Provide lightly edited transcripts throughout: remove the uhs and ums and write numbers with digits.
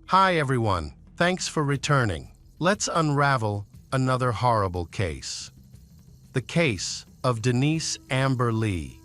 Hi everyone, thanks for returning. Let's unravel another horrible case. The case of Denise Amber Lee.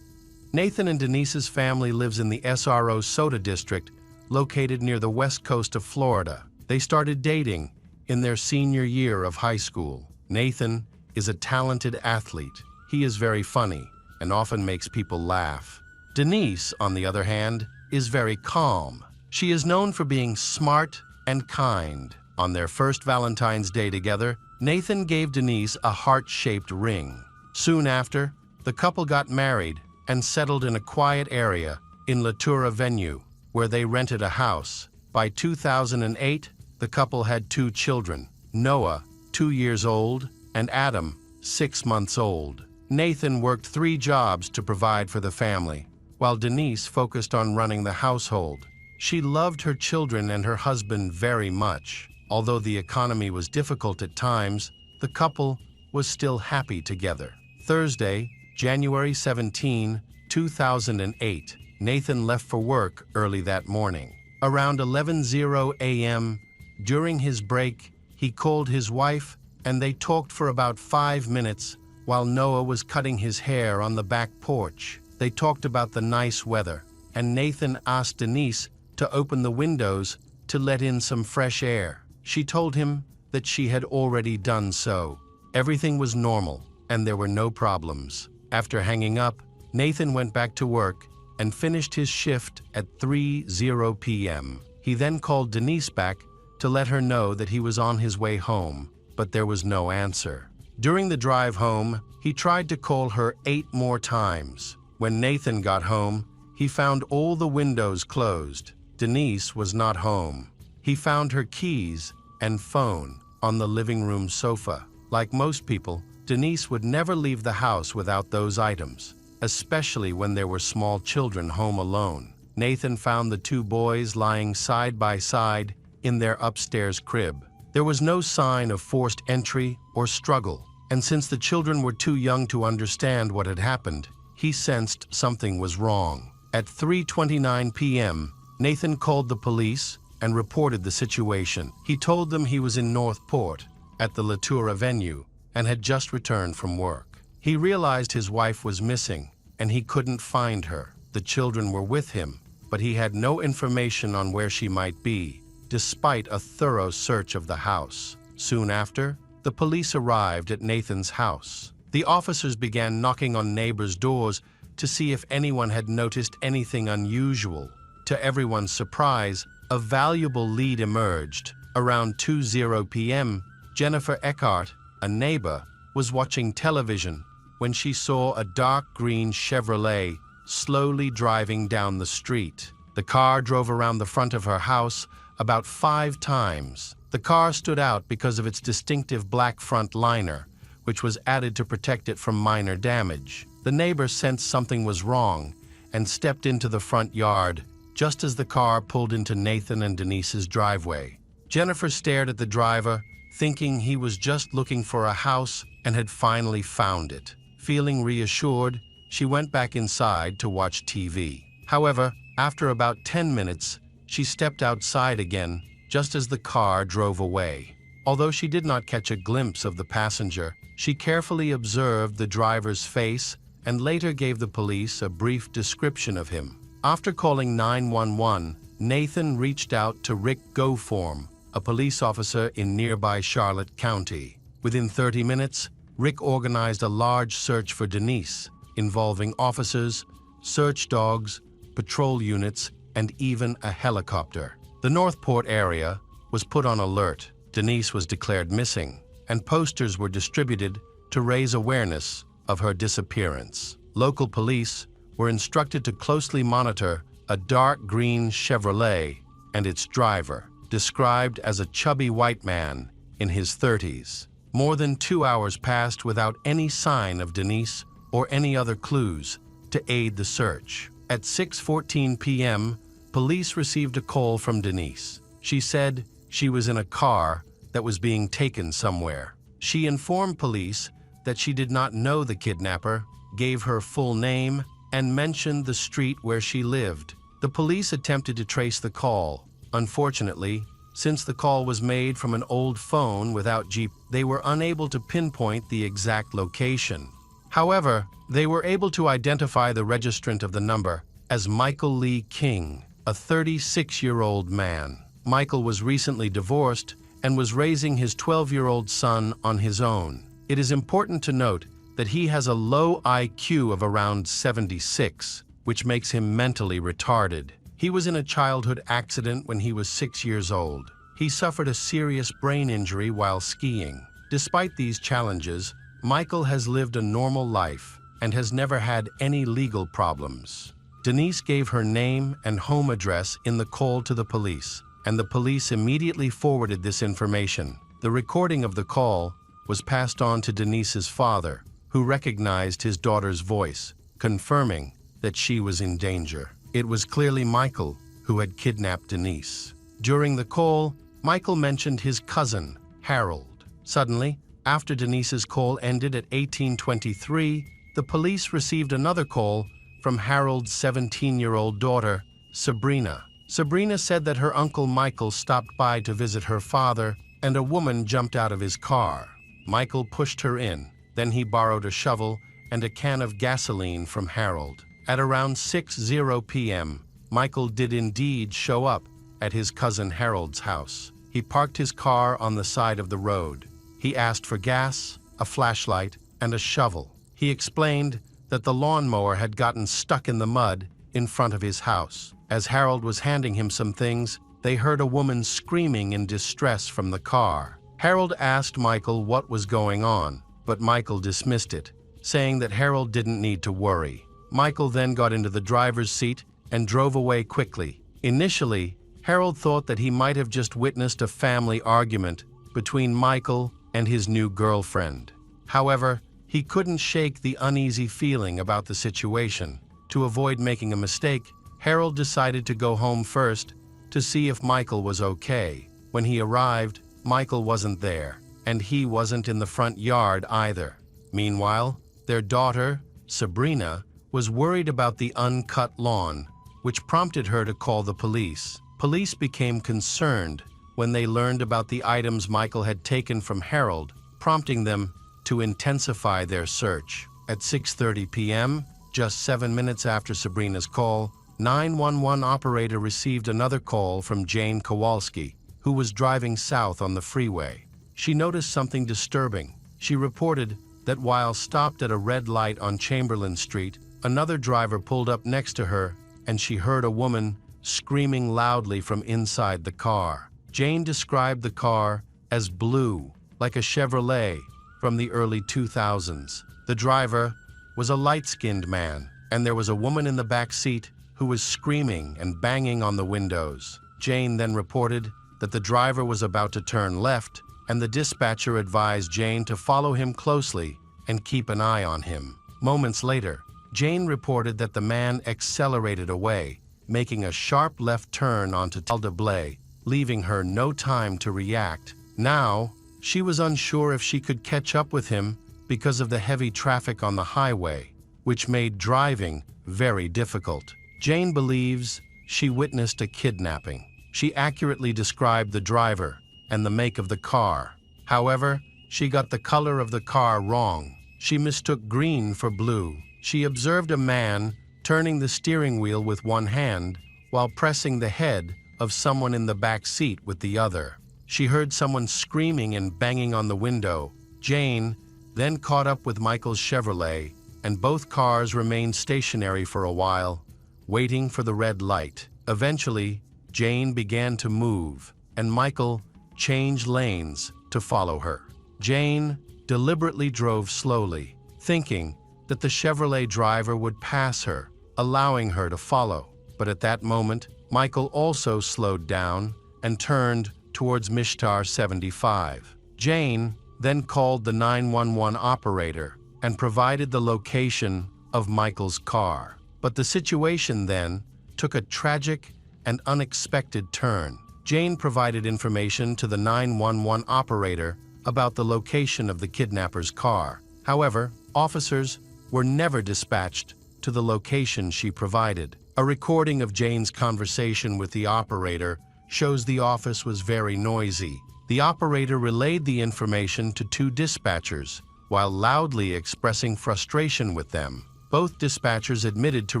Nathan and Denise's family lives in the SRO Soda District, located near the west coast of Florida. They started dating in their senior year of high school. Nathan is a talented athlete. He is very funny and often makes people laugh. Denise, on the other hand, is very calm. She is known for being smart and kind. On their first Valentine's Day together, Nathan gave Denise a heart-shaped ring. Soon after, the couple got married and settled in a quiet area in Latura Venue, where they rented a house. By 2008, the couple had 2 children, Noah, 2 years old, and Adam, 6 months old. Nathan worked 3 jobs to provide for the family, while Denise focused on running the household. She loved her children and her husband very much. Although the economy was difficult at times, the couple was still happy together. Thursday, January 17, 2008, Nathan left for work early that morning. Around 11:00 a.m., during his break, he called his wife and they talked for about 5 minutes while Noah was cutting his hair on the back porch. They talked about the nice weather, and Nathan asked Denise to open the windows to let in some fresh air. She told him that she had already done so. Everything was normal, and there were no problems. After hanging up, Nathan went back to work and finished his shift at 3:00 p.m. He then called Denise back to let her know that he was on his way home, but there was no answer. During the drive home, he tried to call her 8 more times. When Nathan got home, he found all the windows closed. Denise was not home. He found her keys and phone on the living room sofa. Like most people, Denise would never leave the house without those items, especially when there were small children home alone. Nathan found the 2 boys lying side by side in their upstairs crib. There was no sign of forced entry or struggle, and since the children were too young to understand what had happened, he sensed something was wrong. At 3:29 p.m., Nathan called the police and reported the situation. He told them he was in Northport at the Latura Venue and had just returned from work. He realized his wife was missing and he couldn't find her. The children were with him, but he had no information on where she might be, despite a thorough search of the house. Soon after, the police arrived at Nathan's house. The officers began knocking on neighbors' doors to see if anyone had noticed anything unusual. To everyone's surprise, a valuable lead emerged. Around 2:00 p.m., Jennifer Eckhart, a neighbor, was watching television when she saw a dark green Chevrolet slowly driving down the street. The car drove around the front of her house about 5 times. The car stood out because of its distinctive black front liner, which was added to protect it from minor damage. The neighbor sensed something was wrong and stepped into the front yard just as the car pulled into Nathan and Denise's driveway. Jennifer stared at the driver, thinking he was just looking for a house and had finally found it. Feeling reassured, she went back inside to watch TV. However, after about 10 minutes, she stepped outside again just as the car drove away. Although she did not catch a glimpse of the passenger, she carefully observed the driver's face and later gave the police a brief description of him. After calling 911, Nathan reached out to Rick Goform, a police officer in nearby Charlotte County. Within 30 minutes, Rick organized a large search for Denise, involving officers, search dogs, patrol units, and even a helicopter. The Northport area was put on alert. Denise was declared missing, and posters were distributed to raise awareness of her disappearance. Local police were instructed to closely monitor a dark green Chevrolet and its driver, described as a chubby white man in his 30s. More than 2 hours passed without any sign of Denise or any other clues to aid the search. At 6:14 p.m., police received a call from Denise. She said she was in a car that was being taken somewhere. She informed police that she did not know the kidnapper, gave her full name, and mentioned the street where she lived. The police attempted to trace the call. Unfortunately, Since the call was made from an old phone without GPS, they were unable to pinpoint the exact location. However, they were able to identify the registrant of the number as Michael Lee King, a 36-year-old man. Michael was recently divorced and was raising his 12-year-old son on his own. It is important to note that he has a low IQ of around 76, which makes him mentally retarded. He was in a childhood accident when he was 6 years old. He suffered a serious brain injury while skiing. Despite these challenges, Michael has lived a normal life and has never had any legal problems. Denise gave her name and home address in the call to the police, and the police immediately forwarded this information. The recording of the call was passed on to Denise's father, who recognized his daughter's voice, confirming that she was in danger. It was clearly Michael who had kidnapped Denise. During the call, Michael mentioned his cousin, Harold. Suddenly, after Denise's call ended at 18:23, the police received another call from Harold's 17-year-old daughter, Sabrina. Sabrina said that her uncle Michael stopped by to visit her father, and a woman jumped out of his car. Michael pushed her in. Then he borrowed a shovel and a can of gasoline from Harold. At around 6:00 p.m., Michael did indeed show up at his cousin Harold's house. He parked his car on the side of the road. He asked for gas, a flashlight, and a shovel. He explained that the lawnmower had gotten stuck in the mud in front of his house. As Harold was handing him some things, they heard a woman screaming in distress from the car. Harold asked Michael what was going on, but Michael dismissed it, saying that Harold didn't need to worry. Michael then got into the driver's seat and drove away quickly. Initially, Harold thought that he might have just witnessed a family argument between Michael and his new girlfriend. However, he couldn't shake the uneasy feeling about the situation. To avoid making a mistake, Harold decided to go home first to see if Michael was okay. When he arrived, Michael wasn't there, and he wasn't in the front yard either. Meanwhile, their daughter, Sabrina, was worried about the uncut lawn, which prompted her to call the police. Police became concerned when they learned about the items Michael had taken from Harold, prompting them to intensify their search. At 6:30 p.m., just 7 minutes after Sabrina's call, 911 operator received another call from Jane Kowalski, who was driving south on the freeway. She noticed something disturbing. She reported that while stopped at a red light on Chamberlain Street, another driver pulled up next to her, and she heard a woman screaming loudly from inside the car. Jane described the car as blue, like a Chevrolet from the early 2000s. The driver was a light-skinned man, and there was a woman in the back seat who was screaming and banging on the windows. Jane then reported that the driver was about to turn left, and the dispatcher advised Jane to follow him closely and keep an eye on him. Moments later, Jane reported that the man accelerated away, making a sharp left turn onto Taldeblay, leaving her no time to react. Now, she was unsure if she could catch up with him because of the heavy traffic on the highway, which made driving very difficult. Jane believes she witnessed a kidnapping. She accurately described the driver and the make of the car. However, she got the color of the car wrong. She mistook green for blue. She observed a man turning the steering wheel with one hand while pressing the head of someone in the back seat with the other. She heard someone screaming and banging on the window. Jane then caught up with Michael's Chevrolet, and both cars remained stationary for a while, waiting for the red light. Eventually, Jane began to move, and Michael changed lanes to follow her. Jane deliberately drove slowly, thinking that the Chevrolet driver would pass her, allowing her to follow. But at that moment, Michael also slowed down and turned towards Mishtar 75. Jane then called the 911 operator and provided the location of Michael's car. But the situation then took a tragic and unexpected turn. Jane provided information to the 911 operator about the location of the kidnapper's car. However, officers were never dispatched to the location she provided. A recording of Jane's conversation with the operator shows the office was very noisy. The operator relayed the information to 2 dispatchers, while loudly expressing frustration with them. Both dispatchers admitted to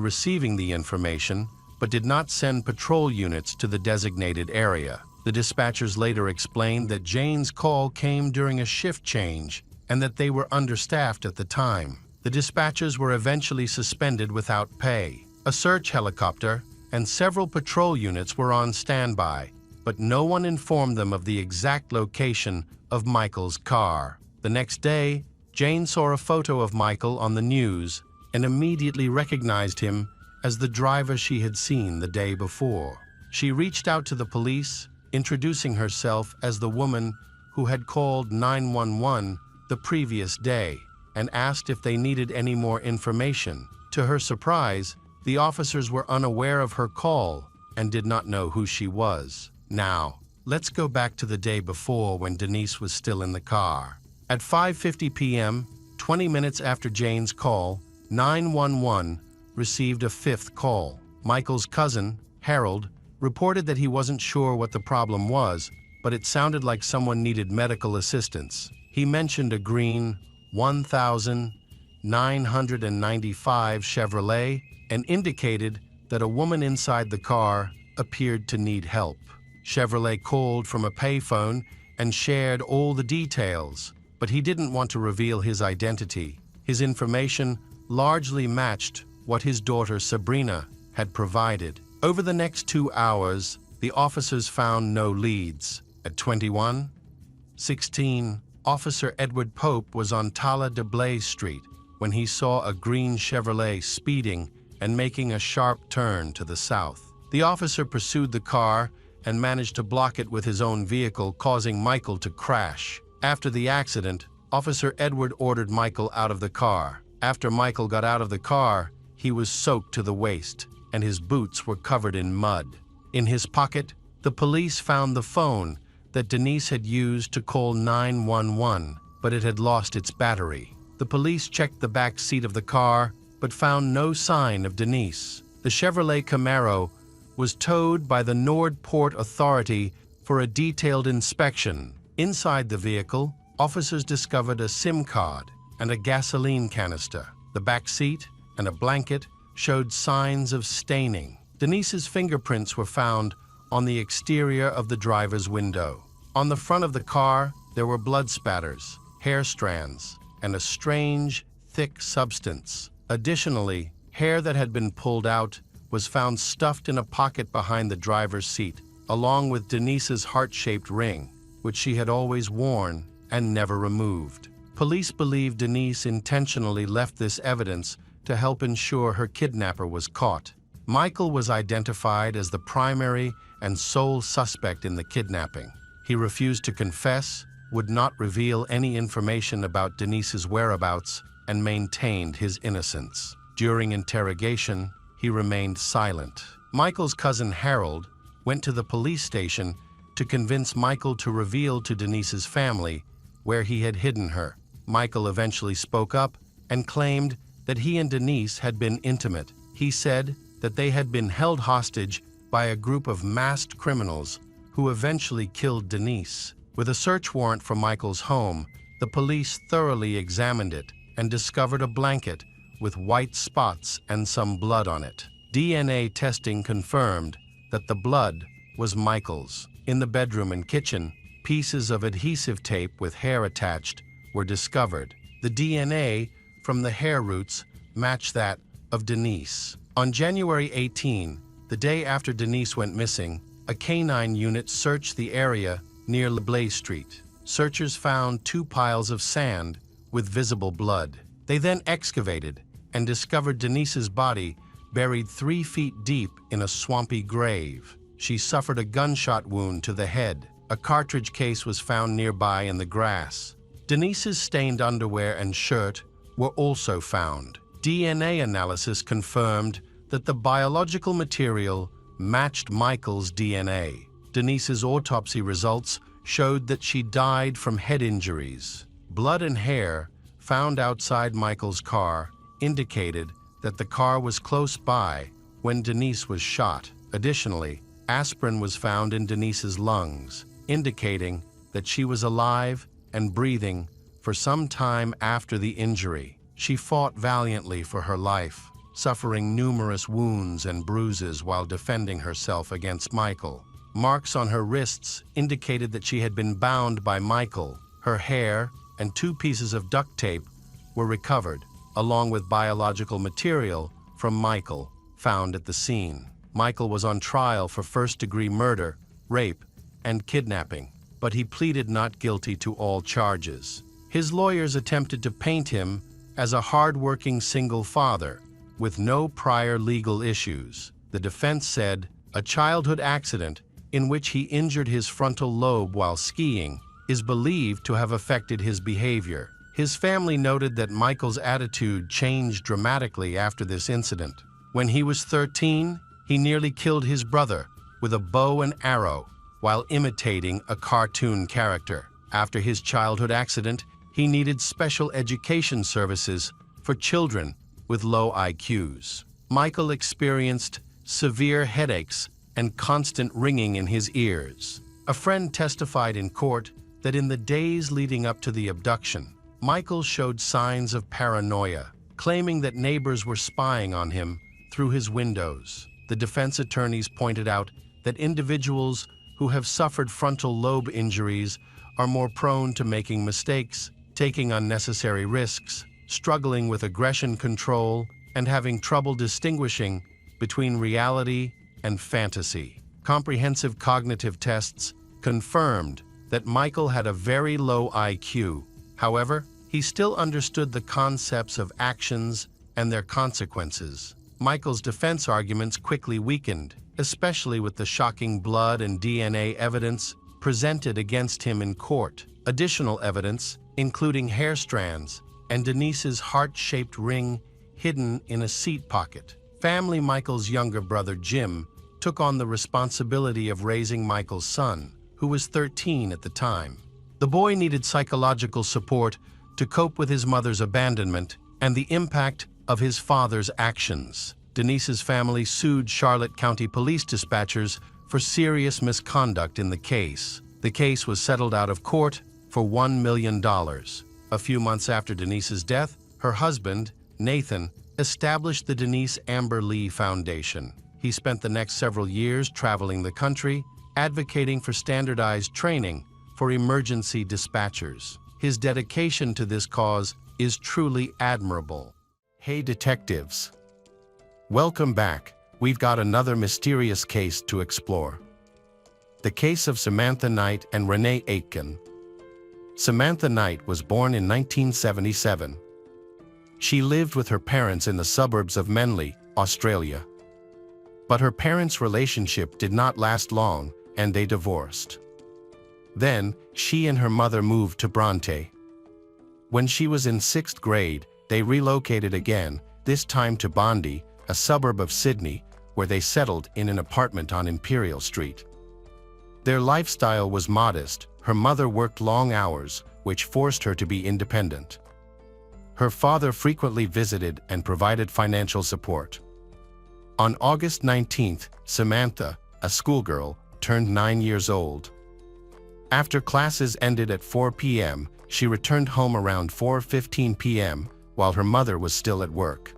receiving the information, but did not send patrol units to the designated area. The dispatchers later explained that Jane's call came during a shift change and that they were understaffed at the time. The dispatchers were eventually suspended without pay. A search helicopter and several patrol units were on standby, but no one informed them of the exact location of Michael's car. The next day, Jane saw a photo of Michael on the news and immediately recognized him as the driver she had seen the day before. She reached out to the police, introducing herself as the woman who had called 911 the previous day, and asked if they needed any more information. To her surprise, the officers were unaware of her call and did not know who she was. Now, let's go back to the day before when Denise was still in the car. At 5:50 p.m., 20 minutes after Jane's call, 911 received a 5th call. Michael's cousin, Harold, reported that he wasn't sure what the problem was, but it sounded like someone needed medical assistance. He mentioned a green 1995 Chevrolet and indicated that a woman inside the car appeared to need help. Chevrolet called from a payphone and shared all the details, but he didn't want to reveal his identity. His information largely matched what his daughter Sabrina had provided. Over the next 2 hours, the officers found no leads. At 21:16, Officer Edward Pope was on Tala de Blaze Street when he saw a green Chevrolet speeding and making a sharp turn to the south. The officer pursued the car and managed to block it with his own vehicle, causing Michael to crash. After the accident, Officer Edward ordered Michael out of the car. After Michael got out of the car, he was soaked to the waist, and his boots were covered in mud. In his pocket, the police found the phone that Denise had used to call 911, but it had lost its battery. The police checked the back seat of the car, but found no sign of Denise. The Chevrolet Camaro was towed by the Nord Port Authority for a detailed inspection. Inside the vehicle, officers discovered a SIM card and a gasoline canister. The back seat and a blanket showed signs of staining. Denise's fingerprints were found on the exterior of the driver's window. On the front of the car, there were blood spatters, hair strands, and a strange, thick substance. Additionally, hair that had been pulled out was found stuffed in a pocket behind the driver's seat, along with Denise's heart-shaped ring, which she had always worn and never removed. Police believe Denise intentionally left this evidence to help ensure her kidnapper was caught. Michael was identified as the primary and sole suspect in the kidnapping. He refused to confess, would not reveal any information about Denise's whereabouts, and maintained his innocence. During interrogation, he remained silent. Michael's cousin Harold went to the police station to convince Michael to reveal to Denise's family where he had hidden her. Michael eventually spoke up and claimed that he and Denise had been intimate. He said that they had been held hostage by a group of masked criminals who eventually killed Denise. With a search warrant for Michael's home, the police thoroughly examined it and discovered a blanket with white spots and some blood on it. DNA testing confirmed that the blood was Michael's. In the bedroom and kitchen, pieces of adhesive tape with hair attached were discovered. The DNA from the hair roots matched that of Denise. On January 18, the day after Denise went missing, a canine unit searched the area near Blaze Street. Searchers found 2 piles of sand with visible blood. They then excavated and discovered Denise's body buried 3 feet deep in a swampy grave. She suffered a gunshot wound to the head. A cartridge case was found nearby in the grass. Denise's stained underwear and shirt were also found. DNA analysis confirmed that the biological material matched Michael's DNA. Denise's autopsy results showed that she died from head injuries. Blood and hair found outside Michael's car indicated that the car was close by when Denise was shot. Additionally, aspirin was found in Denise's lungs, indicating that she was alive and breathing for some time after the injury. She fought valiantly for her life, suffering numerous wounds and bruises while defending herself against Michael. Marks on her wrists indicated that she had been bound by Michael. Her hair and 2 pieces of duct tape were recovered, along with biological material from Michael found at the scene. Michael was on trial for first-degree murder, rape, and kidnapping, but he pleaded not guilty to all charges. His lawyers attempted to paint him as a hard-working single father with no prior legal issues. The defense said a childhood accident in which he injured his frontal lobe while skiing is believed to have affected his behavior. His family noted that Michael's attitude changed dramatically after this incident. When he was 13, he nearly killed his brother with a bow and arrow while imitating a cartoon character. After his childhood accident, he needed special education services for children with low IQs. Michael experienced severe headaches and constant ringing in his ears. A friend testified in court that in the days leading up to the abduction, Michael showed signs of paranoia, claiming that neighbors were spying on him through his windows. The defense attorneys pointed out that individuals who have suffered frontal lobe injuries are more prone to making mistakes, taking unnecessary risks, struggling with aggression control, and having trouble distinguishing between reality and fantasy. Comprehensive cognitive tests confirmed that Michael had a very low IQ. However, he still understood the concepts of actions and their consequences. Michael's defense arguments quickly weakened, especially with the shocking blood and DNA evidence presented against him in court. Additional evidence, including hair strands and Denise's heart-shaped ring hidden in a seat pocket. Family Michael's younger brother Jim took on the responsibility of raising Michael's son, who was 13 at the time. The boy needed psychological support to cope with his mother's abandonment and the impact of his father's actions. Denise's family sued Charlotte County police dispatchers for serious misconduct in the case. The case was settled out of court for $1 million. A few months after Denise's death, her husband, Nathan, established the Denise Amber Lee Foundation. He spent the next several years traveling the country, advocating for standardized training for emergency dispatchers. His dedication to this cause is truly admirable. Hey detectives! Welcome back. We've got another mysterious case to explore. The case of Samantha Knight and Renee Aitken. Samantha Knight was born in 1977. She lived with her parents in the suburbs of Menly, Australia. But her parents' relationship did not last long, and they divorced. Then, she and her mother moved to Bronte. When she was in 6th grade, they relocated again, this time to Bondi, a suburb of Sydney, where they settled in an apartment on Imperial Street. Their lifestyle was modest. Her mother worked long hours, which forced her to be independent. Her father frequently visited and provided financial support. On August 19th, Samantha, a schoolgirl, turned 9 years old. After classes ended at 4 p.m., she returned home around 4:15 p.m., while her mother was still at work.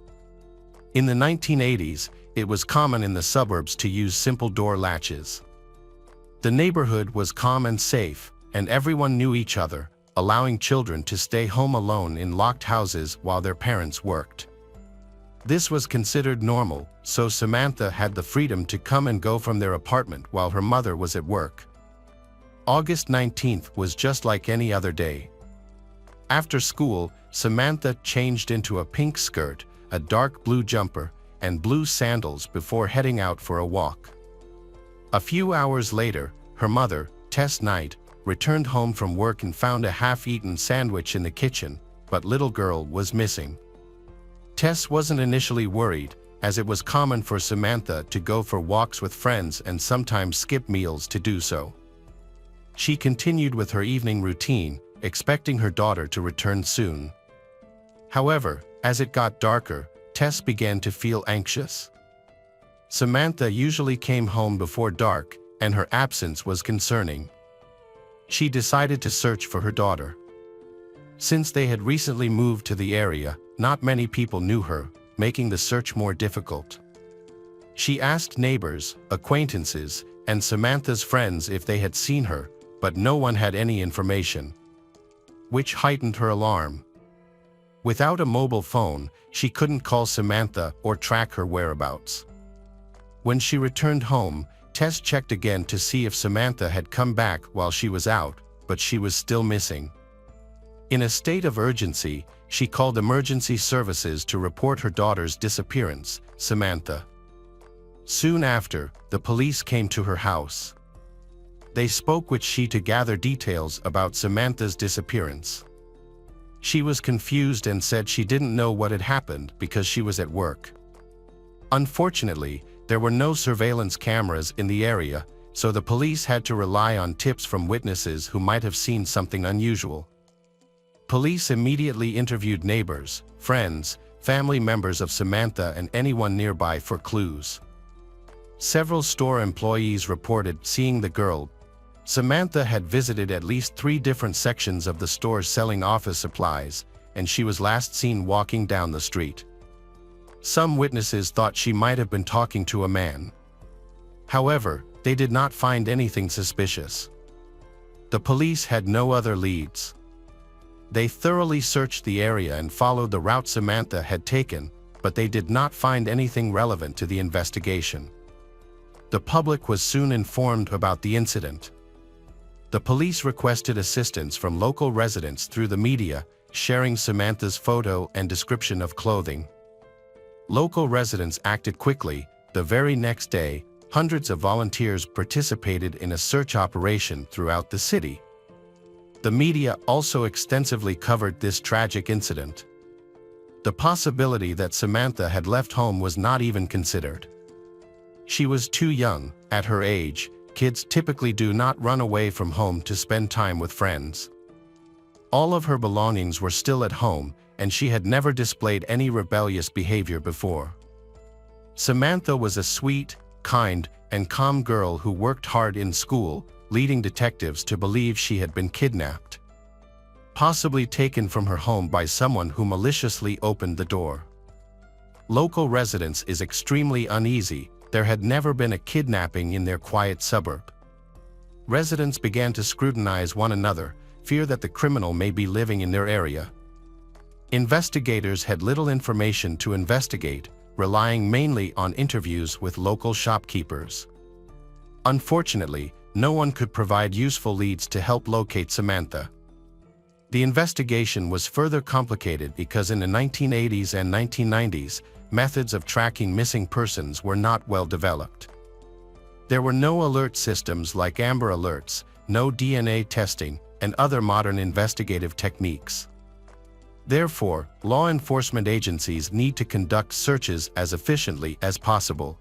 In the 1980s, it was common in the suburbs to use simple door latches. The neighborhood was calm and safe, and everyone knew each other, allowing children to stay home alone in locked houses while their parents worked. This was considered normal, so Samantha had the freedom to come and go from their apartment while her mother was at work. August 19th was just like any other day. After school, Samantha changed into a pink skirt, a dark blue jumper, and blue sandals before heading out for a walk. A few hours later, her mother, Tess Knight, returned home from work and found a half-eaten sandwich in the kitchen, but little girl was missing. Tess wasn't initially worried, as it was common for Samantha to go for walks with friends and sometimes skip meals to do so. She continued with her evening routine, expecting her daughter to return soon. However, as it got darker, Tess began to feel anxious. Samantha usually came home before dark, and her absence was concerning. She decided to search for her daughter. Since they had recently moved to the area, not many people knew her, making the search more difficult. She asked neighbors, acquaintances, and Samantha's friends if they had seen her, but no one had any information, which heightened her alarm. Without a mobile phone, she couldn't call Samantha or track her whereabouts. When she returned home, Tess checked again to see if Samantha had come back while she was out, but she was still missing. In a state of urgency, she called emergency services to report her daughter's disappearance, Samantha. Soon after, the police came to her house. They spoke with she to gather details about Samantha's disappearance. She was confused and said she didn't know what had happened because she was at work. Unfortunately, there were no surveillance cameras in the area, so the police had to rely on tips from witnesses who might have seen something unusual. Police immediately interviewed neighbors, friends, family members of Samantha and anyone nearby for clues. Several store employees reported seeing the girl. Samantha had visited at least 3 different sections of the store selling office supplies, and she was last seen walking down the street. Some witnesses thought she might have been talking to a man. However, they did not find anything suspicious. The police had no other leads. They thoroughly searched the area and followed the route Samantha had taken, but they did not find anything relevant to the investigation. The public was soon informed about the incident. The police requested assistance from local residents through the media, sharing Samantha's photo and description of clothing. Local residents acted quickly. The very next day, hundreds of volunteers participated in a search operation throughout the city. The media also extensively covered this tragic incident. The possibility that Samantha had left home was not even considered. She was too young. At her age, kids typically do not run away from home to spend time with friends. All of her belongings were still at home, and she had never displayed any rebellious behavior before. Samantha was a sweet, kind, and calm girl who worked hard in school, leading detectives to believe she had been kidnapped, possibly taken from her home by someone who maliciously opened the door. Local residents is extremely uneasy. There had never been a kidnapping in their quiet suburb. Residents began to scrutinize one another, fear that the criminal may be living in their area. Investigators had little information to investigate, relying mainly on interviews with local shopkeepers. Unfortunately, no one could provide useful leads to help locate Samantha. The investigation was further complicated because in the 1980s and 1990s, methods of tracking missing persons were not well developed. There were no alert systems like Amber Alerts, no DNA testing, and other modern investigative techniques. Therefore, law enforcement agencies need to conduct searches as efficiently as possible.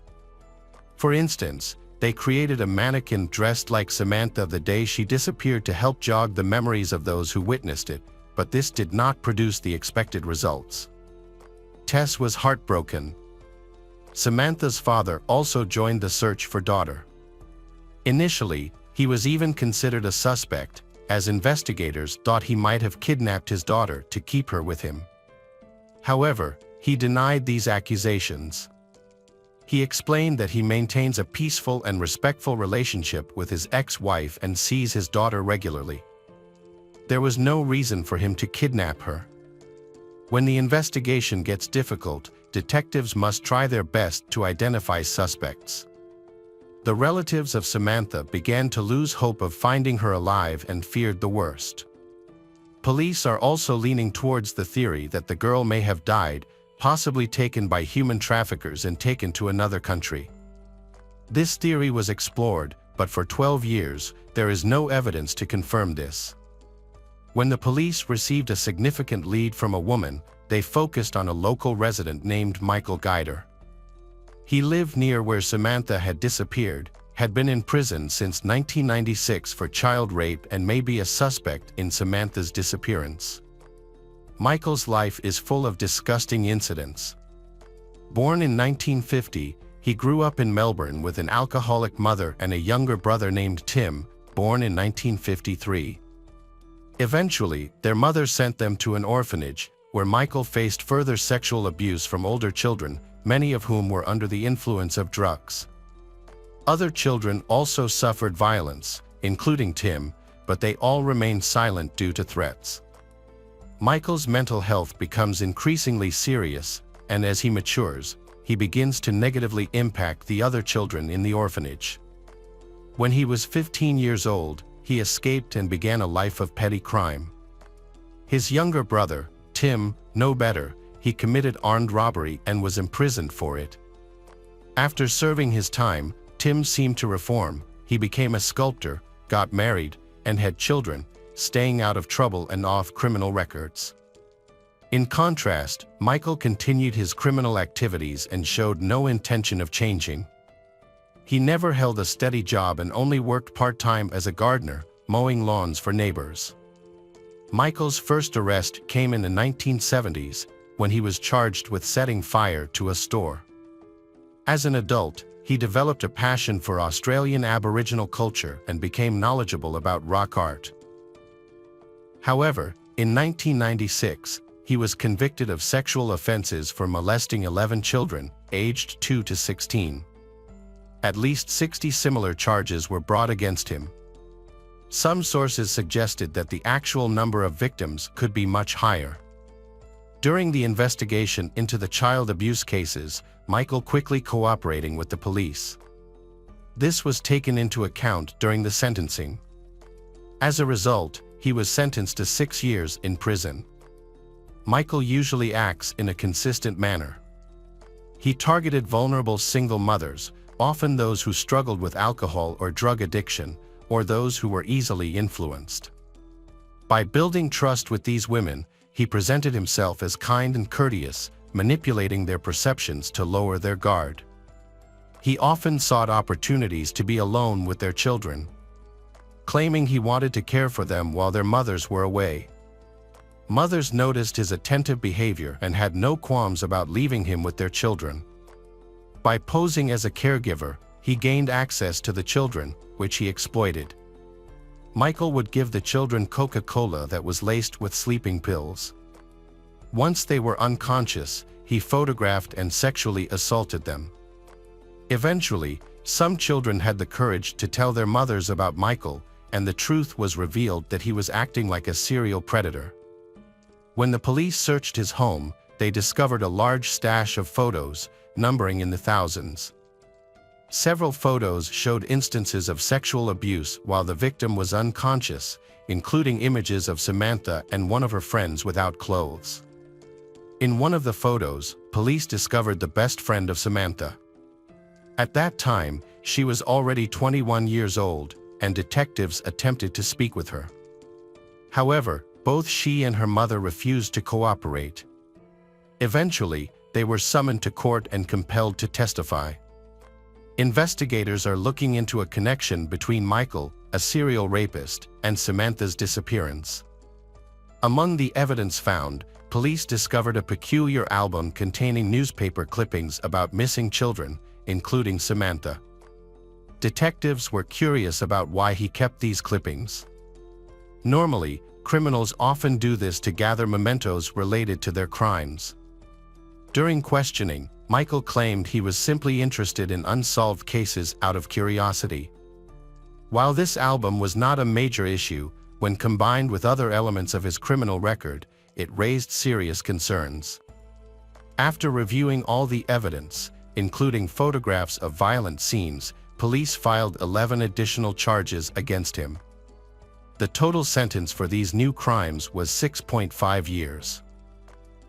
For instance, they created a mannequin dressed like Samantha the day she disappeared to help jog the memories of those who witnessed it, but this did not produce the expected results. Tess was heartbroken. Samantha's father also joined the search for daughter. Initially, he was even considered a suspect, as investigators thought he might have kidnapped his daughter to keep her with him. However, he denied these accusations. He explained that he maintains a peaceful and respectful relationship with his ex-wife and sees his daughter regularly. There was no reason for him to kidnap her. When the investigation gets difficult, detectives must try their best to identify suspects. The relatives of Samantha began to lose hope of finding her alive and feared the worst. Police are also leaning towards the theory that the girl may have died, possibly taken by human traffickers and taken to another country. This theory was explored, but for 12 years, there is no evidence to confirm this. When the police received a significant lead from a woman, they focused on a local resident named Michael Guder. He lived near where Samantha had disappeared, had been in prison since 1996 for child rape and may be a suspect in Samantha's disappearance. Michael's life is full of disgusting incidents. Born in 1950, He grew up in Melbourne with an alcoholic mother and a younger brother named Tim, born in 1953. Eventually, their mother sent them to an orphanage, where Michael faced further sexual abuse from older children, many of whom were under the influence of drugs. Other children also suffered violence, including Tim, but they all remained silent due to threats. Michael's mental health becomes increasingly serious, and as he matures, he begins to negatively impact the other children in the orphanage. When he was 15 years old, he escaped and began a life of petty crime. His younger brother, Tim, no better, he committed armed robbery and was imprisoned for it. After serving his time, Tim seemed to reform. He became a sculptor, got married, and had children, staying out of trouble and off criminal records. In contrast, Michael continued his criminal activities and showed no intention of changing. He never held a steady job and only worked part-time as a gardener, mowing lawns for neighbors. Michael's first arrest came in the 1970s, when he was charged with setting fire to a store. As an adult, he developed a passion for Australian Aboriginal culture and became knowledgeable about rock art. However, in 1996, he was convicted of sexual offenses for molesting 11 children, aged 2 to 16. At least 60 similar charges were brought against him. Some sources suggested that the actual number of victims could be much higher. During the investigation into the child abuse cases, Michael quickly cooperating with the police. This was taken into account during the sentencing. As a result, he was sentenced to 6 years in prison. Michael usually acts in a consistent manner. He targeted vulnerable single mothers, often those who struggled with alcohol or drug addiction, or those who were easily influenced. By building trust with these women, he presented himself as kind and courteous, manipulating their perceptions to lower their guard. He often sought opportunities to be alone with their children, claiming he wanted to care for them while their mothers were away. Mothers noticed his attentive behavior and had no qualms about leaving him with their children. By posing as a caregiver, he gained access to the children, which he exploited. Michael would give the children Coca-Cola that was laced with sleeping pills. Once they were unconscious, he photographed and sexually assaulted them. Eventually, some children had the courage to tell their mothers about Michael, and the truth was revealed that he was acting like a serial predator. When the police searched his home, they discovered a large stash of photos, numbering in the thousands. Several photos showed instances of sexual abuse while the victim was unconscious, including images of Samantha and one of her friends without clothes. In one of the photos, police discovered the best friend of Samantha. At that time, she was already 21 years old, and detectives attempted to speak with her. However, both she and her mother refused to cooperate. Eventually, they were summoned to court and compelled to testify. Investigators are looking into a connection between Michael, a serial rapist, and Samantha's disappearance. Among the evidence found, police discovered a peculiar album containing newspaper clippings about missing children, including Samantha. Detectives were curious about why he kept these clippings. Normally, criminals often do this to gather mementos related to their crimes. During questioning, Michael claimed he was simply interested in unsolved cases out of curiosity. While this album was not a major issue, when combined with other elements of his criminal record, it raised serious concerns. After reviewing all the evidence, including photographs of violent scenes, police filed 11 additional charges against him. The total sentence for these new crimes was 6.5 years.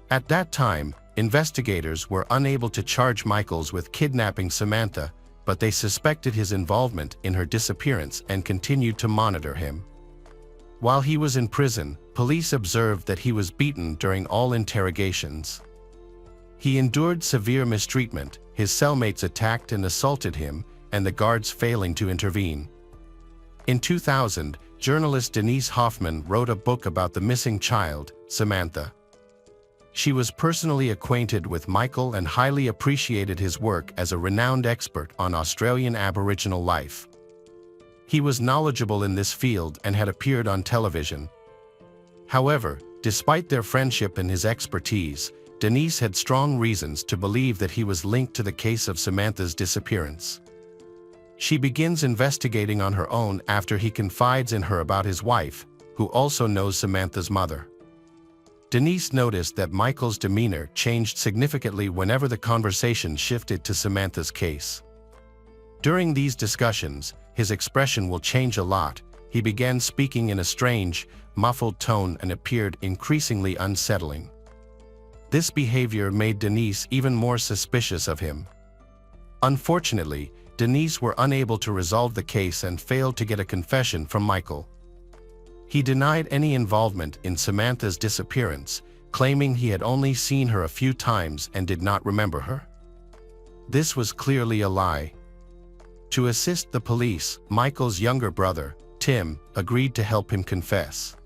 At that time, investigators were unable to charge Michaels with kidnapping Samantha, but they suspected his involvement in her disappearance and continued to monitor him. While he was in prison, police observed that he was beaten during all interrogations. He endured severe mistreatment, his cellmates attacked and assaulted him, and the guards failing to intervene. In 2000, journalist Denise Hoffman wrote a book about the missing child, Samantha. She was personally acquainted with Michael and highly appreciated his work as a renowned expert on Australian Aboriginal life. He was knowledgeable in this field and had appeared on television. However, despite their friendship and his expertise, Denise had strong reasons to believe that he was linked to the case of Samantha's disappearance. She begins investigating on her own after he confides in her about his wife, who also knows Samantha's mother. Denise noticed that Michael's demeanor changed significantly whenever the conversation shifted to Samantha's case. During these discussions, his expression will change a lot. He began speaking in a strange, muffled tone and appeared increasingly unsettling. This behavior made Denise even more suspicious of him. Unfortunately, Denise were unable to resolve the case and failed to get a confession from Michael. He denied any involvement in Samantha's disappearance, claiming he had only seen her a few times and did not remember her. This was clearly a lie. To assist the police, Michael's younger brother, Tim, agreed to help him confess.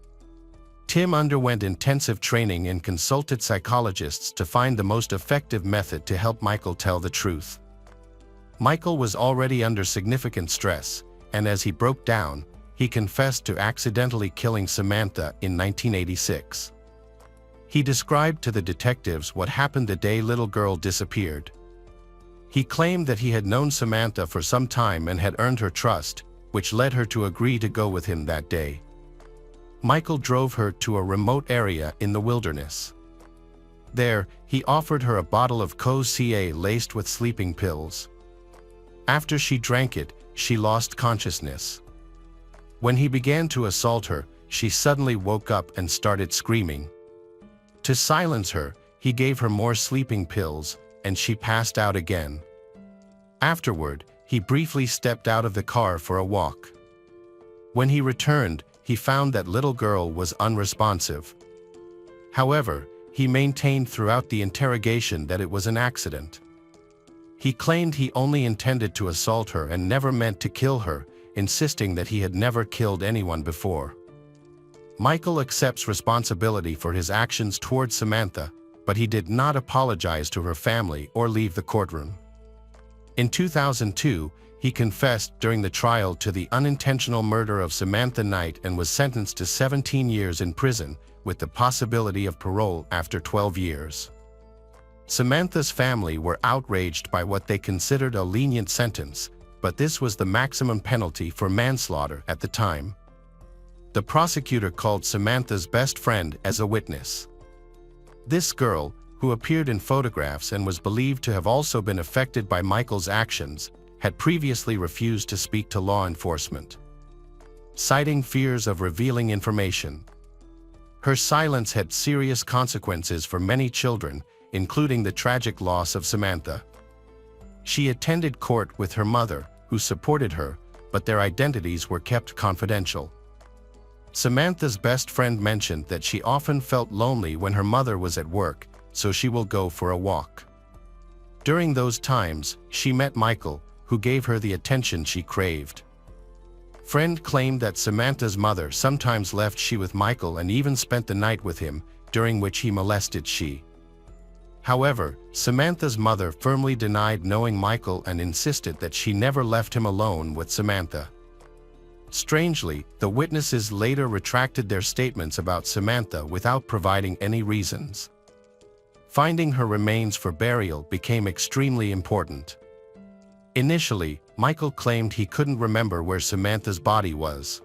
Tim underwent intensive training and consulted psychologists to find the most effective method to help Michael tell the truth. Michael was already under significant stress, and as he broke down, he confessed to accidentally killing Samantha in 1986. He described to the detectives what happened the day little girl disappeared. He claimed that he had known Samantha for some time and had earned her trust, which led her to agree to go with him that day. Michael drove her to a remote area in the wilderness. There, he offered her a bottle of CoCA laced with sleeping pills. After she drank it, she lost consciousness. When he began to assault her, she suddenly woke up and started screaming. To silence her, he gave her more sleeping pills, and she passed out again. Afterward, he briefly stepped out of the car for a walk. When he returned, he found that little girl was unresponsive. However, he maintained throughout the interrogation that it was an accident. He claimed he only intended to assault her and never meant to kill her, insisting that he had never killed anyone before. Michael accepts responsibility for his actions towards Samantha, but he did not apologize to her family or leave the courtroom. In 2002, he confessed during the trial to the unintentional murder of Samantha Knight and was sentenced to 17 years in prison, with the possibility of parole after 12 years. Samantha's family were outraged by what they considered a lenient sentence, but this was the maximum penalty for manslaughter at the time. The prosecutor called Samantha's best friend as a witness. This girl, who appeared in photographs and was believed to have also been affected by Michael's actions, had previously refused to speak to law enforcement, citing fears of revealing information. Her silence had serious consequences for many children, including the tragic loss of Samantha. She attended court with her mother, who supported her, but their identities were kept confidential. Samantha's best friend mentioned that she often felt lonely when her mother was at work, so she will go for a walk. During those times, she met Michael, who gave her the attention she craved. Friend claimed that Samantha's mother sometimes left she with Michael and even spent the night with him, during which he molested she. However, Samantha's mother firmly denied knowing Michael and insisted that she never left him alone with Samantha. Strangely, the witnesses later retracted their statements about Samantha without providing any reasons. Finding her remains for burial became extremely important. Initially, Michael claimed he couldn't remember where Samantha's body was.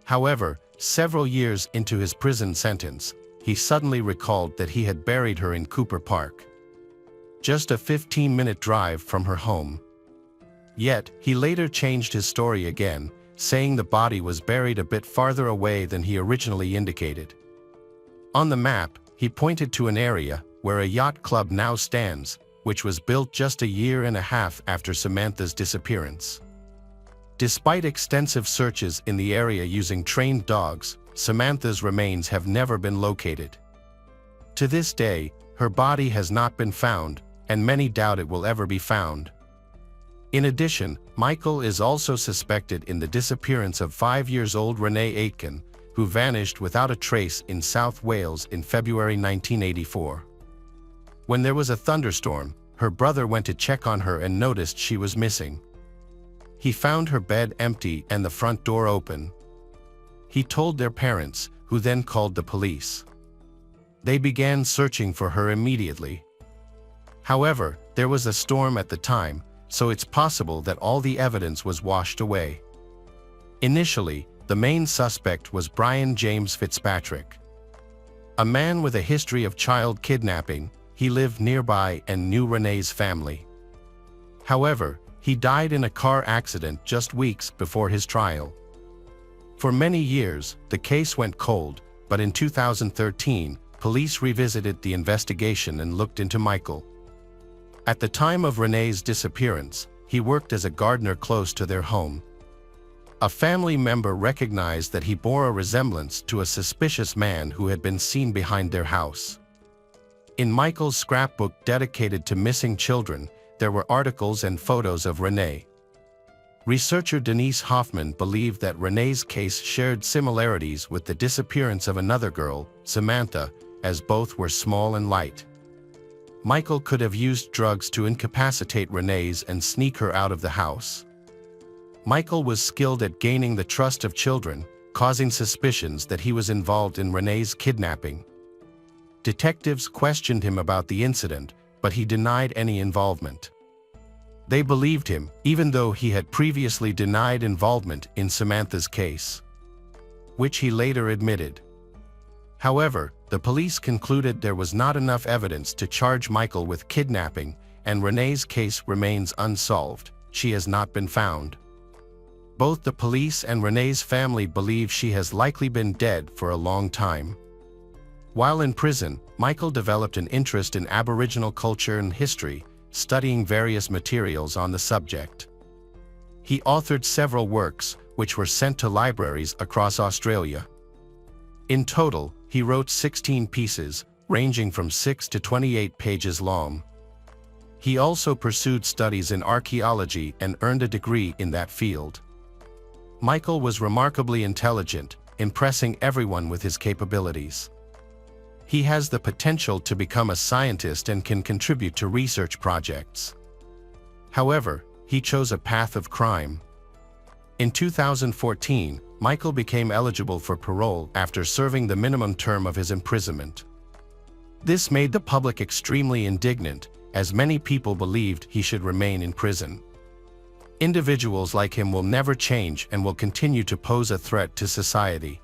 However, several years into his prison sentence, he suddenly recalled that he had buried her in Cooper Park, just a 15-minute drive from her home. Yet, he later changed his story again, saying the body was buried a bit farther away than he originally indicated. On the map, he pointed to an area where a yacht club now stands, which was built just a year and a half after Samantha's disappearance. Despite extensive searches in the area using trained dogs, Samantha's remains have never been located. To this day, her body has not been found, and many doubt it will ever be found. In addition, Michael is also suspected in the disappearance of 5-year-old Renee Aitken, who vanished without a trace in South Wales in February 1984. When there was a thunderstorm, her brother went to check on her and noticed she was missing. He found her bed empty and the front door open. He told their parents, who then called the police. They began searching for her immediately. However, there was a storm at the time, so it's possible that all the evidence was washed away. Initially, the main suspect was Brian James Fitzpatrick. A man with a history of child kidnapping, he lived nearby and knew Renee's family. However, he died in a car accident just weeks before his trial. For many years, the case went cold, but in 2013, police revisited the investigation and looked into Michael. At the time of Renee's disappearance, he worked as a gardener close to their home. A family member recognized that he bore a resemblance to a suspicious man who had been seen behind their house. In Michael's scrapbook dedicated to missing children, there were articles and photos of Renee. Researcher Denise Hoffman believed that Renee's case shared similarities with the disappearance of another girl, Samantha, as both were small and light. Michael could have used drugs to incapacitate Renee's and sneak her out of the house. Michael was skilled at gaining the trust of children, causing suspicions that he was involved in Renee's kidnapping. Detectives questioned him about the incident, but he denied any involvement. They believed him, even though he had previously denied involvement in Samantha's case, which he later admitted. However, the police concluded there was not enough evidence to charge Michael with kidnapping, and Renee's case remains unsolved. She has not been found. Both the police and Renee's family believe she has likely been dead for a long time. While in prison, Michael developed an interest in Aboriginal culture and history, studying various materials on the subject. He authored several works, which were sent to libraries across Australia. In total, he wrote 16 pieces, ranging from 6 to 28 pages long. He also pursued studies in archaeology and earned a degree in that field. Michael was remarkably intelligent, impressing everyone with his capabilities. He has the potential to become a scientist and can contribute to research projects. However, he chose a path of crime. In 2014, Michael became eligible for parole after serving the minimum term of his imprisonment. This made the public extremely indignant, as many people believed he should remain in prison. Individuals like him will never change and will continue to pose a threat to society.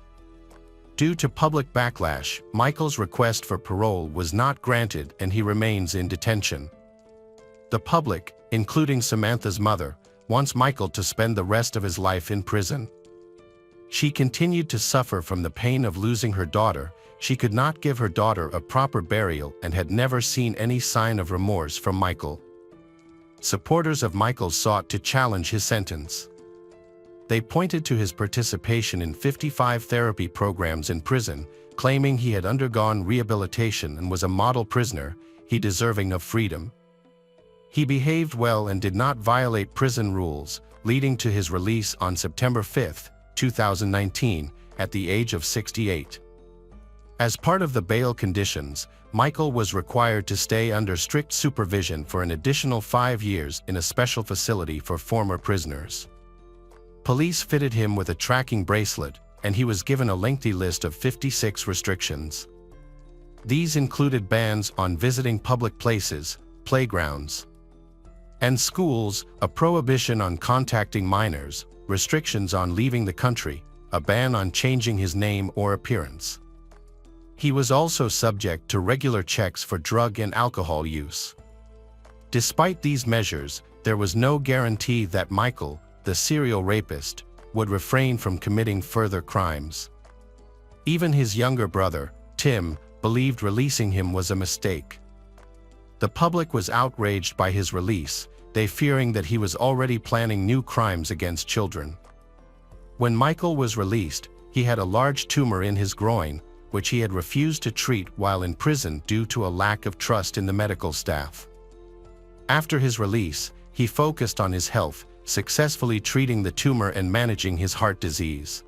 Due to public backlash, Michael's request for parole was not granted and he remains in detention. The public, including Samantha's mother, wants Michael to spend the rest of his life in prison. She continued to suffer from the pain of losing her daughter. She could not give her daughter a proper burial and had never seen any sign of remorse from Michael. Supporters of Michael sought to challenge his sentence. They pointed to his participation in 55 therapy programs in prison, claiming he had undergone rehabilitation and was a model prisoner, he deserving of freedom. He behaved well and did not violate prison rules, leading to his release on September 5, 2019, at the age of 68. As part of the bail conditions, Michael was required to stay under strict supervision for an additional 5 years in a special facility for former prisoners. Police fitted him with a tracking bracelet, and he was given a lengthy list of 56 restrictions. These included bans on visiting public places, playgrounds, and schools, a prohibition on contacting minors, restrictions on leaving the country, a ban on changing his name or appearance. He was also subject to regular checks for drug and alcohol use. Despite these measures, there was no guarantee that Michael, the serial rapist, would refrain from committing further crimes. Even his younger brother, Tim, believed releasing him was a mistake. The public was outraged by his release, they fearing that he was already planning new crimes against children. When Michael was released, he had a large tumor in his groin, which he had refused to treat while in prison due to a lack of trust in the medical staff. After his release, he focused on his health, successfully treating the tumor and managing his heart disease.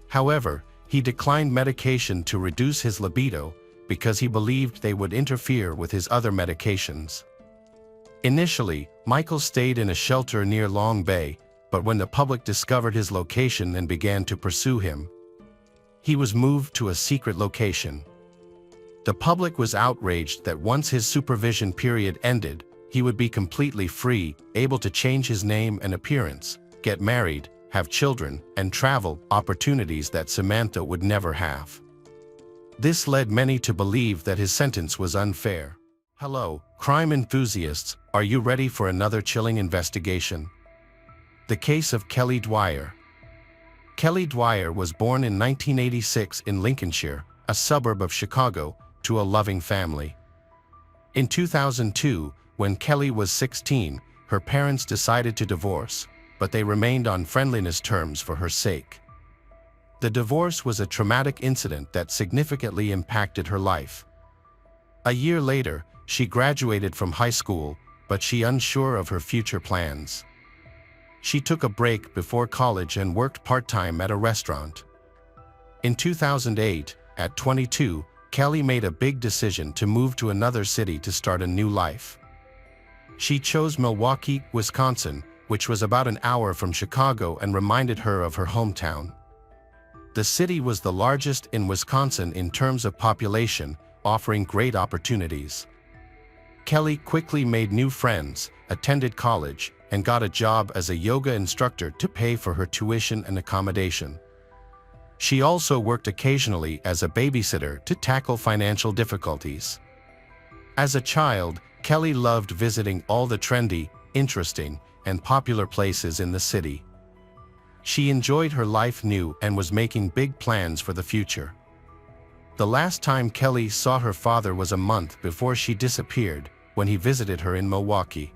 However, He declined medication to reduce his libido because he believed they would interfere with his other medications. Initially, Michael stayed in a shelter near Long Bay, but when the public discovered his location and began to pursue him, he was moved to a secret location. The public was outraged that once his supervision period ended, he would be completely free, able to change his name and appearance, get married, have children, and travel, opportunities that Samantha would never have. This led many to believe that his sentence was unfair. Hello, crime enthusiasts, are you ready for another chilling investigation? The case of Kelly Dwire. Kelly Dwire was born in 1986 in Lincolnshire, a suburb of Chicago, to a loving family. In 2002, when Kelly was 16, her parents decided to divorce, but they remained on friendliness terms for her sake. The divorce was a traumatic incident that significantly impacted her life. A year later, she graduated from high school, but she unsure of her future plans. She took a break before college and worked part-time at a restaurant. In 2008, at 22, Kelly made a big decision to move to another city to start a new life. She chose Milwaukee, Wisconsin, which was about an hour from Chicago and reminded her of her hometown. The city was the largest in Wisconsin in terms of population, offering great opportunities. Kelly quickly made new friends, attended college, and got a job as a yoga instructor to pay for her tuition and accommodation. She also worked occasionally as a babysitter to tackle financial difficulties. As a child, Kelly loved visiting all the trendy, interesting, and popular places in the city. She enjoyed her life new and was making big plans for the future. The last time Kelly saw her father was a month before she disappeared, when he visited her in Milwaukee.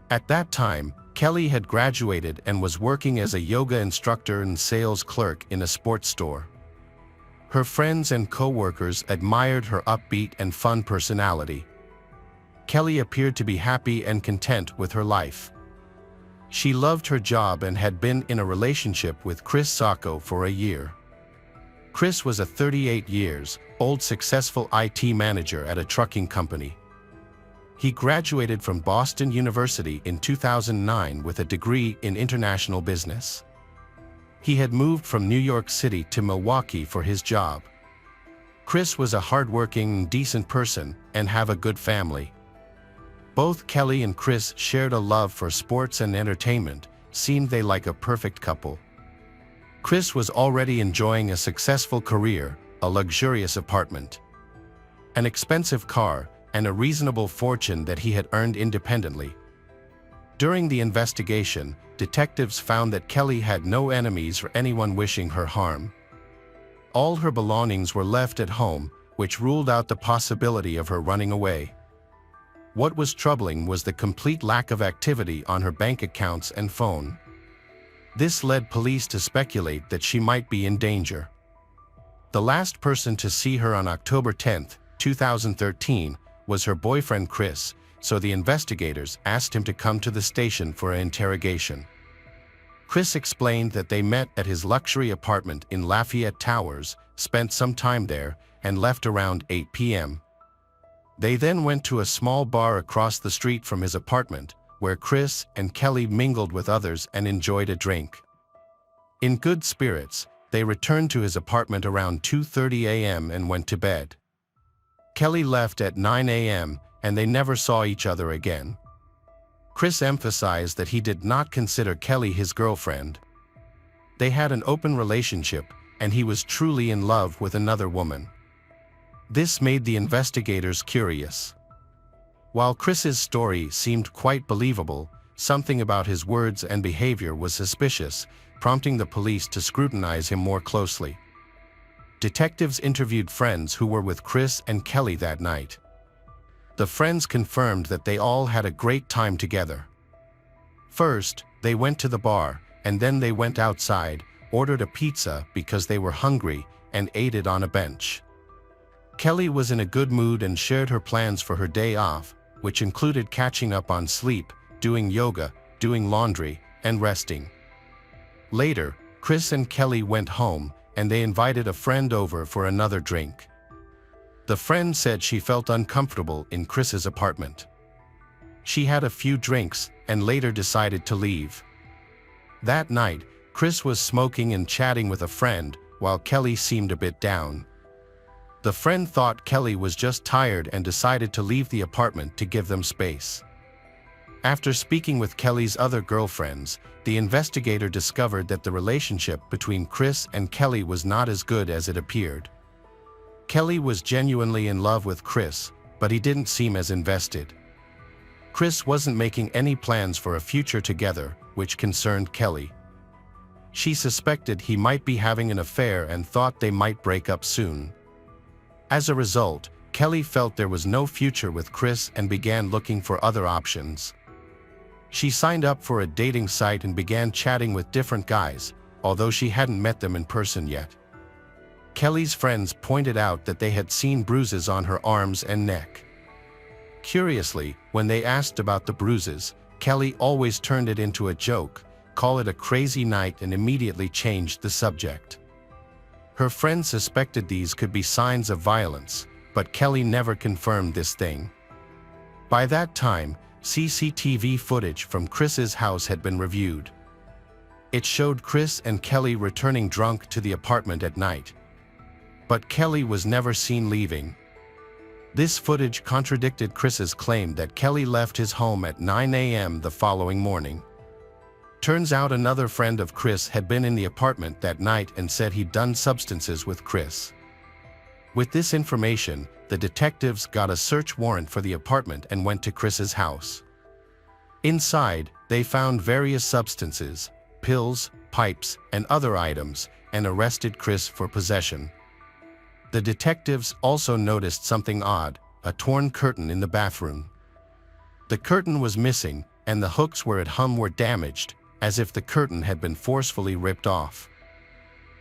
At that time, Kelly had graduated and was working as a yoga instructor and sales clerk in a sports store. Her friends and co-workers admired her upbeat and fun personality. Kelly appeared to be happy and content with her life. She loved her job and had been in a relationship with Chris Sako for a year. Chris was a 38-year-old successful IT manager at a trucking company. He graduated from Boston University in 2009 with a degree in international business. He had moved from New York City to Milwaukee for his job. Chris was a hardworking, decent person and have a good family. Both Kelly and Chris shared a love for sports and entertainment, seemed they like a perfect couple. Chris was already enjoying a successful career, a luxurious apartment, an expensive car, and a reasonable fortune that he had earned independently. During the investigation, detectives found that Kelly had no enemies or anyone wishing her harm. All her belongings were left at home, which ruled out the possibility of her running away. What was troubling was the complete lack of activity on her bank accounts and phone. This led police to speculate that she might be in danger. The last person to see her on October 10, 2013, was her boyfriend Chris, so the investigators asked him to come to the station for an interrogation. Chris explained that they met at his luxury apartment in Lafayette Towers, spent some time there, and left around 8 p.m. They then went to a small bar across the street from his apartment, where Chris and Kelly mingled with others and enjoyed a drink. In good spirits, they returned to his apartment around 2:30 a.m. and went to bed. Kelly left at 9 a.m., and they never saw each other again. Chris emphasized that he did not consider Kelly his girlfriend. They had an open relationship, and he was truly in love with another woman. This made the investigators curious. While Chris's story seemed quite believable, something about his words and behavior was suspicious, prompting the police to scrutinize him more closely. Detectives interviewed friends who were with Chris and Kelly that night. The friends confirmed that they all had a great time together. First, they went to the bar, and then they went outside, ordered a pizza because they were hungry, and ate it on a bench. Kelly was in a good mood and shared her plans for her day off, which included catching up on sleep, doing yoga, doing laundry, and resting. Later, Chris and Kelly went home, and they invited a friend over for another drink. The friend said she felt uncomfortable in Chris's apartment. She had a few drinks and later decided to leave. That night, Chris was smoking and chatting with a friend while Kelly seemed a bit down. The friend thought Kelly was just tired and decided to leave the apartment to give them space. After speaking with Kelly's other girlfriends, the investigator discovered that the relationship between Chris and Kelly was not as good as it appeared. Kelly was genuinely in love with Chris, but he didn't seem as invested. Chris wasn't making any plans for a future together, which concerned Kelly. She suspected he might be having an affair and thought they might break up soon. As a result, Kelly felt there was no future with Chris and began looking for other options. She signed up for a dating site and began chatting with different guys, although she hadn't met them in person yet. Kelly's friends pointed out that they had seen bruises on her arms and neck. Curiously, when they asked about the bruises, Kelly always turned it into a joke, called it a crazy night, and immediately changed the subject. Her friends suspected these could be signs of violence, but Kelly never confirmed this thing. By that time, CCTV footage from Chris's house had been reviewed. It showed Chris and Kelly returning drunk to the apartment at night. But Kelly was never seen leaving. This footage contradicted Chris's claim that Kelly left his home at 9 a.m. the following morning. Turns out another friend of Chris had been in the apartment that night and said he'd done substances with Chris. With this information, the detectives got a search warrant for the apartment and went to Chris's house. Inside, they found various substances, pills, pipes, and other items, and arrested Chris for possession. The detectives also noticed something odd: a torn curtain in the bathroom. The curtain was missing, and the hooks where it hung were damaged, as if the curtain had been forcefully ripped off.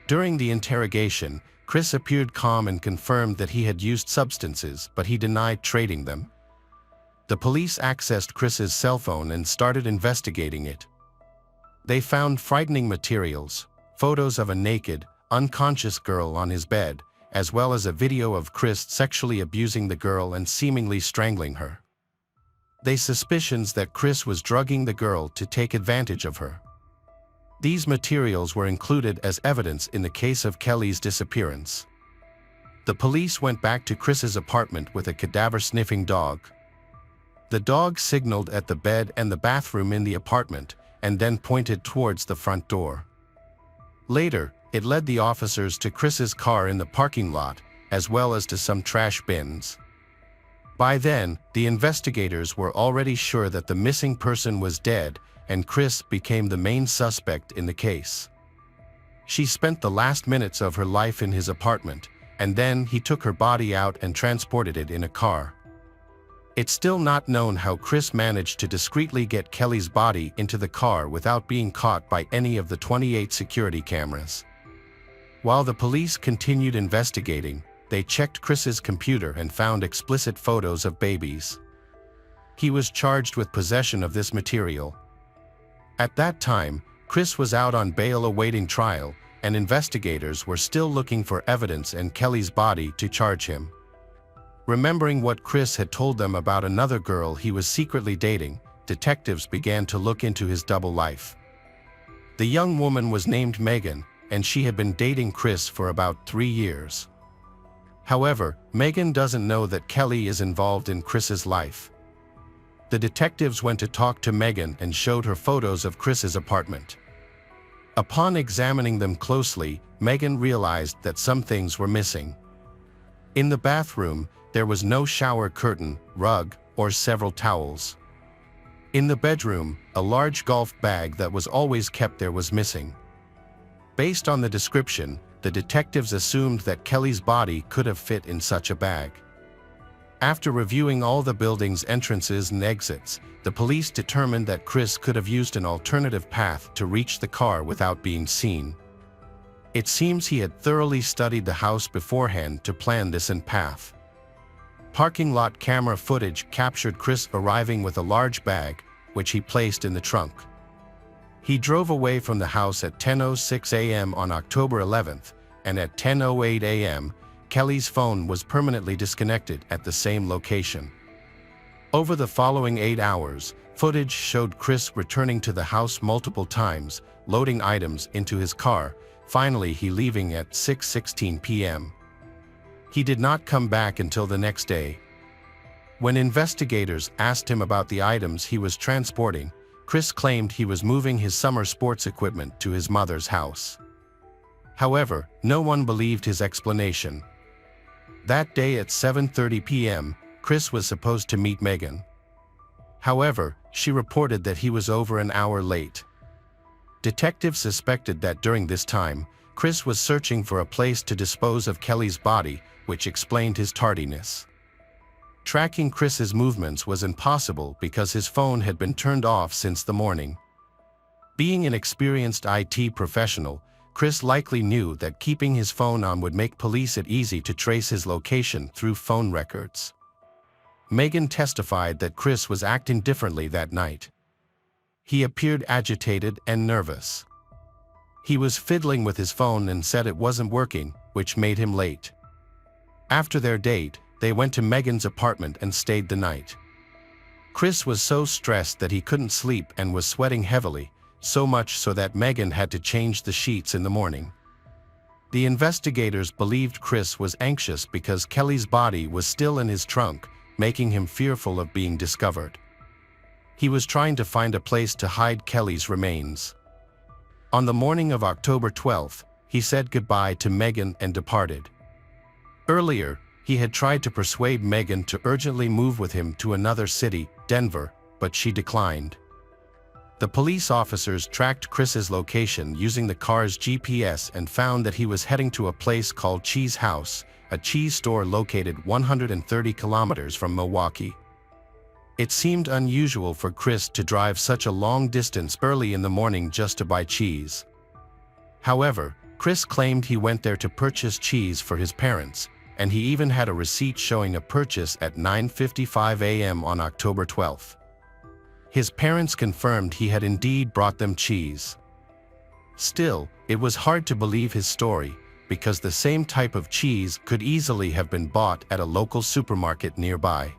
During the interrogation, Chris appeared calm and confirmed that he had used substances, but he denied trading them. The police accessed Chris's cell phone and started investigating it. They found frightening materials, photos of a naked, unconscious girl on his bed, as well as a video of Chris sexually abusing the girl and seemingly strangling her. They suspicions that Chris was drugging the girl to take advantage of her. These materials were included as evidence in the case of Kelly's disappearance. The police went back to Chris's apartment with a cadaver-sniffing dog. The dog signaled at the bed and the bathroom in the apartment, and then pointed towards the front door. Later, it led the officers to Chris's car in the parking lot, as well as to some trash bins. By then, the investigators were already sure that the missing person was dead, and Chris became the main suspect in the case. She spent the last minutes of her life in his apartment, and then he took her body out and transported it in a car. It's still not known how Chris managed to discreetly get Kelly's body into the car without being caught by any of the 28 security cameras. While the police continued investigating, they checked Chris's computer and found explicit photos of babies. He was charged with possession of this material. At that time, Chris was out on bail awaiting trial, and investigators were still looking for evidence and Kelly's body to charge him. Remembering what Chris had told them about another girl he was secretly dating, detectives began to look into his double life. The young woman was named Megan, and she had been dating Chris for about 3 years. However, Megan doesn't know that Kelly is involved in Chris's life. The detectives went to talk to Megan and showed her photos of Chris's apartment. Upon examining them closely, Megan realized that some things were missing. In the bathroom, there was no shower curtain, rug, or several towels. In the bedroom, a large golf bag that was always kept there was missing. Based on the description, the detectives assumed that Kelly's body could have fit in such a bag. After reviewing all the building's entrances and exits, the police determined that Chris could have used an alternative path to reach the car without being seen. It seems he had thoroughly studied the house beforehand to plan this path. Parking lot camera footage captured Chris arriving with a large bag, which he placed in the trunk. He drove away from the house at 10:06 a.m. on October 11th, and at 10:08 a.m., Kelly's phone was permanently disconnected at the same location. Over the following 8 hours, footage showed Chris returning to the house multiple times, loading items into his car, finally he leaving at 6:16 p.m. He did not come back until the next day. When investigators asked him about the items he was transporting, Chris claimed he was moving his summer sports equipment to his mother's house. However, no one believed his explanation. That day at 7:30 p.m., Chris was supposed to meet Megan. However, she reported that he was over an hour late. Detectives suspected that during this time, Chris was searching for a place to dispose of Kelly's body, which explained his tardiness. Tracking Chris's movements was impossible because his phone had been turned off since the morning. Being an experienced IT professional, Chris likely knew that keeping his phone on would make police it easy to trace his location through phone records. Megan testified that Chris was acting differently that night. He appeared agitated and nervous. He was fiddling with his phone and said it wasn't working, which made him late. After their date, they went to Megan's apartment and stayed the night. Chris was so stressed that he couldn't sleep and was sweating heavily, so much so that Megan had to change the sheets in the morning. The investigators believed Chris was anxious because Kelly's body was still in his trunk, making him fearful of being discovered. He was trying to find a place to hide Kelly's remains. On the morning of October 12th, he said goodbye to Megan and departed. Earlier, he had tried to persuade Megan to urgently move with him to another city, Denver, but she declined. The police officers tracked Chris's location using the car's GPS and found that he was heading to a place called Cheese House, a cheese store located 130 kilometers from Milwaukee. It seemed unusual for Chris to drive such a long distance early in the morning just to buy cheese. However, Chris claimed he went there to purchase cheese for his parents, and he even had a receipt showing a purchase at 9:55 a.m. on October 12th. His parents confirmed he had indeed brought them cheese. Still, it was hard to believe his story, because the same type of cheese could easily have been bought at a local supermarket nearby.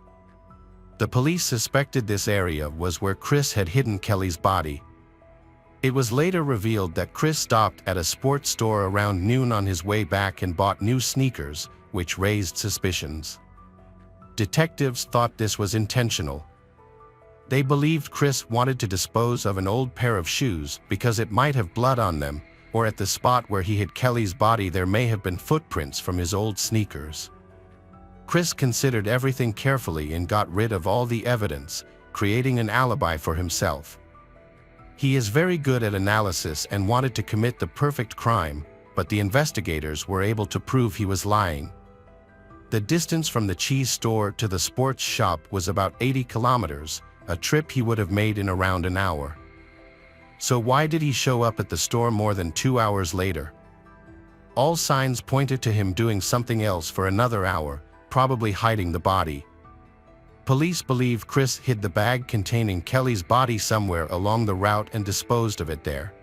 The police suspected this area was where Chris had hidden Kelly's body. It was later revealed that Chris stopped at a sports store around noon on his way back and bought new sneakers, which raised suspicions. Detectives thought this was intentional. They believed Chris wanted to dispose of an old pair of shoes because it might have blood on them, or at the spot where he hid Kelly's body there may have been footprints from his old sneakers. Chris considered everything carefully and got rid of all the evidence, creating an alibi for himself. He is very good at analysis and wanted to commit the perfect crime, but the investigators were able to prove he was lying. The distance from the cheese store to the sports shop was about 80 kilometers, a trip he would have made in around an hour. So why did he show up at the store more than 2 hours later? All signs pointed to him doing something else for another hour, probably hiding the body. Police believe Chris hid the bag containing Kelly's body somewhere along the route and disposed of it there.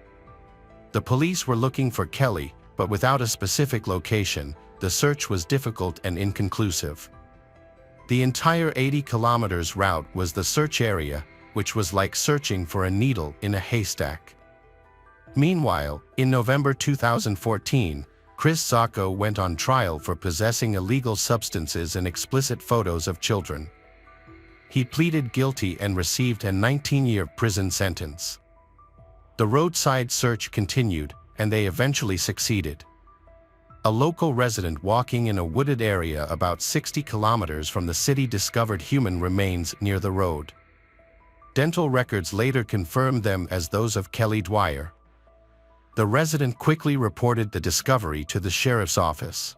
The police were looking for Kelly, but without a specific location, the search was difficult and inconclusive. The entire 80 kilometers route was the search area, which was like searching for a needle in a haystack. Meanwhile, in November 2014, Chris Sako went on trial for possessing illegal substances and explicit photos of children. He pleaded guilty and received a 19-year prison sentence. The roadside search continued, and they eventually succeeded. A local resident walking in a wooded area about 60 kilometers from the city discovered human remains near the road. Dental records later confirmed them as those of Kelly Dwire. The resident quickly reported the discovery to the sheriff's office,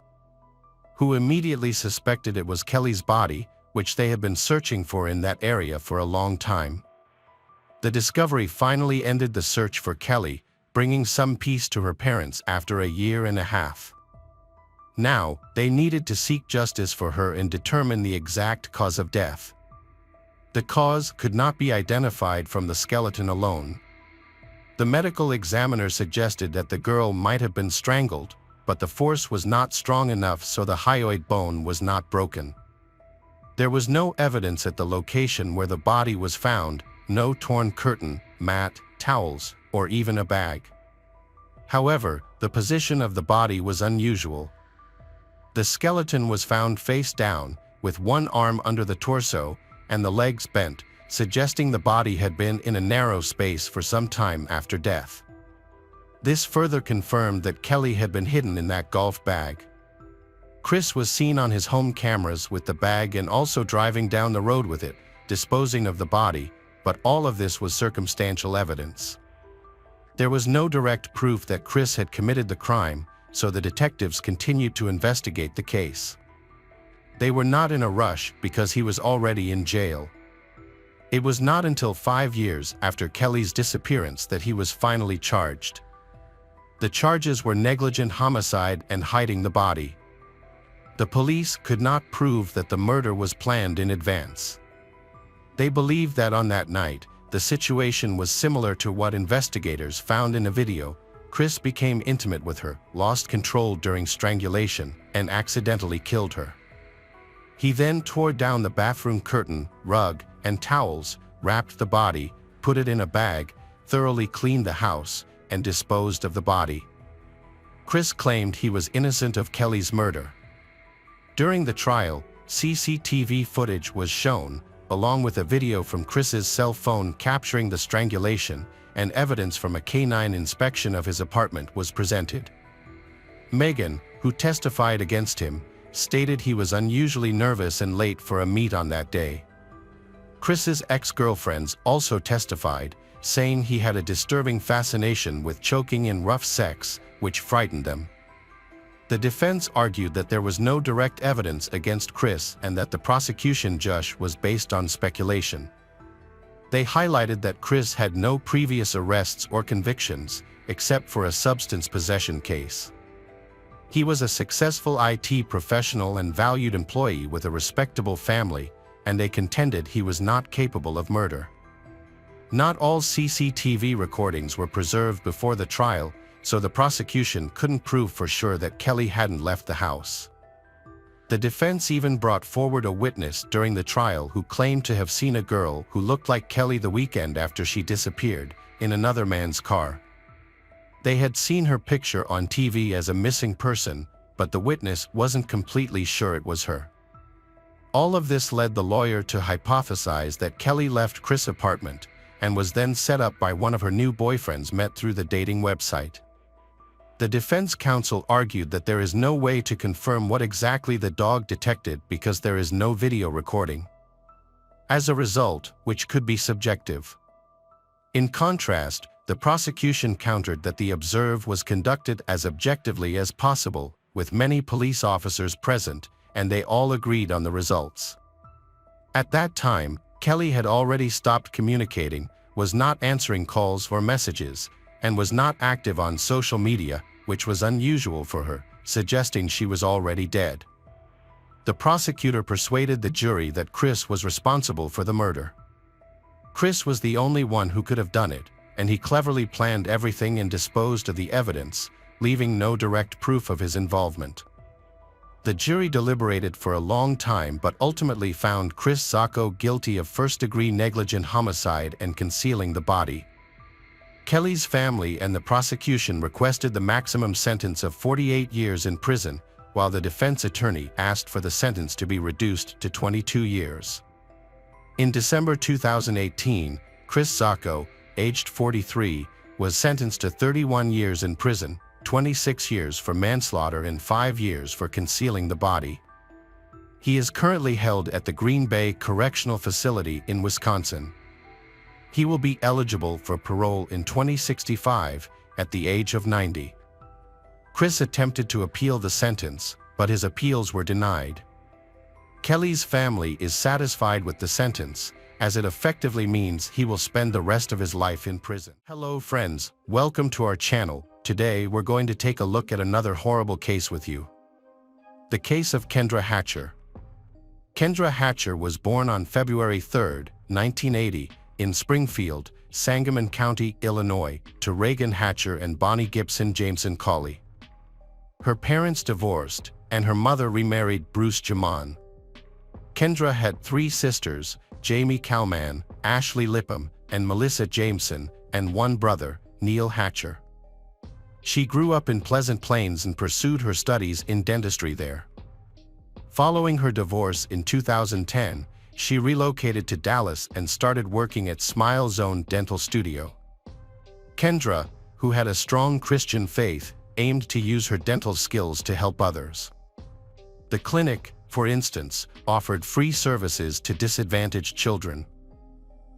who immediately suspected it was Kelly's body, which they had been searching for in that area for a long time. The discovery finally ended the search for Kelly, bringing some peace to her parents after a year and a half. Now, they needed to seek justice for her and determine the exact cause of death. The cause could not be identified from the skeleton alone. The medical examiner suggested that the girl might have been strangled, but the force was not strong enough, so the hyoid bone was not broken. There was no evidence at the location where the body was found, no torn curtain, mat, towels, or even a bag. However, the position of the body was unusual. The skeleton was found face down, with one arm under the torso and the legs bent, suggesting the body had been in a narrow space for some time after death. This further confirmed that Kelly had been hidden in that golf bag. Chris was seen on his home cameras with the bag and also driving down the road with it, disposing of the body, but all of this was circumstantial evidence. There was no direct proof that Chris had committed the crime, so the detectives continued to investigate the case. They were not in a rush because he was already in jail. It was not until 5 years after Kelly's disappearance that he was finally charged. The charges were negligent homicide and hiding the body. The police could not prove that the murder was planned in advance. They believed that on that night, the situation was similar to what investigators found in a video. Chris became intimate with her, lost control during strangulation, and accidentally killed her. He then tore down the bathroom curtain, rug, and towels, wrapped the body, put it in a bag, thoroughly cleaned the house, and disposed of the body. Chris claimed he was innocent of Kelly's murder. During the trial, CCTV footage was shown, along with a video from Chris's cell phone capturing the strangulation, and evidence from a canine inspection of his apartment was presented. Megan, who testified against him, stated he was unusually nervous and late for a meet on that day. Chris's ex-girlfriends also testified, saying he had a disturbing fascination with choking in rough sex, which frightened them. The defense argued that there was no direct evidence against Chris and that the prosecution judge was based on speculation. They highlighted that Chris had no previous arrests or convictions, except for a substance possession case. He was a successful IT professional and valued employee with a respectable family, and they contended he was not capable of murder. Not all CCTV recordings were preserved before the trial, so the prosecution couldn't prove for sure that Kelly hadn't left the house. The defense even brought forward a witness during the trial who claimed to have seen a girl who looked like Kelly the weekend after she disappeared, in another man's car. They had seen her picture on TV as a missing person, but the witness wasn't completely sure it was her. All of this led the lawyer to hypothesize that Kelly left Chris' apartment and was then set up by one of her new boyfriends met through the dating website. The defense counsel argued that there is no way to confirm what exactly the dog detected because there is no video recording. As a result, which could be subjective. In contrast, the prosecution countered that the observe was conducted as objectively as possible, with many police officers present, and they all agreed on the results. At that time, Kelly had already stopped communicating, was not answering calls or messages, and was not active on social media, which was unusual for her, suggesting she was already dead. The prosecutor persuaded the jury that Chris was responsible for the murder. Chris was the only one who could have done it, and he cleverly planned everything and disposed of the evidence, leaving no direct proof of his involvement. The jury deliberated for a long time but ultimately found Chris Sako guilty of first-degree negligent homicide and concealing the body. Kelly's family and the prosecution requested the maximum sentence of 48 years in prison, while the defense attorney asked for the sentence to be reduced to 22 years. In December 2018, Chris Sako, aged 43, was sentenced to 31 years in prison, 26 years for manslaughter and 5 years for concealing the body. He is currently held at the Green Bay Correctional Facility in Wisconsin. He will be eligible for parole in 2065 at the age of 90. Chris attempted to appeal the sentence, but his appeals were denied. Kelly's family is satisfied with the sentence, as it effectively means he will spend the rest of his life in prison. Hello friends, welcome to our channel. Today we're going to take a look at another horrible case with you. The case of Kendra Hatcher. Kendra Hatcher was born on February 3, 1980, in Springfield, Sangamon County, Illinois, to Reagan Hatcher and Bonnie Gibson Jameson Cawley. Her parents divorced, and her mother remarried Bruce Jamon. Kendra had 3 sisters, Jamie Kalman, Ashley Lipham, and Melissa Jameson, and 1 brother, Neil Hatcher. She grew up in Pleasant Plains and pursued her studies in dentistry there. Following her divorce in 2010, she relocated to Dallas and started working at Smile Zone Dental Studio. Kendra, who had a strong Christian faith, aimed to use her dental skills to help others. The clinic, for instance, offered free services to disadvantaged children.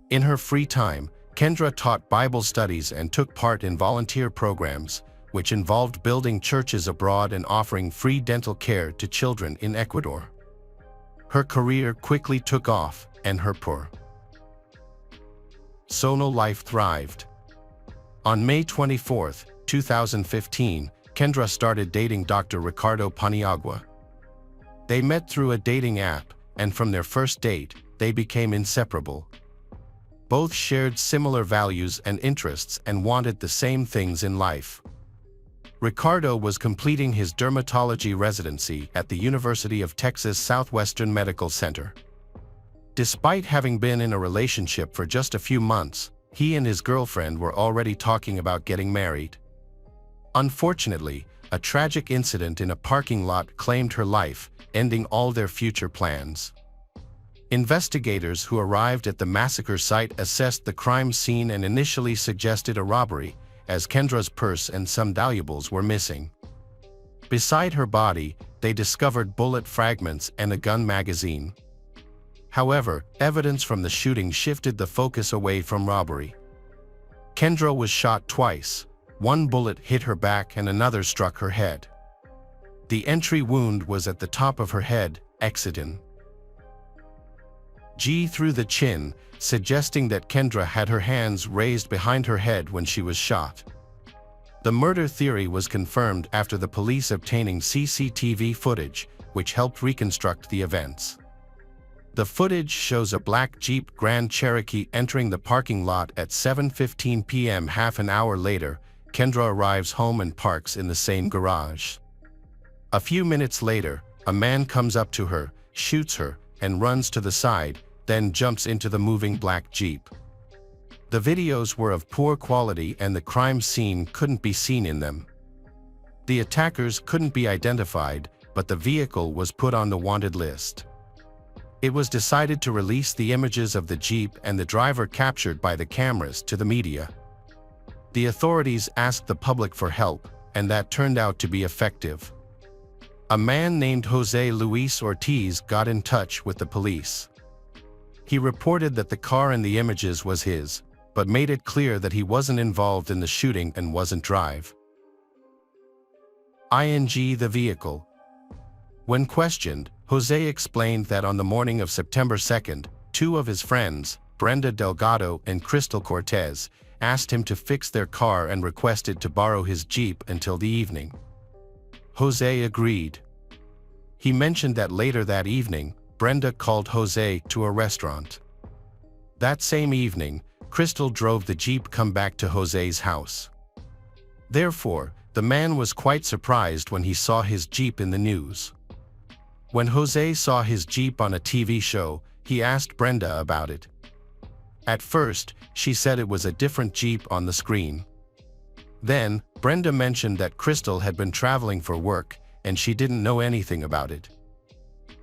In her free time, Kendra taught Bible studies and took part in volunteer programs, which involved building churches abroad and offering free dental care to children in Ecuador. Her career quickly took off, and her poor solo life thrived. On May 24, 2015, Kendra started dating Dr. Ricardo Paniagua. They met through a dating app, and from their first date, they became inseparable. Both shared similar values and interests and wanted the same things in life. Ricardo was completing his dermatology residency at the University of Texas Southwestern Medical Center. Despite having been in a relationship for just a few months, he and his girlfriend were already talking about getting married. Unfortunately, a tragic incident in a parking lot claimed her life, ending all their future plans. Investigators who arrived at the massacre site assessed the crime scene and initially suggested a robbery, as Kendra's purse and some valuables were missing. Beside her body, they discovered bullet fragments and a gun magazine. However, evidence from the shooting shifted the focus away from robbery. Kendra was shot twice. 1 bullet hit her back and another struck her head. The entry wound was at the top of her head, exciting G through the chin, suggesting that Kendra had her hands raised behind her head when she was shot. The murder theory was confirmed after the police obtaining CCTV footage, which helped reconstruct the events. The footage shows a black Jeep Grand Cherokee entering the parking lot at 7:15 p.m. Half an hour later, Kendra arrives home and parks in the same garage. A few minutes later, a man comes up to her, shoots her, and runs to the side, then jumps into the moving black Jeep. The videos were of poor quality and the crime scene couldn't be seen in them. The attackers couldn't be identified, but the vehicle was put on the wanted list. It was decided to release the images of the Jeep and the driver captured by the cameras to the media. The authorities asked the public for help, and that turned out to be effective. A man named Jose Luis Ortiz got in touch with the police. He reported that the car in the images was his, but made it clear that he wasn't involved in the shooting and wasn't drive. The vehicle. When questioned, Jose explained that on the morning of September 2nd, 2 of his friends, Brenda Delgado and Crystal Cortez, asked him to fix their car and requested to borrow his Jeep until the evening. Jose agreed. He mentioned that later that evening, Brenda called Jose to a restaurant. That same evening, Crystal drove the Jeep come back to Jose's house. Therefore, the man was quite surprised when he saw his Jeep in the news. When Jose saw his Jeep on a TV show, he asked Brenda about it. At first, she said it was a different Jeep on the screen. Then, Brenda mentioned that Crystal had been traveling for work, and she didn't know anything about it.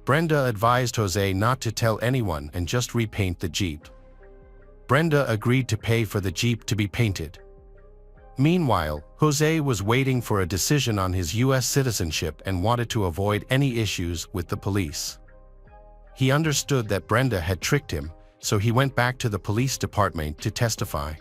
Brenda advised Jose not to tell anyone and just repaint the Jeep. Brenda agreed to pay for the Jeep to be painted. Meanwhile, Jose was waiting for a decision on his U.S. citizenship and wanted to avoid any issues with the police. He understood that Brenda had tricked him, so he went back to the police department to testify.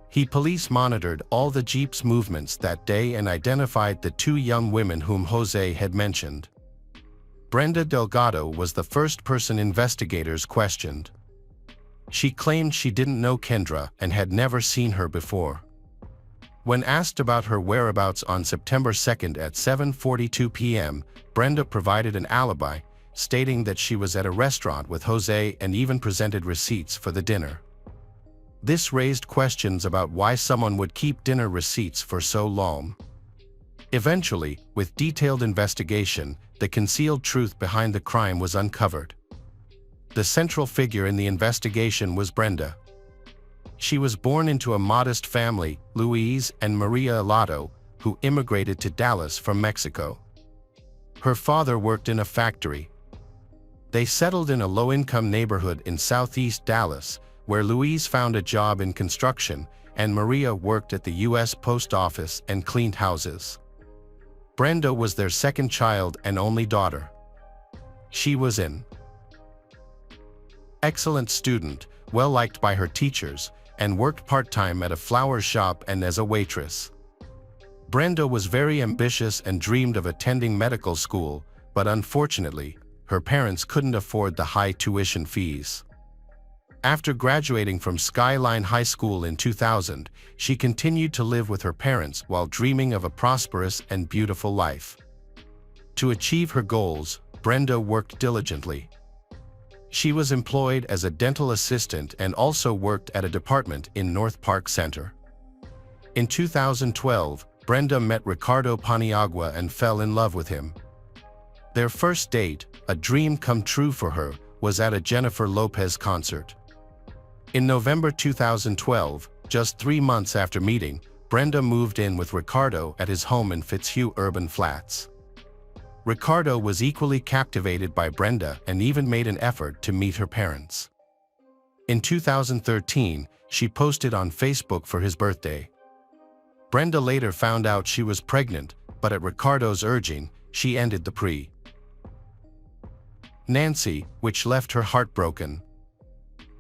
He police monitored all the Jeep's movements that day and identified the 2 young women whom Jose had mentioned. Brenda Delgado was the first person investigators questioned. She claimed she didn't know Kendra and had never seen her before. When asked about her whereabouts on September 2nd at 7:42 p.m., Brenda provided an alibi, stating that she was at a restaurant with Jose and even presented receipts for the dinner. This raised questions about why someone would keep dinner receipts for so long. Eventually, with detailed investigation, the concealed truth behind the crime was uncovered. The central figure in the investigation was Brenda. She was born into a modest family, Luis and Maria Alato, who immigrated to Dallas from Mexico. Her father worked in a factory. They settled in a low-income neighborhood in southeast Dallas, where Luis found a job in construction and Maria worked at the U.S. Post Office and cleaned houses. Brenda was their second child and only daughter. She was an excellent student, well-liked by her teachers, and worked part-time at a flower shop and as a waitress. Brenda was very ambitious and dreamed of attending medical school, but unfortunately, her parents couldn't afford the high tuition fees. After graduating from Skyline High School in 2000, she continued to live with her parents while dreaming of a prosperous and beautiful life. To achieve her goals, Brenda worked diligently. She was employed as a dental assistant and also worked at a department in North Park Center. In 2012, Brenda met Ricardo Paniagua and fell in love with him. Their first date, a dream come true for her, was at a Jennifer Lopez concert. In November 2012, just 3 months after meeting, Brenda moved in with Ricardo at his home in Fitzhugh Urban Flats. Ricardo was equally captivated by Brenda and even made an effort to meet her parents. In 2013, she posted on Facebook for his birthday. Brenda later found out she was pregnant, but at Ricardo's urging, she ended the pregnancy, which left her heartbroken.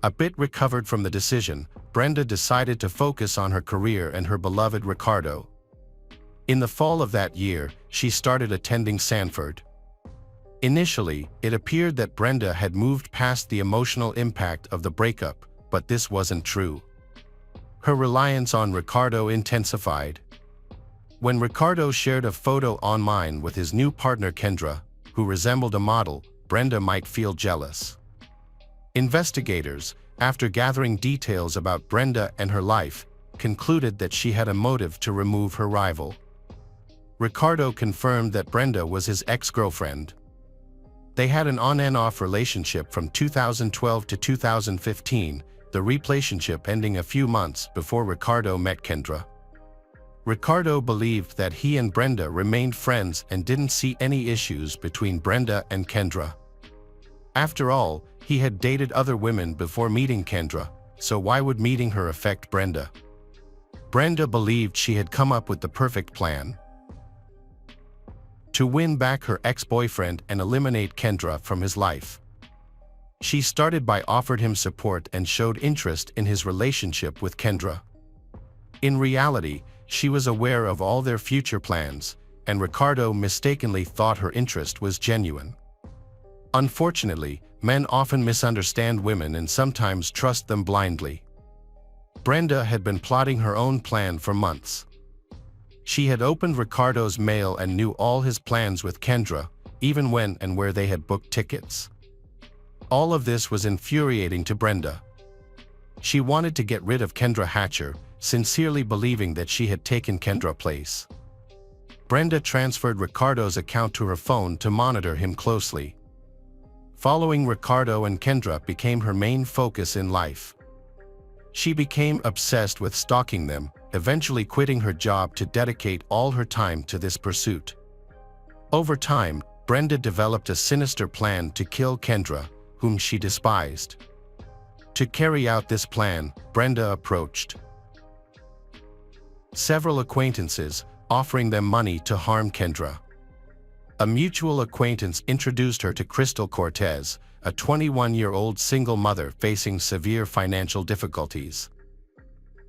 A bit recovered from the decision, Brenda decided to focus on her career and her beloved Ricardo. In the fall of that year, she started attending Sanford. Initially, it appeared that Brenda had moved past the emotional impact of the breakup, but this wasn't true. Her reliance on Ricardo intensified. When Ricardo shared a photo online with his new partner Kendra, who resembled a model, Brenda might feel jealous. Investigators, after gathering details about Brenda and her life, concluded that she had a motive to remove her rival. Ricardo confirmed that Brenda was his ex-girlfriend. They had an on and off relationship from 2012 to 2015, the relationship ending a few months before Ricardo met Kendra. Ricardo believed that he and Brenda remained friends and didn't see any issues between Brenda and Kendra. After all, he had dated other women before meeting Kendra, so why would meeting her affect Brenda? Brenda believed she had come up with the perfect plan to win back her ex-boyfriend and eliminate Kendra from his life. She started by offering him support and showed interest in his relationship with Kendra. In reality, she was aware of all their future plans, and Ricardo mistakenly thought her interest was genuine. Unfortunately, men often misunderstand women and sometimes trust them blindly. Brenda had been plotting her own plan for months. She had opened Ricardo's mail and knew all his plans with Kendra, even when and where they had booked tickets. All of this was infuriating to Brenda. She wanted to get rid of Kendra Hatcher, sincerely believing that she had taken Kendra's place. Brenda transferred Ricardo's account to her phone to monitor him closely. Following Ricardo and Kendra became her main focus in life. She became obsessed with stalking them, eventually quitting her job to dedicate all her time to this pursuit. Over time, Brenda developed a sinister plan to kill Kendra, whom she despised. To carry out this plan, Brenda approached several acquaintances, offering them money to harm Kendra. A mutual acquaintance introduced her to Crystal Cortez, a 21-year-old single mother facing severe financial difficulties.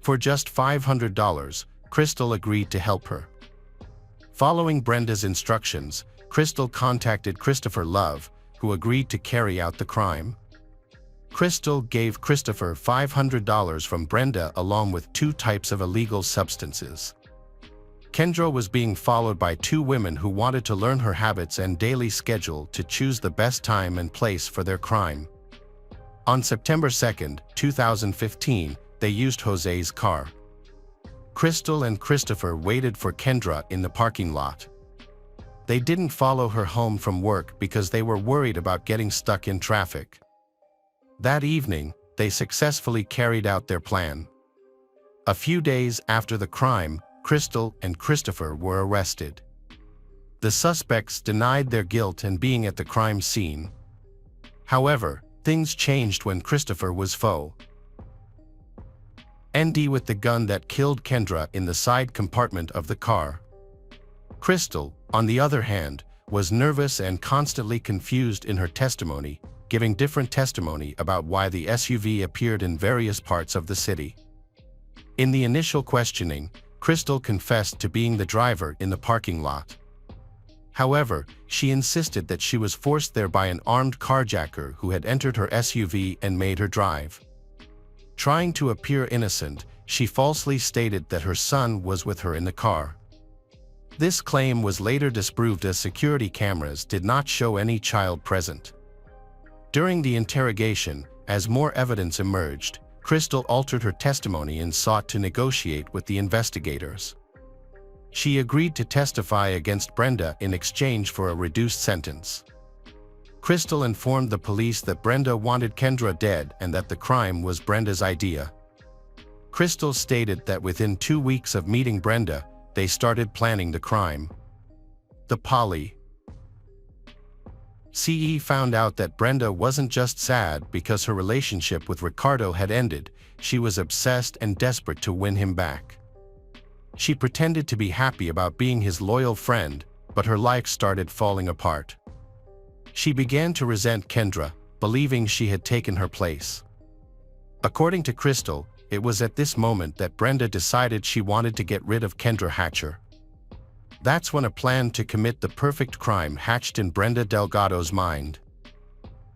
For just $500, Crystal agreed to help her. Following Brenda's instructions, Crystal contacted Christopher Love, who agreed to carry out the crime. Crystal gave Christopher $500 from Brenda along with 2 types of illegal substances. Kendra was being followed by 2 women who wanted to learn her habits and daily schedule to choose the best time and place for their crime. On September 2, 2015, they used Jose's car. Crystal and Christopher waited for Kendra in the parking lot. They didn't follow her home from work because they were worried about getting stuck in traffic. That evening, they successfully carried out their plan. A few days after the crime, Crystal and Christopher were arrested. The suspects denied their guilt and being at the crime scene. However, things changed when Christopher was ND with the gun that killed Kendra in the side compartment of the car. Crystal, on the other hand, was nervous and constantly confused in her testimony, giving different testimony about why the SUV appeared in various parts of the city. In the initial questioning, Crystal confessed to being the driver in the parking lot. However, she insisted that she was forced there by an armed carjacker who had entered her SUV and made her drive. Trying to appear innocent, she falsely stated that her son was with her in the car. This claim was later disproved as security cameras did not show any child present. During the interrogation, as more evidence emerged, Crystal altered her testimony and sought to negotiate with the investigators. She agreed to testify against Brenda in exchange for a reduced sentence. Crystal informed the police that Brenda wanted Kendra dead and that the crime was Brenda's idea. Crystal stated that within 2 weeks of meeting Brenda, they started planning the crime. The CE found out that Brenda wasn't just sad because her relationship with Ricardo had ended, she was obsessed and desperate to win him back. She pretended to be happy about being his loyal friend, but her life started falling apart. She began to resent Kendra, believing she had taken her place. According to Crystal, it was at this moment that Brenda decided she wanted to get rid of Kendra Hatcher. That's when a plan to commit the perfect crime hatched in Brenda Delgado's mind.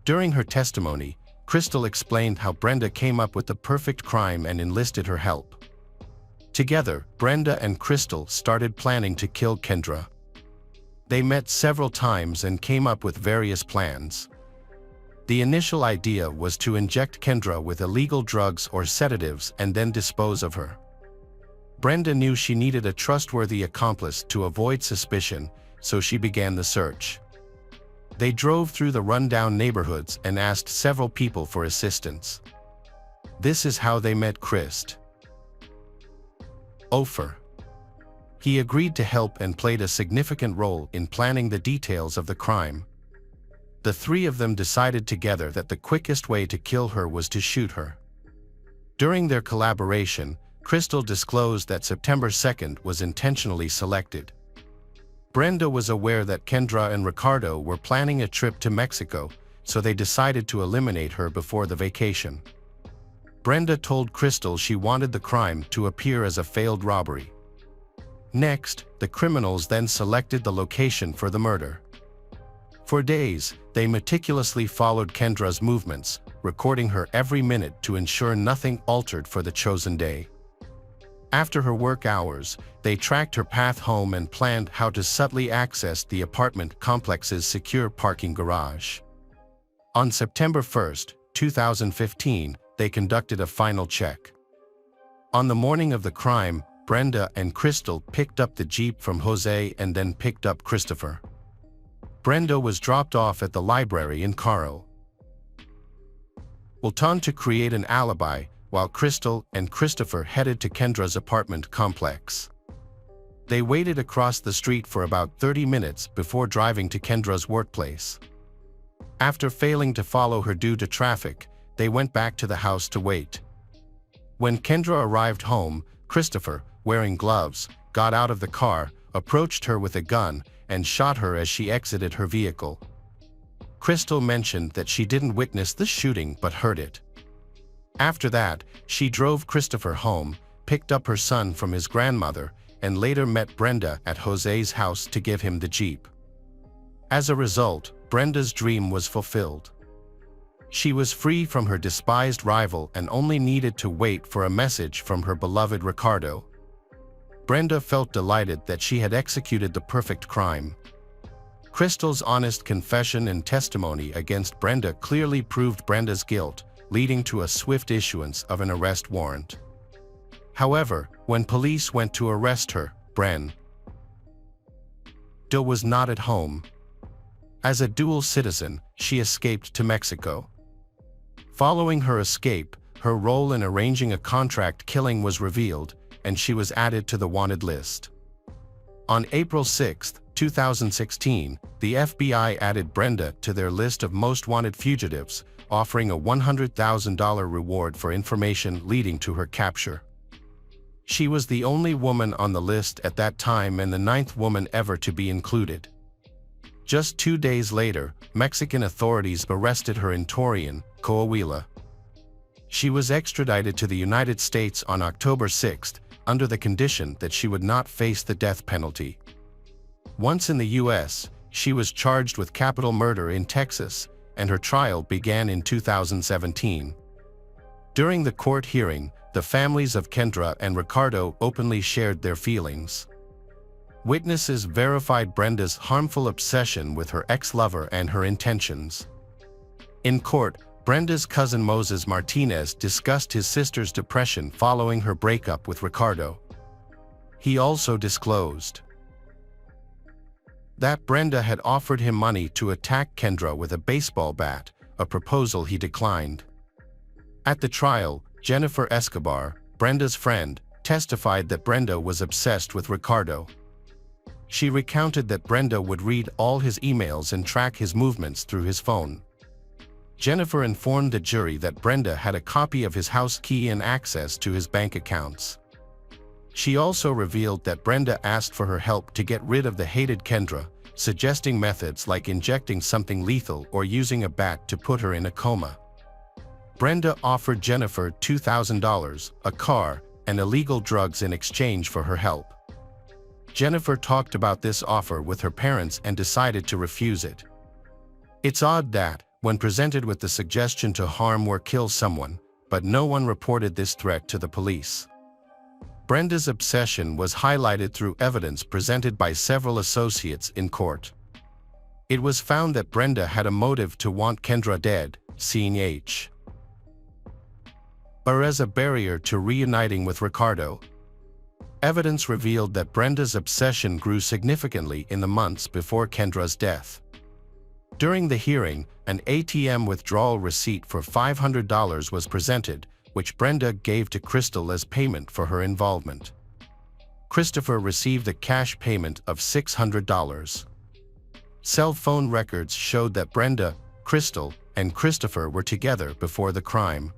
During her testimony, Crystal explained how Brenda came up with the perfect crime and enlisted her help. Together, Brenda and Crystal started planning to kill Kendra. They met several times and came up with various plans. The initial idea was to inject Kendra with illegal drugs or sedatives and then dispose of her. Brenda knew she needed a trustworthy accomplice to avoid suspicion, so she began the search. They drove through the rundown neighborhoods and asked several people for assistance. This is how they met Christ. Ofer. He agreed to help and played a significant role in planning the details of the crime. The three of them decided together that the quickest way to kill her was to shoot her. During their collaboration, Crystal disclosed that September 2nd was intentionally selected. Brenda was aware that Kendra and Ricardo were planning a trip to Mexico, so they decided to eliminate her before the vacation. Brenda told Crystal she wanted the crime to appear as a failed robbery. Next, the criminals then selected the location for the murder. For days, they meticulously followed Kendra's movements, recording her every minute to ensure nothing altered for the chosen day. After her work hours, they tracked her path home and planned how to subtly access the apartment complex's secure parking garage. On September 1, 2015, they conducted a final check. On the morning of the crime, Brenda and Crystal picked up the Jeep from Jose and then picked up Christopher. Brenda was dropped off at the library in Caro. Sultan to create an alibi, while Crystal and Christopher headed to Kendra's apartment complex. They waited across the street for about 30 minutes before driving to Kendra's workplace. After failing to follow her due to traffic, they went back to the house to wait. When Kendra arrived home, Christopher, wearing gloves, got out of the car, approached her with a gun, and shot her as she exited her vehicle. Crystal mentioned that she didn't witness the shooting but heard it. After that, she drove Christopher home, picked up her son from his grandmother, and later met Brenda at Jose's house to give him the Jeep. As a result, Brenda's dream was fulfilled. She was free from her despised rival and only needed to wait for a message from her beloved Ricardo. Brenda felt delighted that she had executed the perfect crime. Crystal's honest confession and testimony against Brenda clearly proved Brenda's guilt, leading to a swift issuance of an arrest warrant. However, when police went to arrest her, Brenda was not at home. As a dual citizen, she escaped to Mexico. Following her escape, her role in arranging a contract killing was revealed, and she was added to the wanted list. On April 6, 2016, the FBI added Brenda to their list of most wanted fugitives, offering a $100,000 reward for information leading to her capture. She was the only woman on the list at that time and the 9th woman ever to be included. Just 2 days later, Mexican authorities arrested her in Torreon, Coahuila. She was extradited to the United States on October 6, under the condition that she would not face the death penalty. Once in the U.S., she was charged with capital murder in Texas, and her trial began in 2017. During the court hearing, the families of Kendra and Ricardo openly shared their feelings. Witnesses verified Brenda's harmful obsession with her ex-lover and her intentions. In court, Brenda's cousin Moses Martinez discussed his sister's depression following her breakup with Ricardo. He also disclosed that Brenda had offered him money to attack Kendra with a baseball bat, a proposal he declined. At the trial, Jennifer Escobar, Brenda's friend, testified that Brenda was obsessed with Ricardo. She recounted that Brenda would read all his emails and track his movements through his phone. Jennifer informed the jury that Brenda had a copy of his house key and access to his bank accounts. She also revealed that Brenda asked for her help to get rid of the hated Kendra, suggesting methods like injecting something lethal or using a bat to put her in a coma. Brenda offered Jennifer $2,000, a car, and illegal drugs in exchange for her help. Jennifer talked about this offer with her parents and decided to refuse it. It's odd that, when presented with the suggestion to harm or kill someone, but no one reported this threat to the police. Brenda's obsession was highlighted through evidence presented by several associates in court. It was found that Brenda had a motive to want Kendra dead, seeing her as a barrier to reuniting with Ricardo. Evidence revealed that Brenda's obsession grew significantly in the months before Kendra's death. During the hearing, an ATM withdrawal receipt for $500 was presented, which Brenda gave to Crystal as payment for her involvement. Christopher received a cash payment of $600. Cell phone records showed that Brenda, Crystal, and Christopher were together before the crime.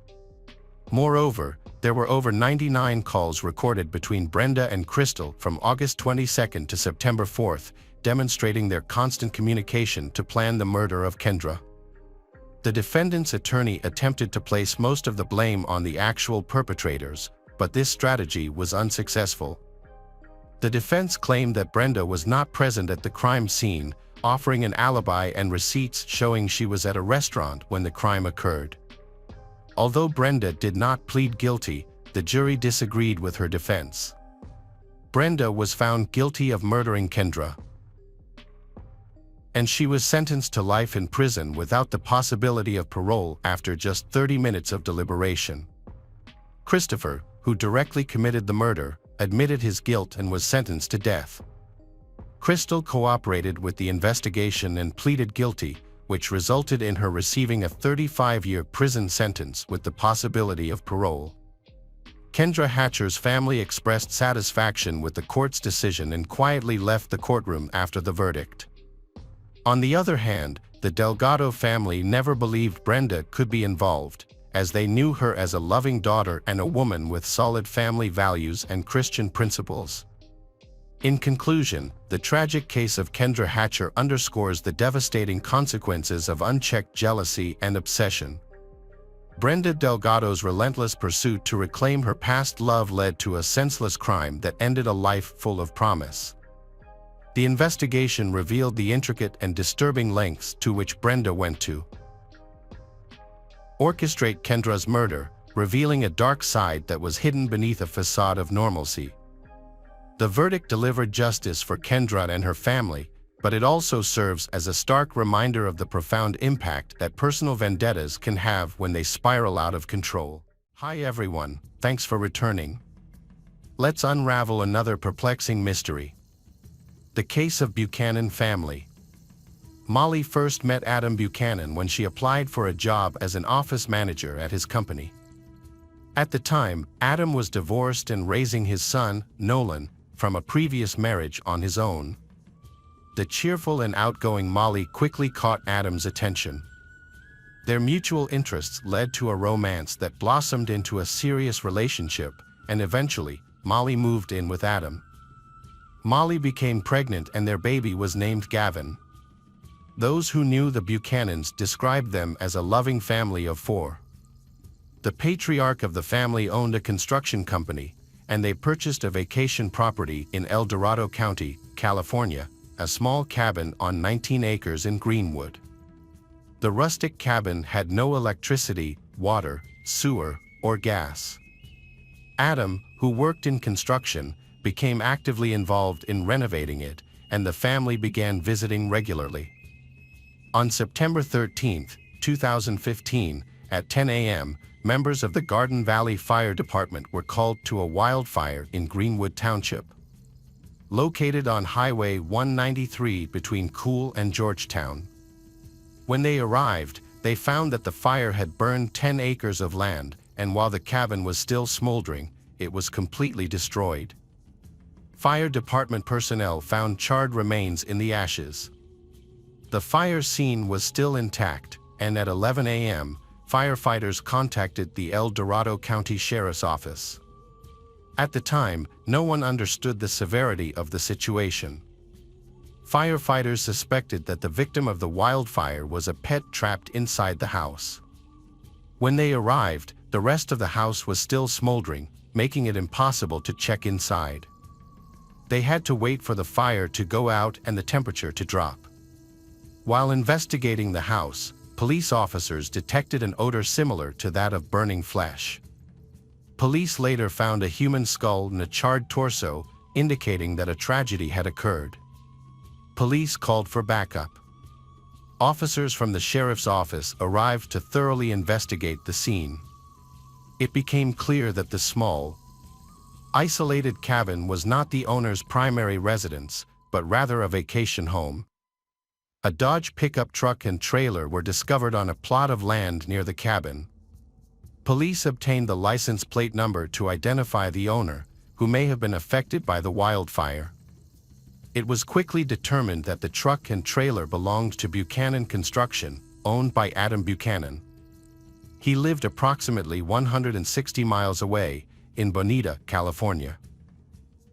Moreover, there were over 99 calls recorded between Brenda and Crystal from August 22 to September 4, demonstrating their constant communication to plan the murder of Kendra. The defendant's attorney attempted to place most of the blame on the actual perpetrators, but this strategy was unsuccessful. The defense claimed that Brenda was not present at the crime scene, offering an alibi and receipts showing she was at a restaurant when the crime occurred. Although Brenda did not plead guilty, the jury disagreed with her defense. Brenda was found guilty of murdering Kendra, and she was sentenced to life in prison without the possibility of parole after just 30 minutes of deliberation. Christopher, who directly committed the murder, admitted his guilt and was sentenced to death. Crystal cooperated with the investigation and pleaded guilty, which resulted in her receiving a 35-year prison sentence with the possibility of parole. Kendra Hatcher's family expressed satisfaction with the court's decision and quietly left the courtroom after the verdict. On the other hand, the Delgado family never believed Brenda could be involved, as they knew her as a loving daughter and a woman with solid family values and Christian principles. In conclusion, the tragic case of Kendra Hatcher underscores the devastating consequences of unchecked jealousy and obsession. Brenda Delgado's relentless pursuit to reclaim her past love led to a senseless crime that ended a life full of promise. The investigation revealed the intricate and disturbing lengths to which Brenda went to orchestrate Kendra's murder, revealing a dark side that was hidden beneath a facade of normalcy. The verdict delivered justice for Kendra and her family, but it also serves as a stark reminder of the profound impact that personal vendettas can have when they spiral out of control. Hi everyone, thanks for returning. Let's unravel another perplexing mystery. The case of Buchanan family. Molly first met Adam Buchanan when she applied for a job as an office manager at his company. At the time, Adam was divorced and raising his son, Nolan, from a previous marriage on his own. The cheerful and outgoing Molly quickly caught Adam's attention. Their mutual interests led to a romance that blossomed into a serious relationship, and eventually, Molly moved in with Adam. Molly became pregnant and their baby was named Gavin. Those who knew the Buchanans described them as a loving family of four. The patriarch of the family owned a construction company, and they purchased a vacation property in El Dorado County, California, a small cabin on 19 acres in Greenwood. The rustic cabin had no electricity, water, sewer, or gas. Adam, who worked in construction, became actively involved in renovating it, and the family began visiting regularly. On September 13, 2015, at 10 a.m., members of the Garden Valley Fire Department were called to a wildfire in Greenwood Township, located on Highway 193 between Cool and Georgetown. When they arrived, they found that the fire had burned 10 acres of land, and while the cabin was still smoldering, it was completely destroyed. Fire department personnel found charred remains in the ashes. The fire scene was still intact, and at 11 a.m., firefighters contacted the El Dorado County Sheriff's Office. At the time, no one understood the severity of the situation. Firefighters suspected that the victim of the wildfire was a pet trapped inside the house. When they arrived, the rest of the house was still smoldering, making it impossible to check inside. They had to wait for the fire to go out and the temperature to drop. While investigating the house, police officers detected an odor similar to that of burning flesh. Police later found a human skull and a charred torso, indicating that a tragedy had occurred. Police called for backup. Officers from the sheriff's office arrived to thoroughly investigate the scene. It became clear that the small, isolated cabin was not the owner's primary residence, but rather a vacation home. A Dodge pickup truck and trailer were discovered on a plot of land near the cabin. Police obtained the license plate number to identify the owner, who may have been affected by the wildfire. It was quickly determined that the truck and trailer belonged to Buchanan Construction, owned by Adam Buchanan. He lived approximately 160 miles away, in Bonita, California.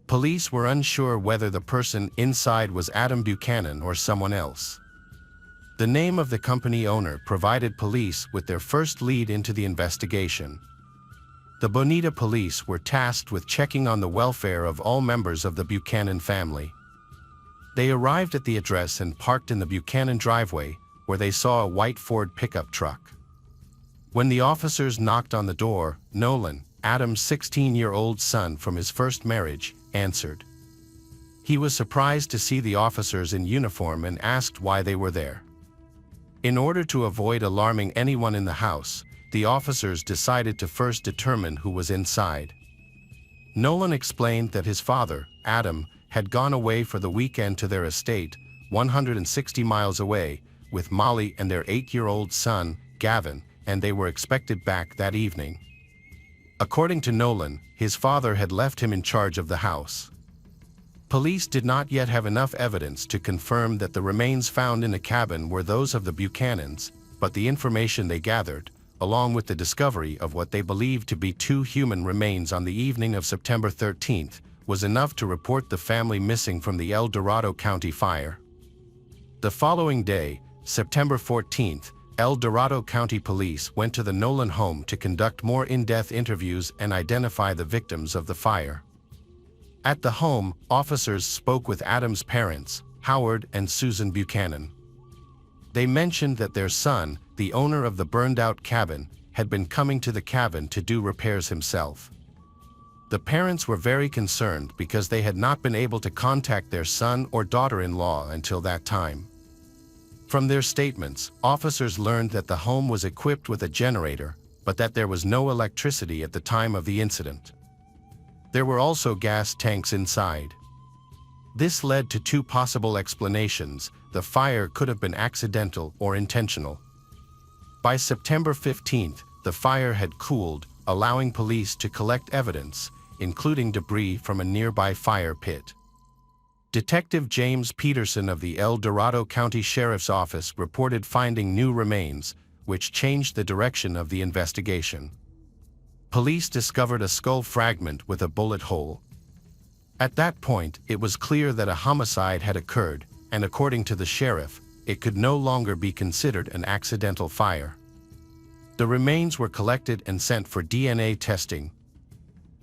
Police were unsure whether the person inside was Adam Buchanan or someone else. The name of the company owner provided police with their first lead into the investigation. The Bonita police were tasked with checking on the welfare of all members of the Buchanan family. They arrived at the address and parked in the Buchanan driveway, where they saw a white Ford pickup truck. When the officers knocked on the door, Nolan, Adam's 16-year-old son from his first marriage, answered. He was surprised to see the officers in uniform and asked why they were there. In order to avoid alarming anyone in the house, the officers decided to first determine who was inside. Nolan explained that his father, Adam, had gone away for the weekend to their estate, 160 miles away, with Molly and their 8-year-old son, Gavin, and they were expected back that evening. According to Nolan, his father had left him in charge of the house. Police did not yet have enough evidence to confirm that the remains found in the cabin were those of the Buchanans, but the information they gathered, along with the discovery of what they believed to be 2 human remains on the evening of September 13th, was enough to report the family missing from the El Dorado County fire. The following day, September 14th, El Dorado County Police went to the Nolan home to conduct more in-depth interviews and identify the victims of the fire. At the home, officers spoke with Adam's parents, Howard and Susan Buchanan. They mentioned that their son, the owner of the burned-out cabin, had been coming to the cabin to do repairs himself. The parents were very concerned because they had not been able to contact their son or daughter-in-law until that time. From their statements, officers learned that the home was equipped with a generator, but that there was no electricity at the time of the incident. There were also gas tanks inside. This led to two possible explanations: the fire could have been accidental or intentional. By September 15th, the fire had cooled, allowing police to collect evidence, including debris from a nearby fire pit. Detective James Peterson of the El Dorado County Sheriff's Office reported finding new remains, which changed the direction of the investigation. Police discovered a skull fragment with a bullet hole. At that point, it was clear that a homicide had occurred, and according to the sheriff, it could no longer be considered an accidental fire. The remains were collected and sent for DNA testing.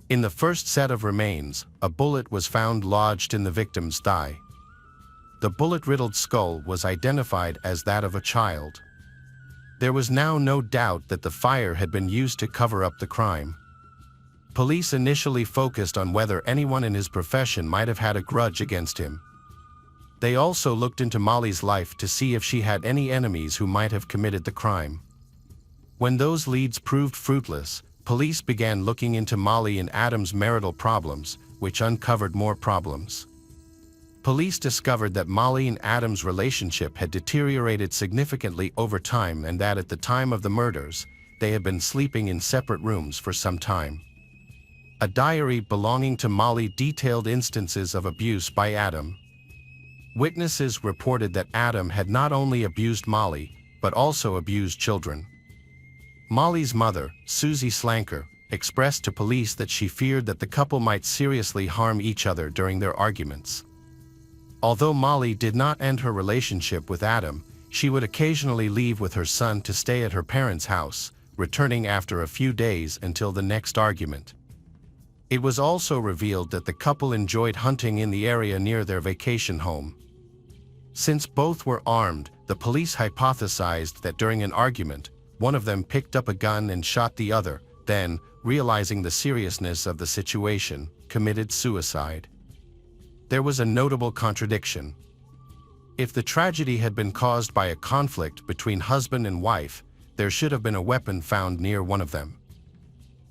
In the first set of remains, a bullet was found lodged in the victim's thigh. The bullet-riddled skull was identified as that of a child. There was now no doubt that the fire had been used to cover up the crime. Police initially focused on whether anyone in his profession might have had a grudge against him. They also looked into Molly's life to see if she had any enemies who might have committed the crime. When those leads proved fruitless, police began looking into Molly and Adam's marital problems, which uncovered more problems. Police discovered that Molly and Adam's relationship had deteriorated significantly over time and that at the time of the murders, they had been sleeping in separate rooms for some time. A diary belonging to Molly detailed instances of abuse by Adam. Witnesses reported that Adam had not only abused Molly, but also abused children. Molly's mother, Susie Slanker, expressed to police that she feared that the couple might seriously harm each other during their arguments. Although Molly did not end her relationship with Adam, she would occasionally leave with her son to stay at her parents' house, returning after a few days until the next argument. It was also revealed that the couple enjoyed hunting in the area near their vacation home. Since both were armed, the police hypothesized that during an argument, one of them picked up a gun and shot the other, then, realizing the seriousness of the situation, committed suicide. There was a notable contradiction. If the tragedy had been caused by a conflict between husband and wife, there should have been a weapon found near one of them.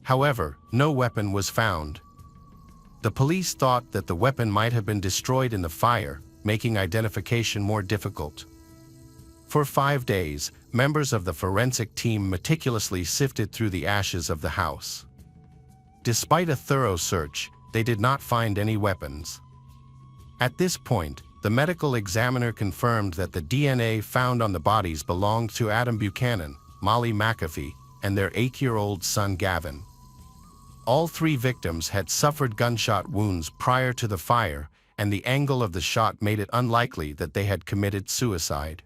However, no weapon was found. The police thought that the weapon might have been destroyed in the fire, making identification more difficult. For 5 days, members of the forensic team meticulously sifted through the ashes of the house. Despite a thorough search, they did not find any weapons. At this point, the medical examiner confirmed that the DNA found on the bodies belonged to Adam Buchanan, Molly McAfee, and their 8-year-old son Gavin. All 3 victims had suffered gunshot wounds prior to the fire, and the angle of the shot made it unlikely that they had committed suicide.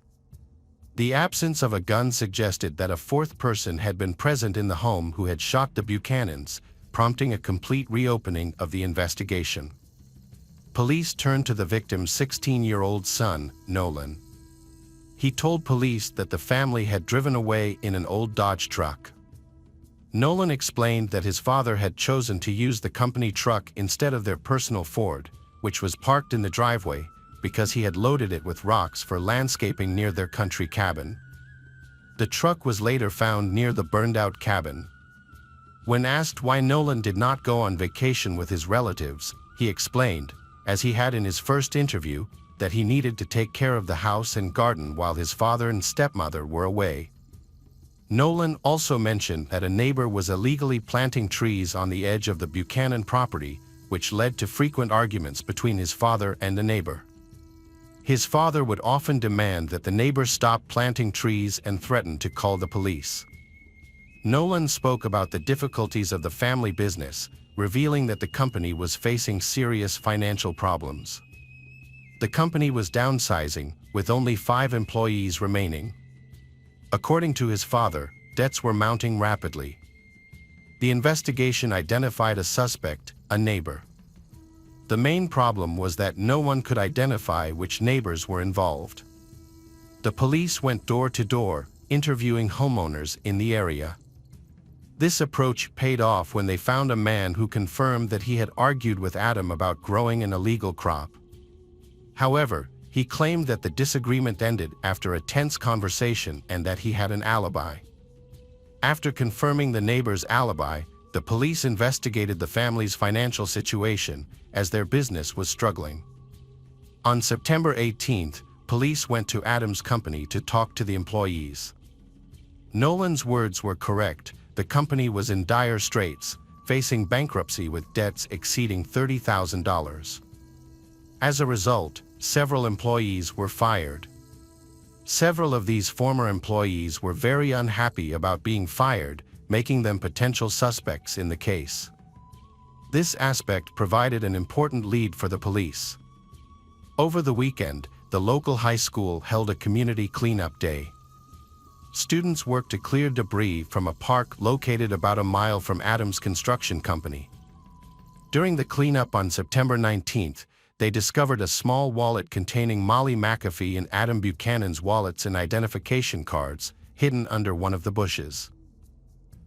The absence of a gun suggested that a 4th person had been present in the home who had shot the Buchanans, prompting a complete reopening of the investigation. Police turned to the victim's 16-year-old son, Nolan. He told police that the family had driven away in an old Dodge truck. Nolan explained that his father had chosen to use the company truck instead of their personal Ford, which was parked in the driveway, because he had loaded it with rocks for landscaping near their country cabin. The truck was later found near the burned-out cabin. When asked why Nolan did not go on vacation with his relatives, he explained, as he had in his first interview, that he needed to take care of the house and garden while his father and stepmother were away. Nolan also mentioned that a neighbor was illegally planting trees on the edge of the Buchanan property, which led to frequent arguments between his father and the neighbor. His father would often demand that the neighbor stop planting trees and threaten to call the police. Nolan spoke about the difficulties of the family business, revealing that the company was facing serious financial problems. The company was downsizing, with only 5 employees remaining. According to his father, debts were mounting rapidly. The investigation identified a suspect, a neighbor. The main problem was that no one could identify which neighbors were involved. The police went door to door, interviewing homeowners in the area. This approach paid off when they found a man who confirmed that he had argued with Adam about growing an illegal crop. However, he claimed that the disagreement ended after a tense conversation and that he had an alibi. After confirming the neighbor's alibi, the police investigated the family's financial situation, as their business was struggling. On September 18th, police went to Adam's company to talk to the employees. Nolan's words were correct. The company was in dire straits, facing bankruptcy with debts exceeding $30,000. As a result, several employees were fired. Several of these former employees were very unhappy about being fired, making them potential suspects in the case. This aspect provided an important lead for the police. Over the weekend, the local high school held a community cleanup day. Students worked to clear debris from a park located about a mile from Adam's construction company. During the cleanup on September 19th, they discovered a small wallet containing Molly McAfee and Adam Buchanan's wallets and identification cards hidden under one of the bushes.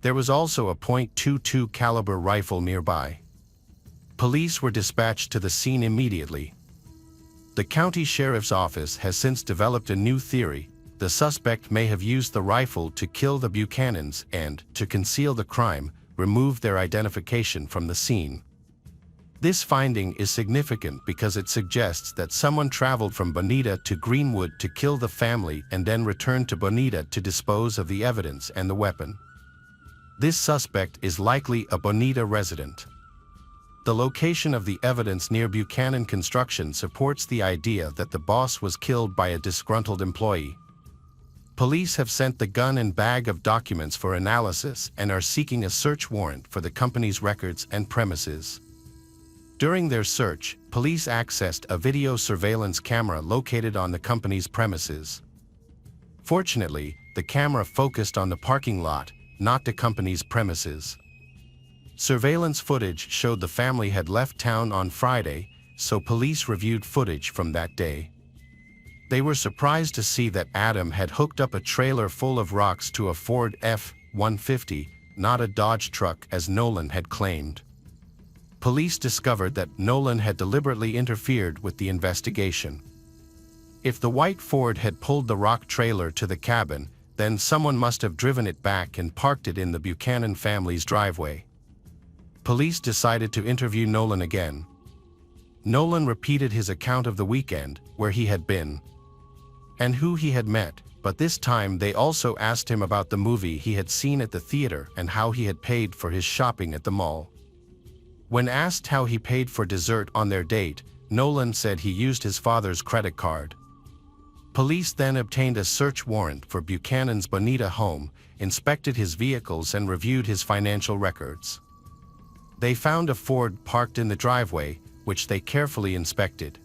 There was also a .22 caliber rifle nearby. Police were dispatched to the scene immediately. The county sheriff's office has since developed a new theory. The suspect may have used the rifle to kill the Buchanans and, to conceal the crime, remove their identification from the scene. This finding is significant because it suggests that someone traveled from Bonita to Greenwood to kill the family and then returned to Bonita to dispose of the evidence and the weapon. This suspect is likely a Bonita resident. The location of the evidence near Buchanan Construction supports the idea that the boss was killed by a disgruntled employee. Police have sent the gun and bag of documents for analysis and are seeking a search warrant for the company's records and premises. During their search, police accessed a video surveillance camera located on the company's premises. Fortunately, the camera focused on the parking lot, not the company's premises. Surveillance footage showed the family had left town on Friday, so police reviewed footage from that day. They were surprised to see that Adam had hooked up a trailer full of rocks to a Ford F-150, not a Dodge truck as Nolan had claimed. Police discovered that Nolan had deliberately interfered with the investigation. If the white Ford had pulled the rock trailer to the cabin, then someone must have driven it back and parked it in the Buchanan family's driveway. Police decided to interview Nolan again. Nolan repeated his account of the weekend, where he had been, and who he had met, but this time they also asked him about the movie he had seen at the theater and how he had paid for his shopping at the mall. When asked how he paid for dessert on their date, Nolan said he used his father's credit card. Police then obtained a search warrant for Buchanan's Bonita home, inspected his vehicles and reviewed his financial records. They found a Ford parked in the driveway, which they carefully inspected.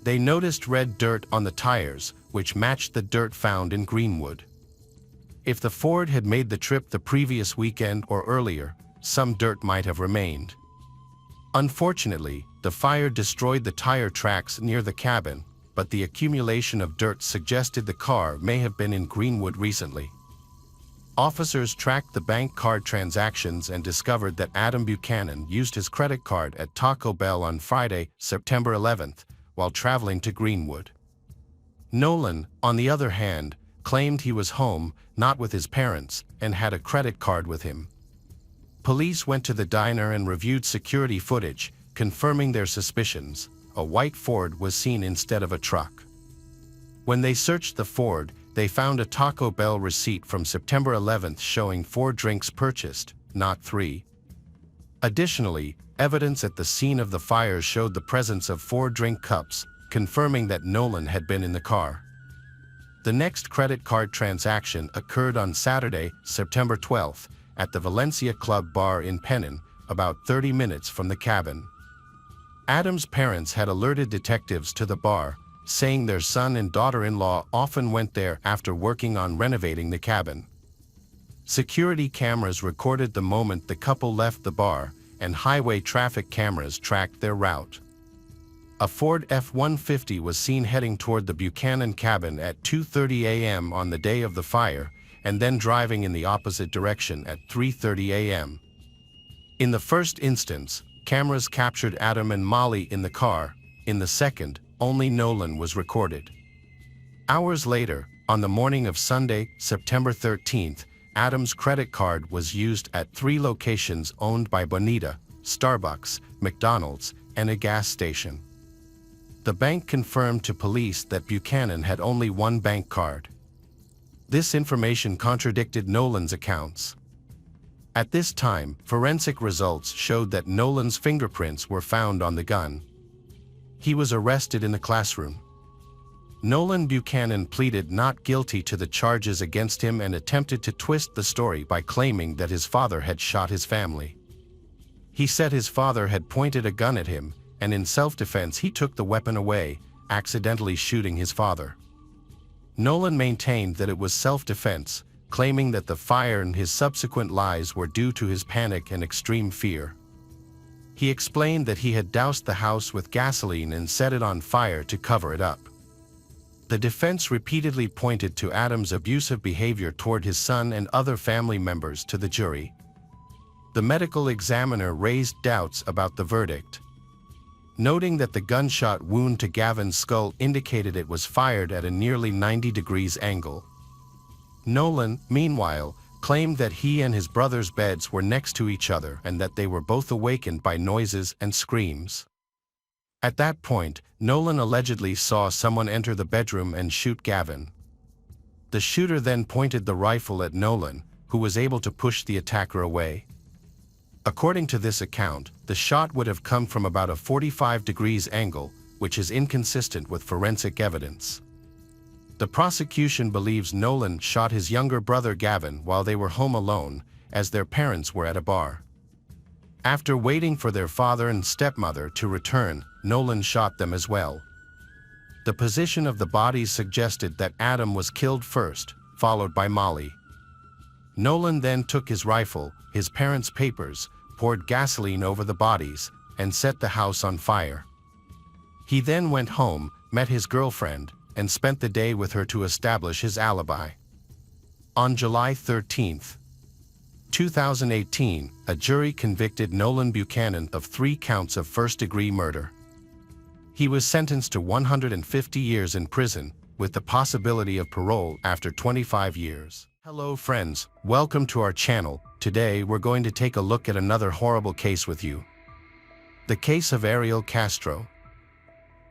They noticed red dirt on the tires, which matched the dirt found in Greenwood. If the Ford had made the trip the previous weekend or earlier, some dirt might have remained. Unfortunately, the fire destroyed the tire tracks near the cabin, but the accumulation of dirt suggested the car may have been in Greenwood recently. Officers tracked the bank card transactions and discovered that Adam Buchanan used his credit card at Taco Bell on Friday, September 11th, while traveling to Greenwood. Nolan, on the other hand, claimed he was home, not with his parents, and had a credit card with him. Police went to the diner and reviewed security footage, confirming their suspicions. A white Ford was seen instead of a truck. When they searched the Ford, they found a Taco Bell receipt from September 11th showing 4 drinks purchased, not 3. Additionally, evidence at the scene of the fire showed the presence of 4 drink cups, confirming that Nolan had been in the car. The next credit card transaction occurred on Saturday, September 12th, at the Valencia Club bar in Pennon, about 30 minutes from the cabin. Adam's parents had alerted detectives to the bar, saying their son and daughter-in-law often went there after working on renovating the cabin. Security cameras recorded the moment the couple left the bar, and highway traffic cameras tracked their route. A Ford F-150 was seen heading toward the Buchanan cabin at 2:30 a.m. on the day of the fire, and then driving in the opposite direction at 3:30 a.m. In the first instance, cameras captured Adam and Molly in the car. In the second, only Nolan was recorded. Hours later, on the morning of Sunday, September 13th, Adam's credit card was used at 3 locations owned by Bonita, Starbucks, McDonald's, and a gas station. The bank confirmed to police that Buchanan had only one bank card. This information contradicted Nolan's accounts. At this time, forensic results showed that Nolan's fingerprints were found on the gun. He was arrested in the classroom. Nolan Buchanan pleaded not guilty to the charges against him and attempted to twist the story by claiming that his father had shot his family. He said his father had pointed a gun at him, and in self-defense he took the weapon away, accidentally shooting his father. Nolan maintained that it was self-defense, claiming that the fire and his subsequent lies were due to his panic and extreme fear. He explained that he had doused the house with gasoline and set it on fire to cover it up. The defense repeatedly pointed to Adam's abusive behavior toward his son and other family members to the jury. The medical examiner raised doubts about the verdict, noting that the gunshot wound to Gavin's skull indicated it was fired at a nearly 90 degrees angle. Nolan, meanwhile, claimed that he and his brother's beds were next to each other and that they were both awakened by noises and screams. At that point, Nolan allegedly saw someone enter the bedroom and shoot Gavin. The shooter then pointed the rifle at Nolan, who was able to push the attacker away. According to this account, the shot would have come from about a 45 degrees angle, which is inconsistent with forensic evidence. The prosecution believes Nolan shot his younger brother Gavin while they were home alone, as their parents were at a bar. After waiting for their father and stepmother to return, Nolan shot them as well. The position of the bodies suggested that Adam was killed first, followed by Molly. Nolan then took his rifle, his parents' papers, poured gasoline over the bodies, and set the house on fire. He then went home, met his girlfriend, and spent the day with her to establish his alibi. On July 13, 2018, a jury convicted Nolan Buchanan of 3 counts of first-degree murder. He was sentenced to 150 years in prison, with the possibility of parole after 25 years. Hello friends, welcome to our channel. Today we're going to take a look at another horrible case with you. The case of Ariel Castro.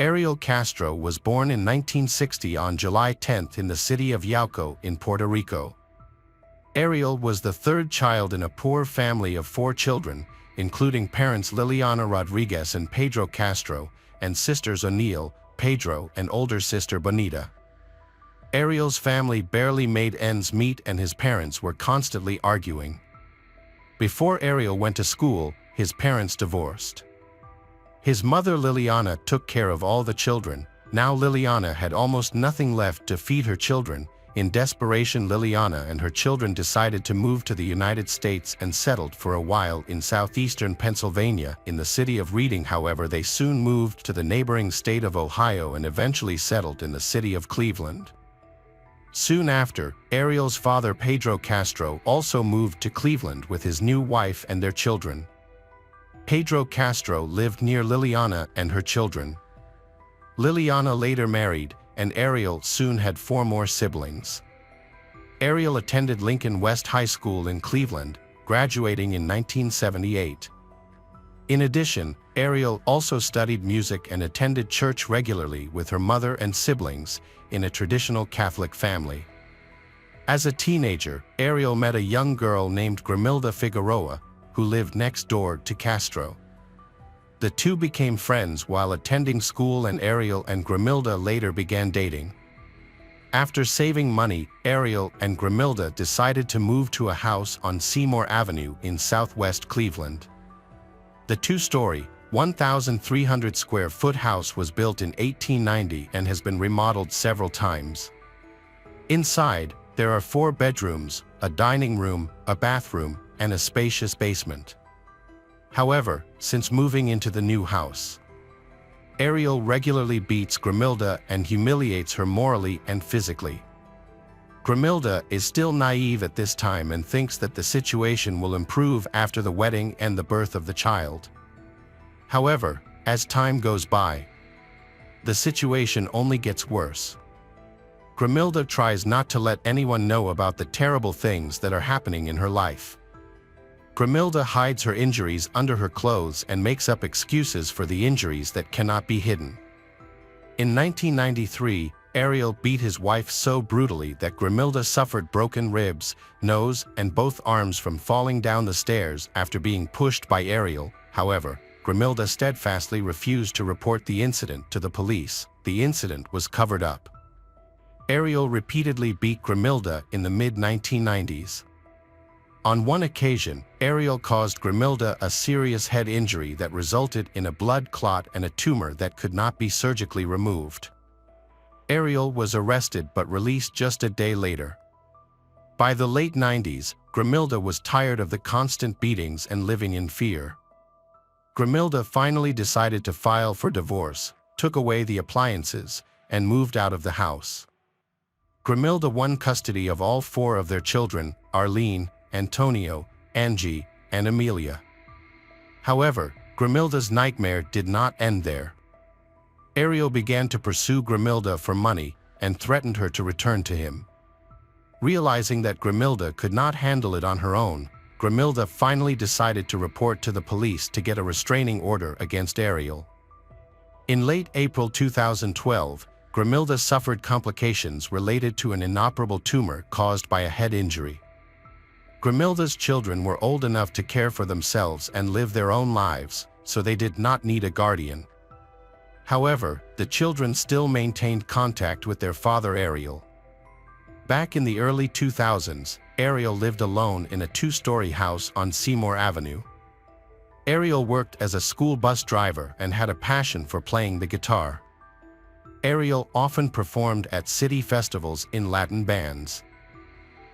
Ariel Castro was born in 1960 on July 10 in the city of Yauco in Puerto Rico. Ariel was the 3rd child in a poor family of 4 children, including parents Liliana Rodriguez and Pedro Castro, and sisters O'Neill, Pedro, and older sister Bonita. Ariel's family barely made ends meet and his parents were constantly arguing. Before Ariel went to school, his parents divorced. His mother Liliana took care of all the children. Now Liliana had almost nothing left to feed her children. In desperation, Liliana and her children decided to move to the United States and settled for a while in southeastern Pennsylvania. In the city of Reading, however, they soon moved to the neighboring state of Ohio and eventually settled in the city of Cleveland. Soon after, Ariel's father Pedro Castro also moved to Cleveland with his new wife and their children. Pedro Castro lived near Liliana and her children. Liliana later married, and Ariel soon had 4 more siblings. Ariel attended Lincoln West High School in Cleveland, graduating in 1978. In addition, Ariel also studied music and attended church regularly with her mother and siblings in a traditional Catholic family. As a teenager, Ariel met a young girl named Grimilda Figueroa, who lived next door to Castro. The two became friends while attending school, and Ariel and Grimilda later began dating. After saving money, Ariel and Grimilda decided to move to a house on Seymour Avenue in southwest Cleveland. The 2-story, 1,300 square foot house was built in 1890 and has been remodeled several times. Inside, there are 4 bedrooms, a dining room, a bathroom, and a spacious basement. However, since moving into the new house, Ariel regularly beats Grimilda and humiliates her morally and physically. Grimilda is still naive at this time and thinks that the situation will improve after the wedding and the birth of the child. However, as time goes by, the situation only gets worse. Grimilda tries not to let anyone know about the terrible things that are happening in her life. Grimilda hides her injuries under her clothes and makes up excuses for the injuries that cannot be hidden. In 1993, Ariel beat his wife so brutally that Grimilda suffered broken ribs, nose, and both arms from falling down the stairs after being pushed by Ariel. However, Grimilda steadfastly refused to report the incident to the police. The incident was covered up. Ariel repeatedly beat Grimilda in the mid-1990s. On one occasion, Ariel caused Grimilda a serious head injury that resulted in a blood clot and a tumor that could not be surgically removed. Ariel was arrested but released just a day later. By the late 90s, Grimilda was tired of the constant beatings and living in fear. Grimilda finally decided to file for divorce, took away the appliances, and moved out of the house. Grimilda won custody of all 4 of their children, Arlene, Antonio, Angie, and Amelia. However, Grimilda's nightmare did not end there. Ariel began to pursue Grimilda for money and threatened her to return to him. Realizing that Grimilda could not handle it on her own, Grimilda finally decided to report to the police to get a restraining order against Ariel. In late April 2012, Grimilda suffered complications related to an inoperable tumor caused by a head injury. Grimilda's children were old enough to care for themselves and live their own lives, so they did not need a guardian. However, the children still maintained contact with their father Ariel. Back in the early 2000s, Ariel lived alone in a 2-story house on Seymour Avenue. Ariel worked as a school bus driver and had a passion for playing the guitar. Ariel often performed at city festivals in Latin bands.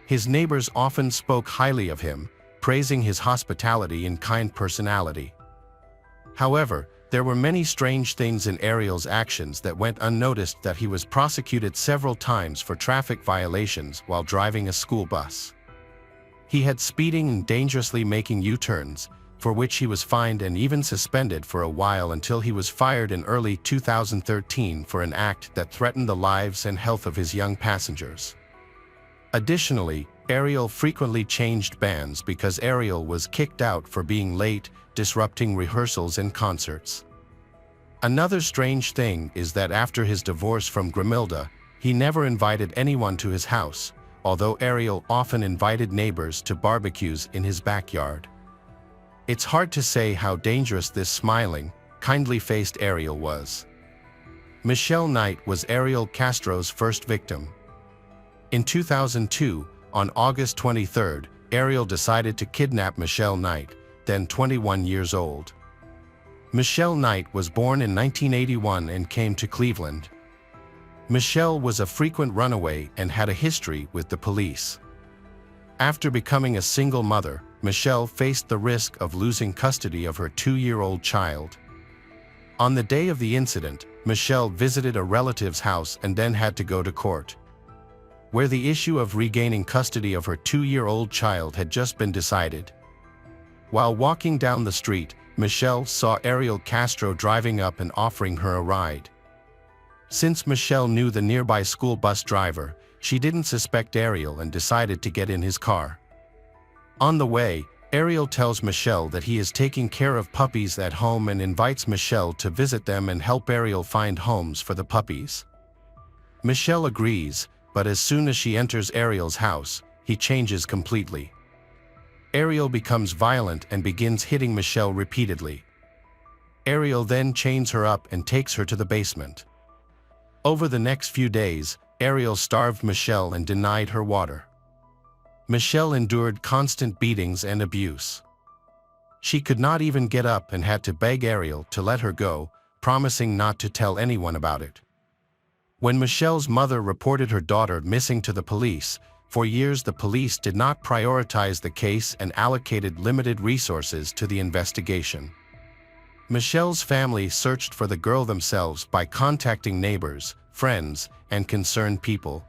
His neighbors often spoke highly of him, praising his hospitality and kind personality. However, there were many strange things in Ariel's actions that went unnoticed. That he was prosecuted several times for traffic violations while driving a school bus. He had speeding and dangerously making U-turns, for which he was fined and even suspended for a while until he was fired in early 2013 for an act that threatened the lives and health of his young passengers. Additionally, Ariel frequently changed bands because Ariel was kicked out for being late, disrupting rehearsals and concerts. Another strange thing is that after his divorce from Grimilda, he never invited anyone to his house, although Ariel often invited neighbors to barbecues in his backyard. It's hard to say how dangerous this smiling, kindly-faced Ariel was. Michelle Knight was Ariel Castro's first victim. In 2002, on August 23, Ariel decided to kidnap Michelle Knight, then 21 years old. Michelle Knight was born in 1981 and came to Cleveland. Michelle was a frequent runaway and had a history with the police. After becoming a single mother, Michelle faced the risk of losing custody of her 2-year-old child. On the day of the incident, Michelle visited a relative's house and then had to go to court, where the issue of regaining custody of her 2-year-old child had just been decided. While walking down the street, Michelle saw Ariel Castro driving up and offering her a ride. Since Michelle knew the nearby school bus driver, she didn't suspect Ariel and decided to get in his car. On the way, Ariel tells Michelle that he is taking care of puppies at home and invites Michelle to visit them and help Ariel find homes for the puppies. Michelle agrees, but as soon as she enters Ariel's house, he changes completely. Ariel becomes violent and begins hitting Michelle repeatedly. Ariel then chains her up and takes her to the basement. Over the next few days, Ariel starved Michelle and denied her water. Michelle endured constant beatings and abuse. She could not even get up and had to beg Ariel to let her go, promising not to tell anyone about it. When Michelle's mother reported her daughter missing to the police, for years the police did not prioritize the case and allocated limited resources to the investigation. Michelle's family searched for the girl themselves by contacting neighbors, friends, and concerned people.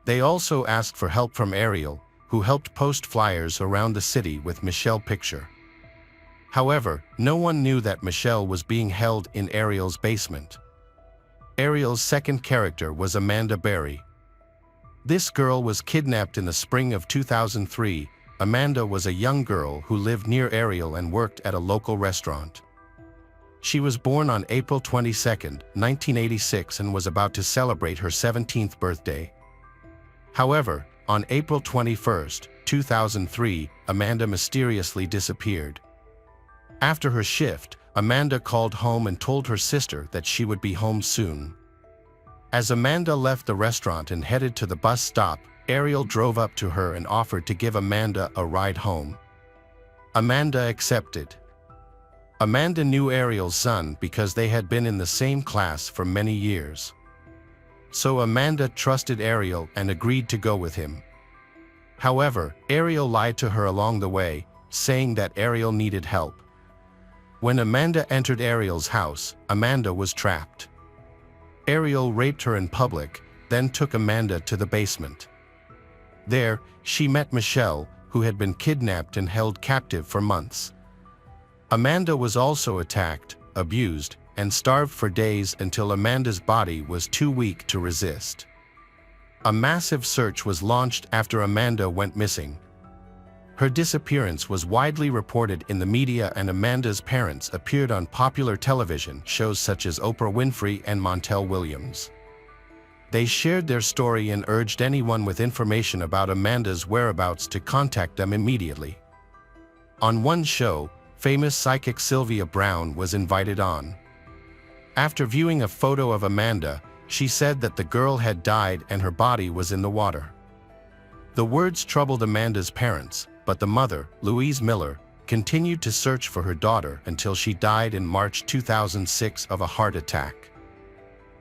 They also asked for help from Ariel, who helped post flyers around the city with Michelle's picture. However, no one knew that Michelle was being held in Ariel's basement. Ariel's second character was Amanda Berry. This girl was kidnapped in the spring of 2003. Amanda was a young girl who lived near Ariel and worked at a local restaurant. She was born on April 22, 1986 and was about to celebrate her 17th birthday. However, on April 21, 2003, Amanda mysteriously disappeared. After her shift, Amanda called home and told her sister that she would be home soon. As Amanda left the restaurant and headed to the bus stop, Ariel drove up to her and offered to give Amanda a ride home. Amanda accepted. Amanda knew Ariel's son because they had been in the same class for many years. So Amanda trusted Ariel and agreed to go with him. However, Ariel lied to her along the way, saying that Ariel needed help. When Amanda entered Ariel's house, Amanda was trapped. Ariel raped her in public, then took Amanda to the basement. There, she met Michelle, who had been kidnapped and held captive for months. Amanda was also attacked, abused, and starved for days until Amanda's body was too weak to resist. A massive search was launched after Amanda went missing. Her disappearance was widely reported in the media, and Amanda's parents appeared on popular television shows such as Oprah Winfrey and Montel Williams. They shared their story and urged anyone with information about Amanda's whereabouts to contact them immediately. On one show, famous psychic Sylvia Brown was invited on. After viewing a photo of Amanda, she said that the girl had died and her body was in the water. The words troubled Amanda's parents, but the mother, Louise Miller, continued to search for her daughter until she died in March 2006 of a heart attack.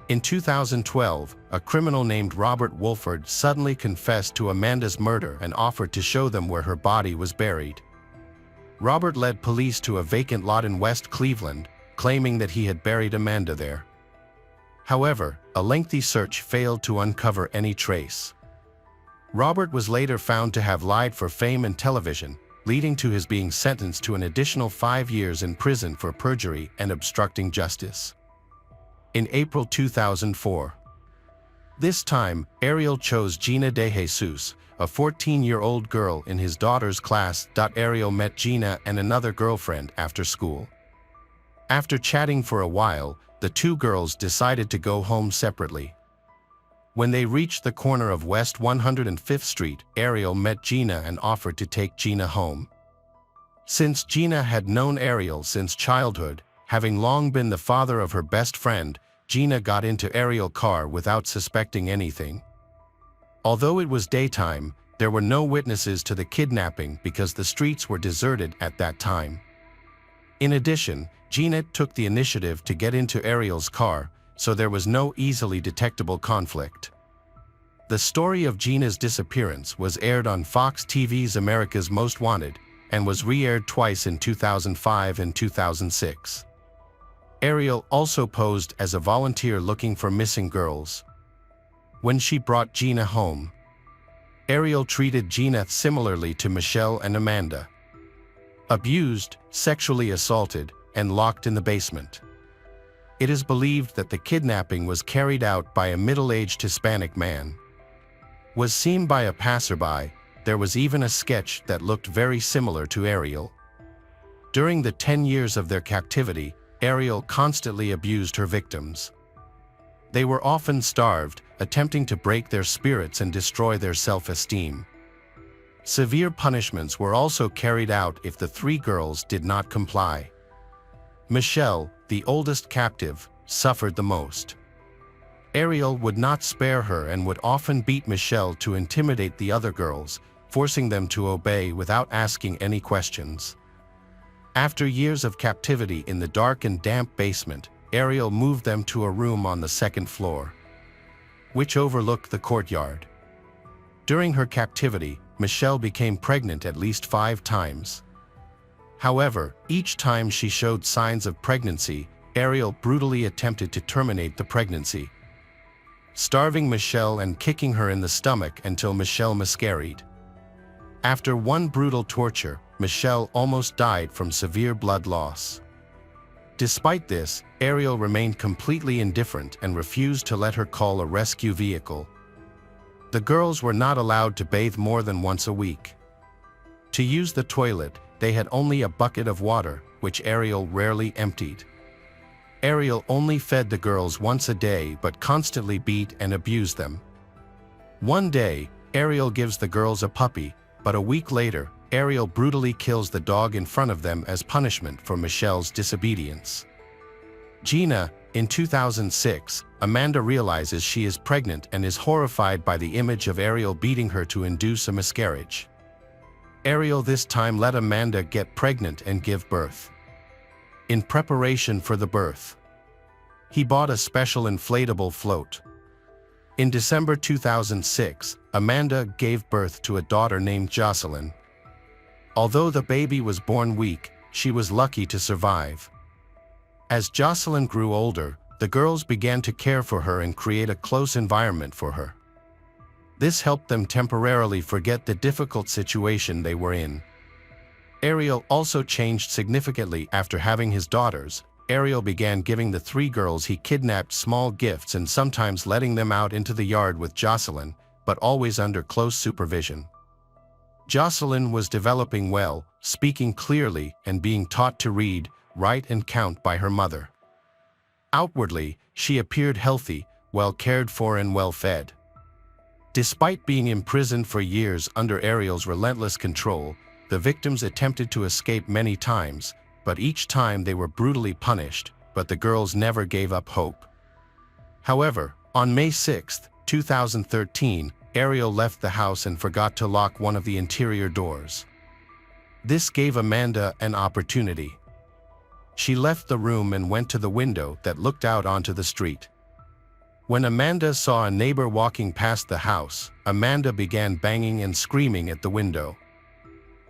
In 2012, a criminal named Robert Wolford suddenly confessed to Amanda's murder and offered to show them where her body was buried. Robert led police to a vacant lot in West Cleveland, claiming that he had buried Amanda there. However, a lengthy search failed to uncover any trace. Robert was later found to have lied for fame and television, leading to his being sentenced to an additional 5 years in prison for perjury and obstructing justice. In April 2004. This time, Ariel chose Gina De Jesus, a 14-year-old girl in his daughter's class. Ariel met Gina and another girlfriend after school. After chatting for a while, the two girls decided to go home separately. When they reached the corner of West 105th Street, Ariel met Gina and offered to take Gina home. Since Gina had known Ariel since childhood, having long been the father of her best friend, Gina got into Ariel's car without suspecting anything. Although it was daytime, there were no witnesses to the kidnapping because the streets were deserted at that time. In addition, Gina took the initiative to get into Ariel's car, so there was no easily detectable conflict. The story of Gina's disappearance was aired on Fox TV's America's Most Wanted and was re-aired twice in 2005 and 2006. Ariel also posed as a volunteer looking for missing girls. When she brought Gina home, Ariel treated Gina similarly to Michelle and Amanda. Abused, sexually assaulted, and locked in the basement. It is believed that the kidnapping was carried out by a middle-aged Hispanic man. Was seen by a passerby. There was even a sketch that looked very similar to Ariel. During the 10 years of their captivity, Ariel constantly abused her victims. They were often starved, attempting to break their spirits and destroy their self-esteem. Severe punishments were also carried out if the three girls did not comply. Michelle, the oldest captive, suffered the most. Ariel would not spare her and would often beat Michelle to intimidate the other girls, forcing them to obey without asking any questions. After years of captivity in the dark and damp basement, Ariel moved them to a room on the second floor, which overlooked the courtyard. During her captivity, Michelle became pregnant at least 5 times. However, each time she showed signs of pregnancy, Ariel brutally attempted to terminate the pregnancy. starving Michelle and kicking her in the stomach until Michelle miscarried. After one brutal torture, Michelle almost died from severe blood loss. Despite this, Ariel remained completely indifferent and refused to let her call a rescue vehicle. The girls were not allowed to bathe more than once a week. To use the toilet, they had only a bucket of water, which Ariel rarely emptied. Ariel only fed the girls once a day but constantly beat and abused them. One day, Ariel gives the girls a puppy, but a week later, Ariel brutally kills the dog in front of them as punishment for Michelle's disobedience. Gina, in 2006, Amanda realizes she is pregnant and is horrified by the image of Ariel beating her to induce a miscarriage. Ariel this time let Amanda get pregnant and give birth. In preparation for the birth, he bought a special inflatable float. In December 2006, Amanda gave birth to a daughter named Jocelyn. Although the baby was born weak, she was lucky to survive. As Jocelyn grew older, the girls began to care for her and create a close environment for her. This helped them temporarily forget the difficult situation they were in. Ariel also changed significantly after having his daughters. Ariel began giving the three girls he kidnapped small gifts and sometimes letting them out into the yard with Jocelyn, but always under close supervision. Jocelyn was developing well, speaking clearly, and being taught to read, write, and count by her mother. Outwardly, she appeared healthy, well cared for and well fed. Despite being imprisoned for years under Ariel's relentless control, the victims attempted to escape many times, but each time they were brutally punished, but the girls never gave up hope. However, on May 6, 2013, Ariel left the house and forgot to lock one of the interior doors. This gave Amanda an opportunity. She left the room and went to the window that looked out onto the street. When Amanda saw a neighbor walking past the house, Amanda began banging and screaming at the window.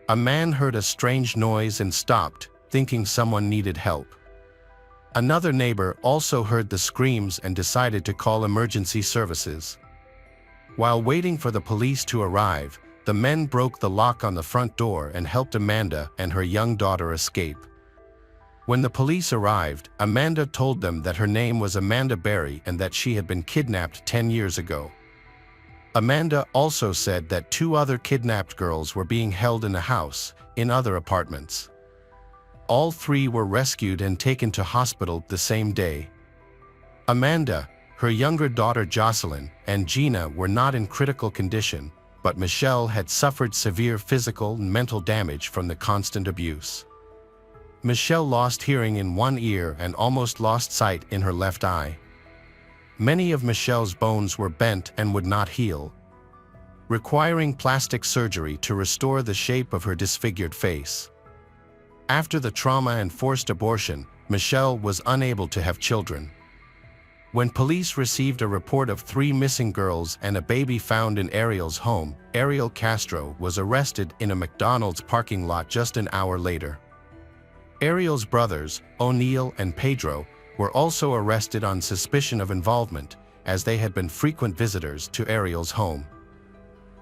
A man heard a strange noise and stopped, thinking someone needed help. Another neighbor also heard the screams and decided to call emergency services. While waiting for the police to arrive, the men broke the lock on the front door and helped Amanda and her young daughter escape. When the police arrived, Amanda told them that her name was Amanda Berry and that she had been kidnapped 10 years ago. Amanda also said that two other kidnapped girls were being held in a house, in other apartments. All three were rescued and taken to hospital the same day. Amanda, her younger daughter Jocelyn, and Gina were not in critical condition, but Michelle had suffered severe physical and mental damage from the constant abuse. Michelle lost hearing in one ear and almost lost sight in her left eye. Many of Michelle's bones were bent and would not heal, requiring plastic surgery to restore the shape of her disfigured face. After the trauma and forced abortion, Michelle was unable to have children. When police received a report of 3 missing girls and a baby found in Ariel's home, Ariel Castro was arrested in a McDonald's parking lot just an hour later. Ariel's brothers, O'Neill and Pedro, were also arrested on suspicion of involvement, as they had been frequent visitors to Ariel's home.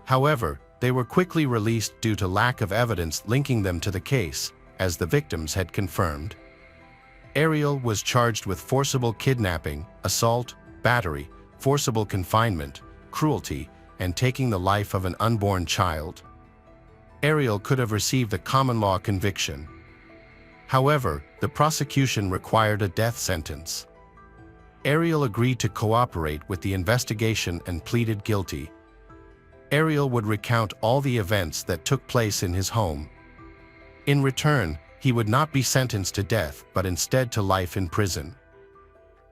However, they were quickly released due to lack of evidence linking them to the case, as the victims had confirmed. Ariel was charged with forcible kidnapping, assault, battery, forcible confinement, cruelty, and taking the life of an unborn child. Ariel could have received a common law conviction. However, the prosecution required a death sentence. Ariel agreed to cooperate with the investigation and pleaded guilty. Ariel would recount all the events that took place in his home. In return, he would not be sentenced to death, but instead to life in prison.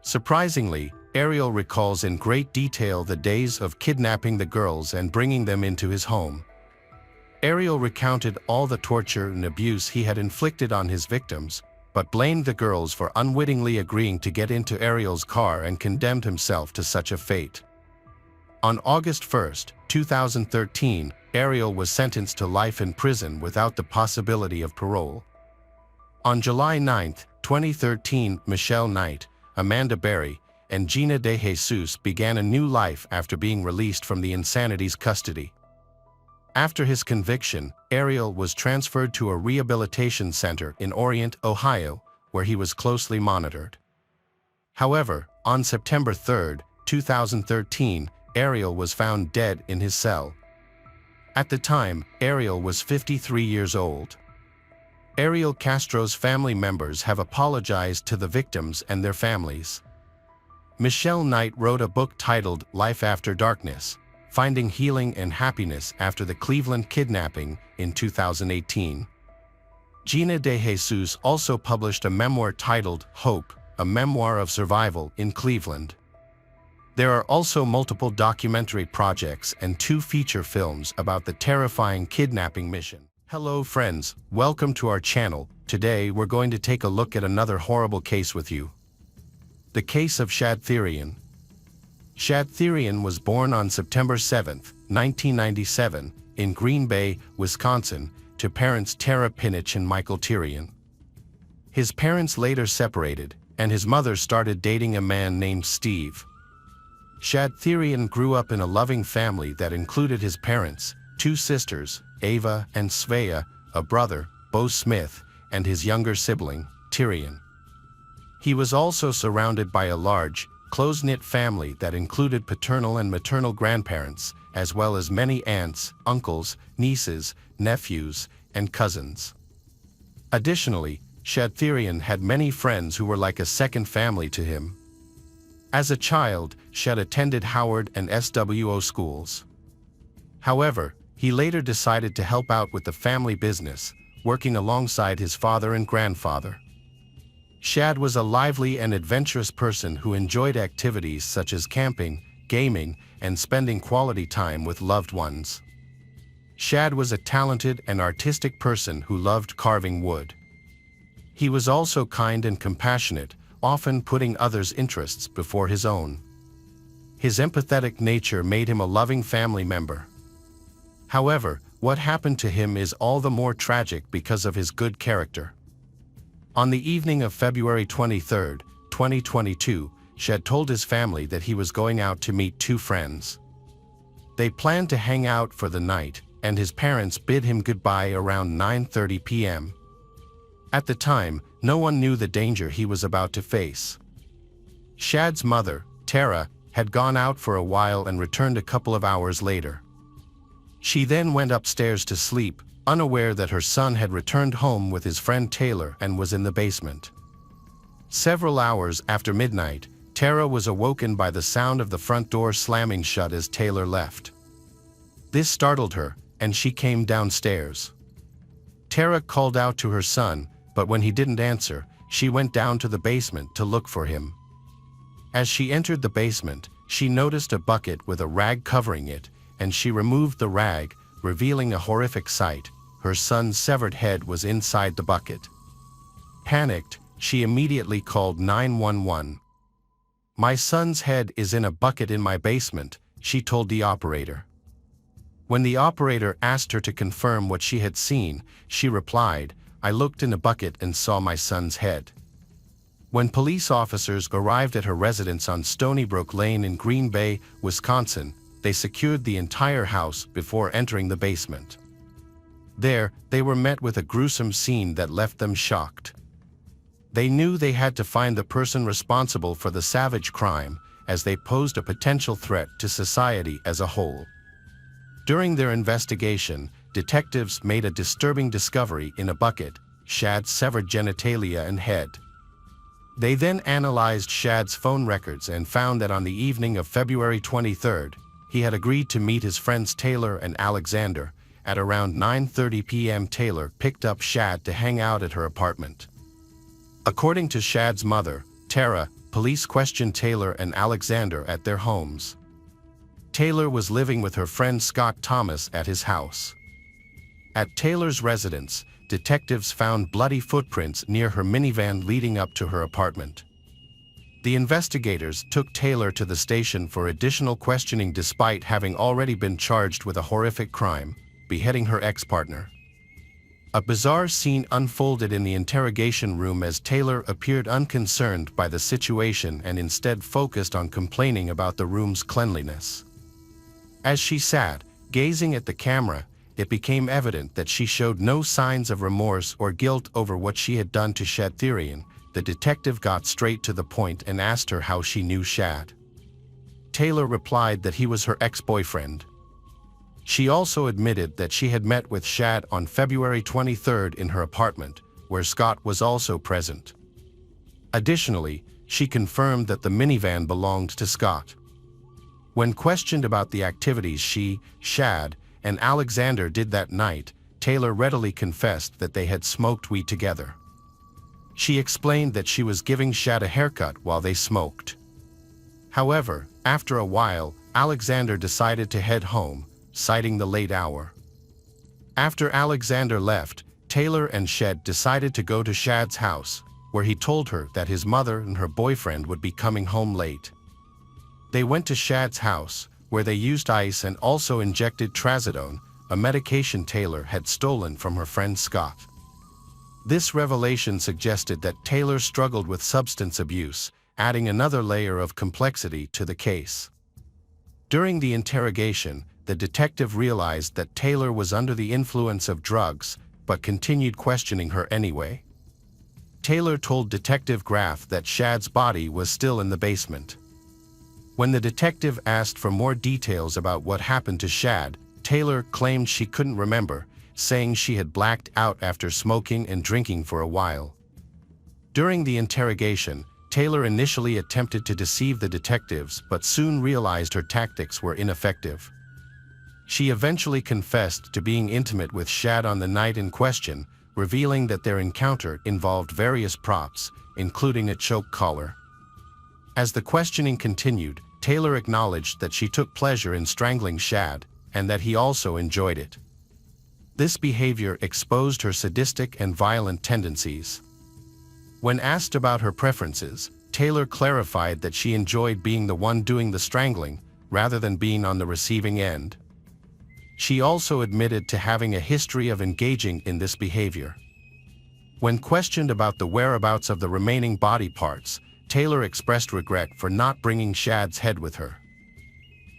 Surprisingly, Ariel recalls in great detail the days of kidnapping the girls and bringing them into his home. Ariel recounted all the torture and abuse he had inflicted on his victims, but blamed the girls for unwittingly agreeing to get into Ariel's car and condemned himself to such a fate. On August 1, 2013, Ariel was sentenced to life in prison without the possibility of parole. On July 9, 2013, Michelle Knight, Amanda Berry, and Gina de Jesus began a new life after being released from the Insanity's custody. After his conviction, Ariel was transferred to a rehabilitation center in Orient, Ohio, where he was closely monitored. However, on September 3, 2013, Ariel was found dead in his cell. At the time, Ariel was 53 years old. Ariel Castro's family members have apologized to the victims and their families. Michelle Knight wrote a book titled Life After Darkness: Finding Healing and Happiness After the Cleveland Kidnapping in 2018. Gina de Jesus also published a memoir titled Hope, a memoir of survival in Cleveland. There are also multiple documentary projects and 2 feature films about the terrifying kidnapping mission. Hello friends, welcome to our channel. Today we're going to take a look at another horrible case with you. The case of Shad Thurion. Shad Thurion was born on September 7, 1997, in Green Bay, Wisconsin, to parents Tara Pinich and Michael Thurion. His parents later separated, and his mother started dating a man named Steve. Shad Thurion grew up in a loving family that included his parents, 2 sisters, Ava and Svea, a brother, Bo Smith, and his younger sibling, Thurion. He was also surrounded by a large, close-knit family that included paternal and maternal grandparents, as well as many aunts, uncles, nieces, nephews, and cousins. Additionally, Shad Thurion had many friends who were like a second family to him. As a child, Shad attended Howard and SWO schools. However, he later decided to help out with the family business, working alongside his father and grandfather. Shad was a lively and adventurous person who enjoyed activities such as camping, gaming, and spending quality time with loved ones. Shad was a talented and artistic person who loved carving wood. He was also kind and compassionate, often putting others' interests before his own. His empathetic nature made him a loving family member. However, what happened to him is all the more tragic because of his good character. On the evening of February 23, 2022, Shad told his family that he was going out to meet 2 friends. They planned to hang out for the night, and his parents bid him goodbye around 9:30 p.m. At the time, no one knew the danger he was about to face. Shad's mother, Tara, had gone out for a while and returned a couple of hours later. She then went upstairs to sleep, unaware that her son had returned home with his friend Taylor and was in the basement. Several hours after midnight, Tara was awoken by the sound of the front door slamming shut as Taylor left. This startled her, and she came downstairs. Tara called out to her son, but when he didn't answer, she went down to the basement to look for him. As she entered the basement, she noticed a bucket with a rag covering it, and she removed the rag, revealing a horrific sight. Her son's severed head was inside the bucket. Panicked, she immediately called 911. "My son's head is in a bucket in my basement," she told the operator. When the operator asked her to confirm what she had seen, she replied, "I looked in a bucket and saw my son's head." When police officers arrived at her residence on Stony Brook Lane in Green Bay, Wisconsin, they secured the entire house before entering the basement. There, they were met with a gruesome scene that left them shocked. They knew they had to find the person responsible for the savage crime, as they posed a potential threat to society as a whole. During their investigation, detectives made a disturbing discovery in a bucket: Shad's severed genitalia and head. They then analyzed Shad's phone records and found that on the evening of February 23rd, he had agreed to meet his friends Taylor and Alexander. At around 9:30 p.m. Taylor picked up Shad to hang out at her apartment. According to Shad's mother, Tara, police questioned Taylor and Alexander at their homes. Taylor was living with her friend Scott Thomas at his house. At Taylor's residence, detectives found bloody footprints near her minivan leading up to her apartment. The investigators took Taylor to the station for additional questioning despite having already been charged with a horrific crime, beheading her ex-partner. A bizarre scene unfolded in the interrogation room as Taylor appeared unconcerned by the situation and instead focused on complaining about the room's cleanliness. As she sat, gazing at the camera, it became evident that she showed no signs of remorse or guilt over what she had done to Shad Thurion. The detective got straight to the point and asked her how she knew Shad. Taylor replied that he was her ex-boyfriend. She also admitted that she had met with Shad on February 23 in her apartment, where Scott was also present. Additionally, she confirmed that the minivan belonged to Scott. When questioned about the activities she, Shad, and Alexander did that night, Taylor readily confessed that they had smoked weed together. She explained that she was giving Shad a haircut while they smoked. However, after a while, Alexander decided to head home, citing the late hour. After Alexander left, Taylor and Shad decided to go to Shad's house, where he told her that his mother and her boyfriend would be coming home late. They went to Shad's house, where they used ice and also injected trazodone, a medication Taylor had stolen from her friend Scott. This revelation suggested that Taylor struggled with substance abuse, adding another layer of complexity to the case. During the interrogation, the detective realized that Taylor was under the influence of drugs, but continued questioning her anyway. Taylor told Detective Graff that Shad's body was still in the basement. When the detective asked for more details about what happened to Shad, Taylor claimed she couldn't remember, saying she had blacked out after smoking and drinking for a while. During the interrogation, Taylor initially attempted to deceive the detectives but soon realized her tactics were ineffective. She eventually confessed to being intimate with Shad on the night in question, revealing that their encounter involved various props, including a choke collar. As the questioning continued, Taylor acknowledged that she took pleasure in strangling Shad, and that he also enjoyed it. This behavior exposed her sadistic and violent tendencies. When asked about her preferences, Taylor clarified that she enjoyed being the one doing the strangling, rather than being on the receiving end. She also admitted to having a history of engaging in this behavior. When questioned about the whereabouts of the remaining body parts, Taylor expressed regret for not bringing Shad's head with her.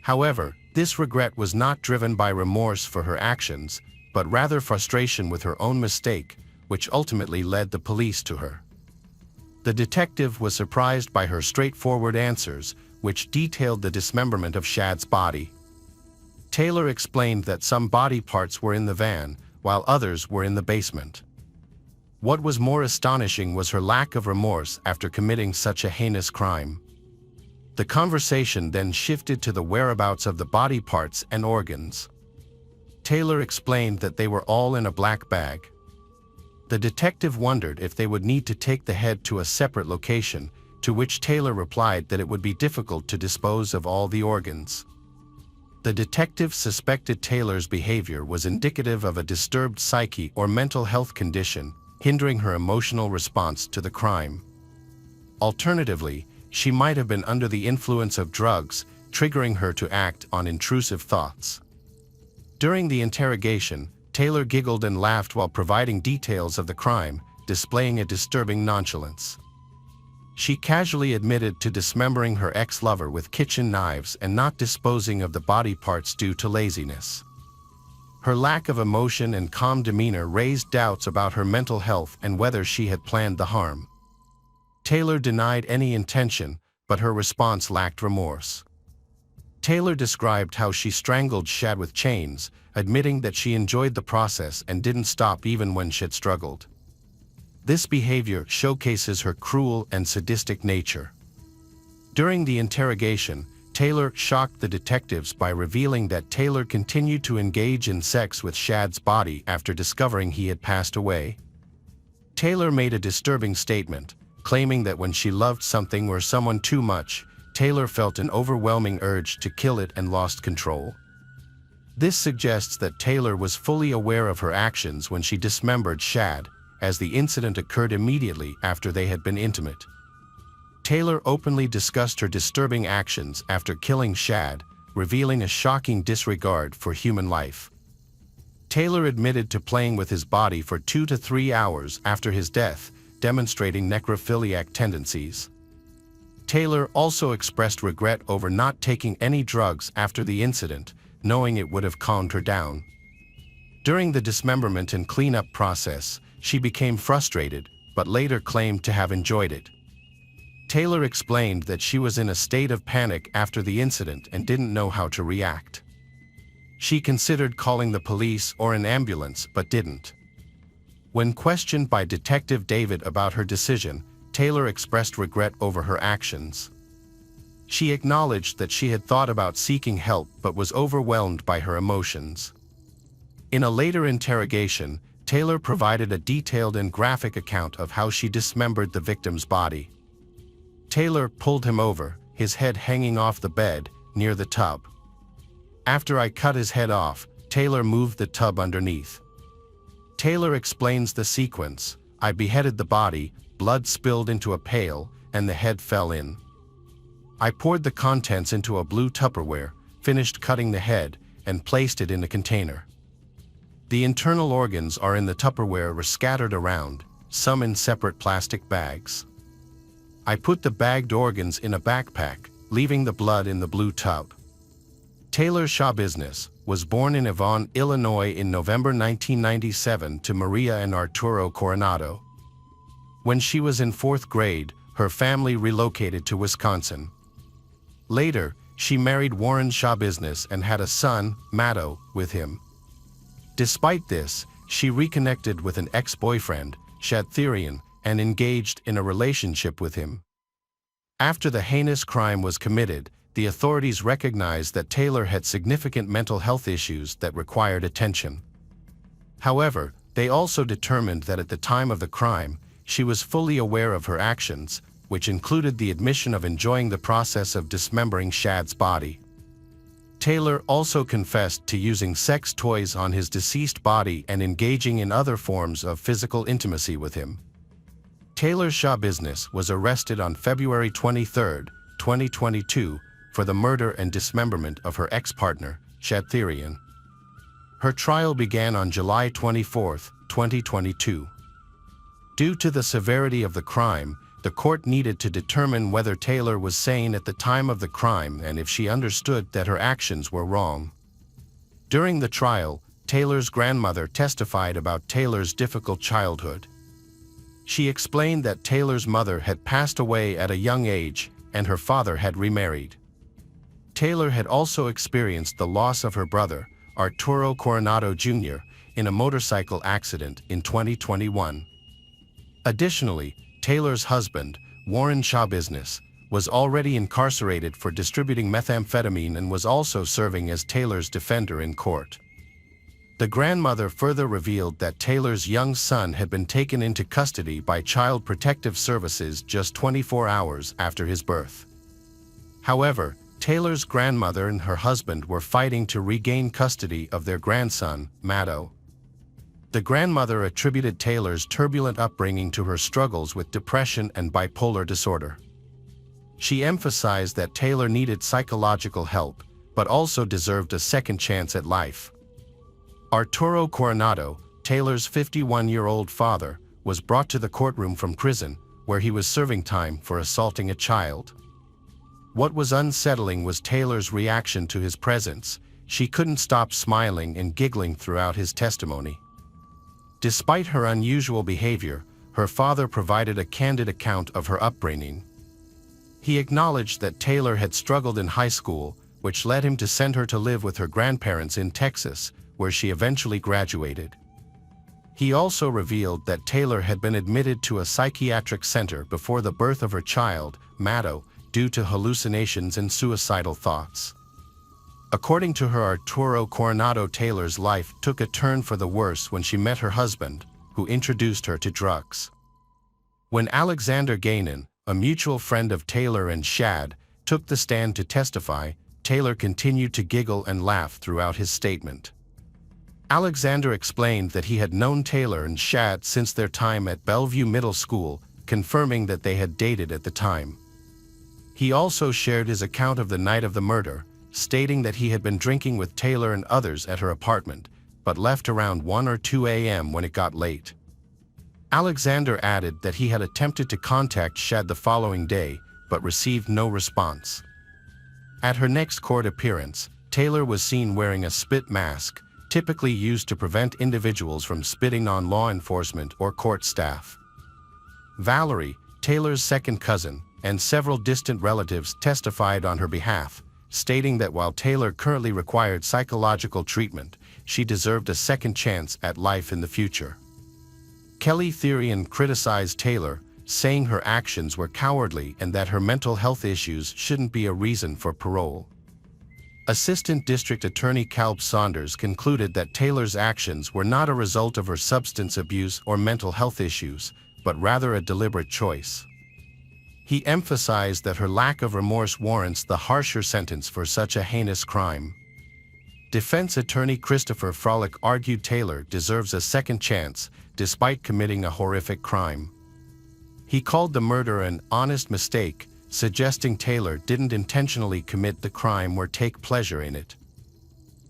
However, this regret was not driven by remorse for her actions, but rather frustration with her own mistake, which ultimately led the police to her. The detective was surprised by her straightforward answers, which detailed the dismemberment of Shad's body. Taylor explained that some body parts were in the van, while others were in the basement. What was more astonishing was her lack of remorse after committing such a heinous crime. The conversation then shifted to the whereabouts of the body parts and organs. Taylor explained that they were all in a black bag. The detective wondered if they would need to take the head to a separate location, to which Taylor replied that it would be difficult to dispose of all the organs. The detective suspected Taylor's behavior was indicative of a disturbed psyche or mental health condition, hindering her emotional response to the crime. Alternatively, she might have been under the influence of drugs, triggering her to act on intrusive thoughts. During the interrogation, Taylor giggled and laughed while providing details of the crime, displaying a disturbing nonchalance. She casually admitted to dismembering her ex-lover with kitchen knives and not disposing of the body parts due to laziness. Her lack of emotion and calm demeanor raised doubts about her mental health and whether she had planned the harm. Taylor denied any intention, but her response lacked remorse. Taylor described how she strangled Shad with chains, admitting that she enjoyed the process and didn't stop even when Shad struggled. This behavior showcases her cruel and sadistic nature. During the interrogation, Taylor shocked the detectives by revealing that Taylor continued to engage in sex with Shad's body after discovering he had passed away. Taylor made a disturbing statement, claiming that when she loved something or someone too much, Taylor felt an overwhelming urge to kill it and lost control. This suggests that Taylor was fully aware of her actions when she dismembered Shad, as the incident occurred immediately after they had been intimate. Taylor openly discussed her disturbing actions after killing Shad, revealing a shocking disregard for human life. Taylor admitted to playing with his body for 2 to 3 hours after his death, demonstrating necrophiliac tendencies. Taylor also expressed regret over not taking any drugs after the incident, knowing it would have calmed her down. During the dismemberment and cleanup process, she became frustrated, but later claimed to have enjoyed it. Taylor explained that she was in a state of panic after the incident and didn't know how to react. She considered calling the police or an ambulance but didn't. When questioned by Detective David about her decision, Taylor expressed regret over her actions. She acknowledged that she had thought about seeking help but was overwhelmed by her emotions. In a later interrogation, Taylor provided a detailed and graphic account of how she dismembered the victim's body. Taylor pulled him over, his head hanging off the bed, near the tub. After I cut his head off, Taylor moved the tub underneath. Taylor explains the sequence. I beheaded the body, blood spilled into a pail, and the head fell in. I poured the contents into a blue Tupperware, finished cutting the head, and placed it in a container. The internal organs are in the Tupperware were scattered around, some in separate plastic bags. I put the bagged organs in a backpack, leaving the blood in the blue tub. Taylor Business was born in Avon, Illinois in November 1997 to Maria and Arturo Coronado. When she was in 4th grade, her family relocated to Wisconsin. Later, she married Warren Business and had a son, Matto, with him. Despite this, she reconnected with an ex-boyfriend, Shad Thurion, and engaged in a relationship with him. After the heinous crime was committed, the authorities recognized that Taylor had significant mental health issues that required attention. However, they also determined that at the time of the crime, she was fully aware of her actions, which included the admission of enjoying the process of dismembering Shad's body. Taylor also confessed to using sex toys on his deceased body and engaging in other forms of physical intimacy with him. Taylor Business was arrested on February 23, 2022, for the murder and dismemberment of her ex-partner, Shad Thurion. Her trial began on July 24, 2022. Due to the severity of the crime, the court needed to determine whether Taylor was sane at the time of the crime and if she understood that her actions were wrong. During the trial, Taylor's grandmother testified about Taylor's difficult childhood. She explained that Taylor's mother had passed away at a young age and her father had remarried. Taylor had also experienced the loss of her brother, Arturo Coronado Jr., in a motorcycle accident in 2021. Additionally, Taylor's husband, Warren Business, was already incarcerated for distributing methamphetamine and was also serving as Taylor's defender in court. The grandmother further revealed that Taylor's young son had been taken into custody by Child Protective Services just 24 hours after his birth. However, Taylor's grandmother and her husband were fighting to regain custody of their grandson, Matto. The grandmother attributed Taylor's turbulent upbringing to her struggles with depression and bipolar disorder. She emphasized that Taylor needed psychological help, but also deserved a second chance at life. Arturo Coronado, Taylor's 51-year-old father, was brought to the courtroom from prison, where he was serving time for assaulting a child. What was unsettling was Taylor's reaction to his presence. She couldn't stop smiling and giggling throughout his testimony. Despite her unusual behavior, her father provided a candid account of her upbringing. He acknowledged that Taylor had struggled in high school, which led him to send her to live with her grandparents in Texas, where she eventually graduated. He also revealed that Taylor had been admitted to a psychiatric center before the birth of her child, Matto, due to hallucinations and suicidal thoughts. According to her, Arturo Coronado, Taylor's life took a turn for the worse when she met her husband, who introduced her to drugs. When Alexander Gainan, a mutual friend of Taylor and Shad, took the stand to testify, Taylor continued to giggle and laugh throughout his statement. Alexander explained that he had known Taylor and Shad since their time at Bellevue Middle School, confirming that they had dated at the time. He also shared his account of the night of the murder, stating that he had been drinking with Taylor and others at her apartment, but left around 1 or 2 a.m. when it got late. Alexander added that he had attempted to contact Shad the following day, but received no response. At her next court appearance, Taylor was seen wearing a spit mask, typically used to prevent individuals from spitting on law enforcement or court staff. Valerie, Taylor's second cousin, and several distant relatives testified on her behalf, stating that while Taylor currently required psychological treatment, she deserved a second chance at life in the future. Kelly Thurion criticized Taylor, saying her actions were cowardly and that her mental health issues shouldn't be a reason for parole. Assistant District Attorney Caleb Saunders concluded that Taylor's actions were not a result of her substance abuse or mental health issues, but rather a deliberate choice. He emphasized that her lack of remorse warrants the harsher sentence for such a heinous crime. Defense attorney Christopher Frolick argued Taylor deserves a second chance, despite committing a horrific crime. He called the murder an honest mistake, suggesting Taylor didn't intentionally commit the crime or take pleasure in it.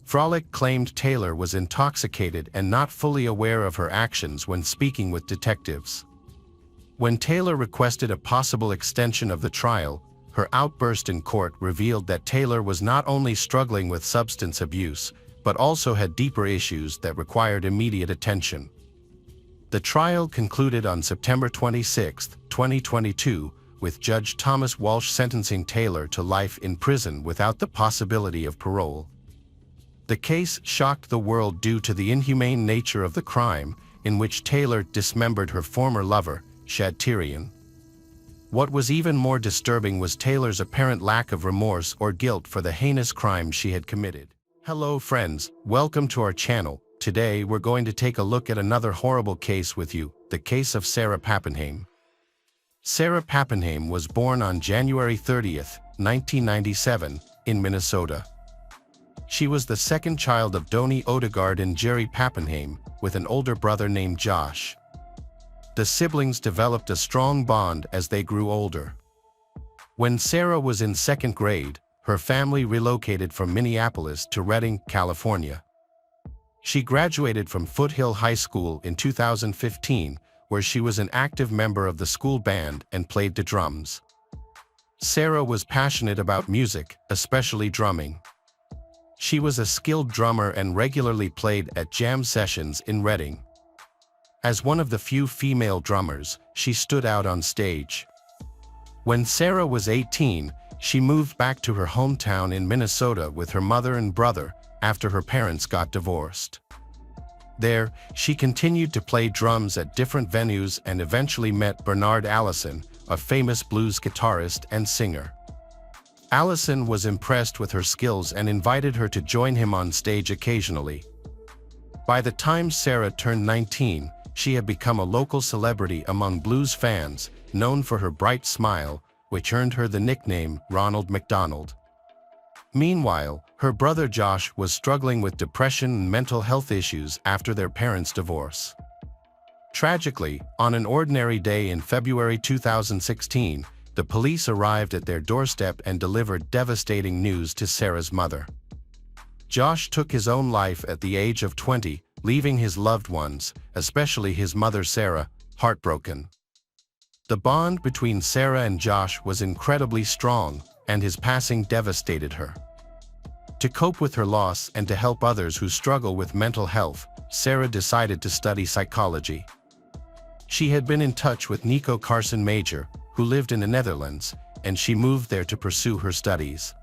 Frolick claimed Taylor was intoxicated and not fully aware of her actions when speaking with detectives. When Taylor requested a possible extension of the trial, her outburst in court revealed that Taylor was not only struggling with substance abuse, but also had deeper issues that required immediate attention. The trial concluded on September 26, 2022, with Judge Thomas Walsh sentencing Taylor to life in prison without the possibility of parole. The case shocked the world due to the inhumane nature of the crime, in which Taylor dismembered her former lover, Shad Thurion. What was even more disturbing was Taylor's apparent lack of remorse or guilt for the heinous crime she had committed. Hello friends, welcome to our channel. Today we're going to take a look at another horrible case with you, the case of Sarah Papenheim. Sarah Papenheim was born on January 30, 1997, in Minnesota. She was the second child of Donnie Odegaard and Jerry Papenheim, with an older brother named Josh. The siblings developed a strong bond as they grew older. When Sarah was in second grade, her family relocated from Minneapolis to Redding, California. She graduated from Foothill High School in 2015, where she was an active member of the school band and played the drums. Sarah was passionate about music, especially drumming. She was a skilled drummer and regularly played at jam sessions in Redding. As one of the few female drummers, she stood out on stage. When Sarah was 18, she moved back to her hometown in Minnesota with her mother and brother after her parents got divorced. There, she continued to play drums at different venues and eventually met Bernard Allison, a famous blues guitarist and singer. Allison was impressed with her skills and invited her to join him on stage occasionally. By the time Sarah turned 19, she had become a local celebrity among blues fans, known for her bright smile, which earned her the nickname Ronald McDonald. Meanwhile, her brother Josh was struggling with depression and mental health issues after their parents' divorce. Tragically, on an ordinary day in February 2016, the police arrived at their doorstep and delivered devastating news to Sarah's mother. Josh took his own life at the age of 20, leaving his loved ones, especially his mother Sarah, heartbroken. The bond between Sarah and Josh was incredibly strong, and his passing devastated her. To cope with her loss and to help others who struggle with mental health, Sarah decided to study psychology. She had been in touch with Nico Carson Major, who lived in the Netherlands, and she moved there to pursue her studies.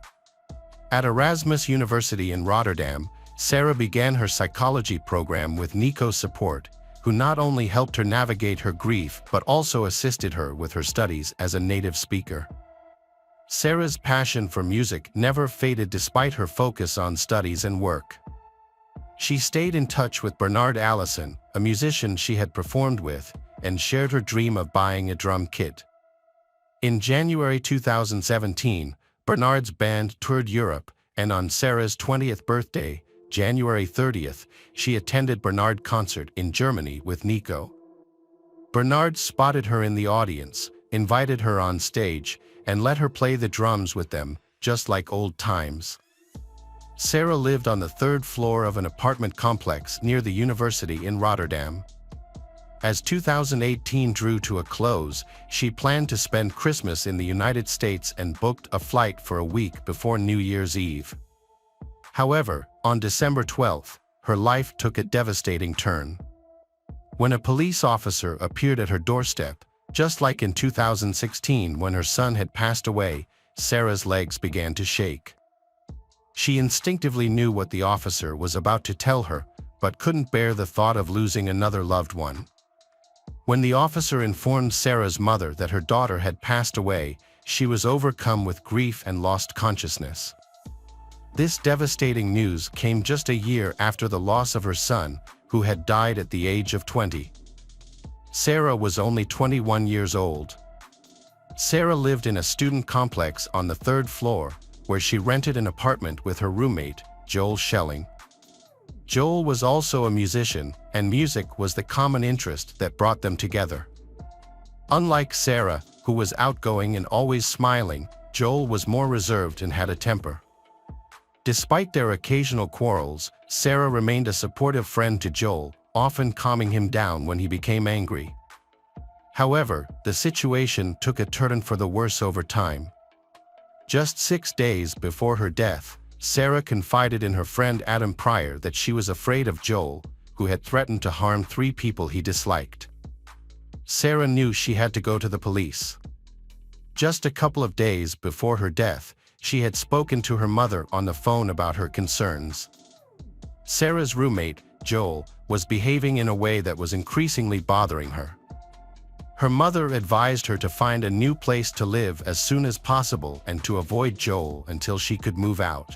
At Erasmus University in Rotterdam, Sarah began her psychology program with Nico's support, who not only helped her navigate her grief but also assisted her with her studies as a native speaker. Sarah's passion for music never faded despite her focus on studies and work. She stayed in touch with Bernard Allison, a musician she had performed with, and shared her dream of buying a drum kit. In January 2017, Bernard's band toured Europe, and on Sarah's 20th birthday, January 30th, she attended Bernard's concert in Germany with Nico. Bernard spotted her in the audience, invited her on stage, and let her play the drums with them, just like old times. Sarah lived on the third floor of an apartment complex near the university in Rotterdam. As 2018 drew to a close, she planned to spend Christmas in the United States and booked a flight for a week before New Year's Eve. However, on December 12th, her life took a devastating turn. When a police officer appeared at her doorstep, just like in 2016 when her son had passed away, Sarah's legs began to shake. She instinctively knew what the officer was about to tell her, but couldn't bear the thought of losing another loved one. When the officer informed Sarah's mother that her daughter had passed away, she was overcome with grief and lost consciousness. This devastating news came just a year after the loss of her son, who had died at the age of 20. Sarah was only 21 years old. Sarah lived in a student complex on the third floor, where she rented an apartment with her roommate, Joel Schelling. Joel was also a musician, and music was the common interest that brought them together. Unlike Sarah, who was outgoing and always smiling, Joel was more reserved and had a temper. Despite their occasional quarrels, Sarah remained a supportive friend to Joel, often calming him down when he became angry. However, the situation took a turn for the worse over time. Just 6 days before her death, Sarah confided in her friend Adam Pryor that she was afraid of Joel, who had threatened to harm 3 people he disliked. Sarah knew she had to go to the police. Just a couple of days before her death, she had spoken to her mother on the phone about her concerns. Sarah's roommate, Joel, was behaving in a way that was increasingly bothering her. Her mother advised her to find a new place to live as soon as possible and to avoid Joel until she could move out.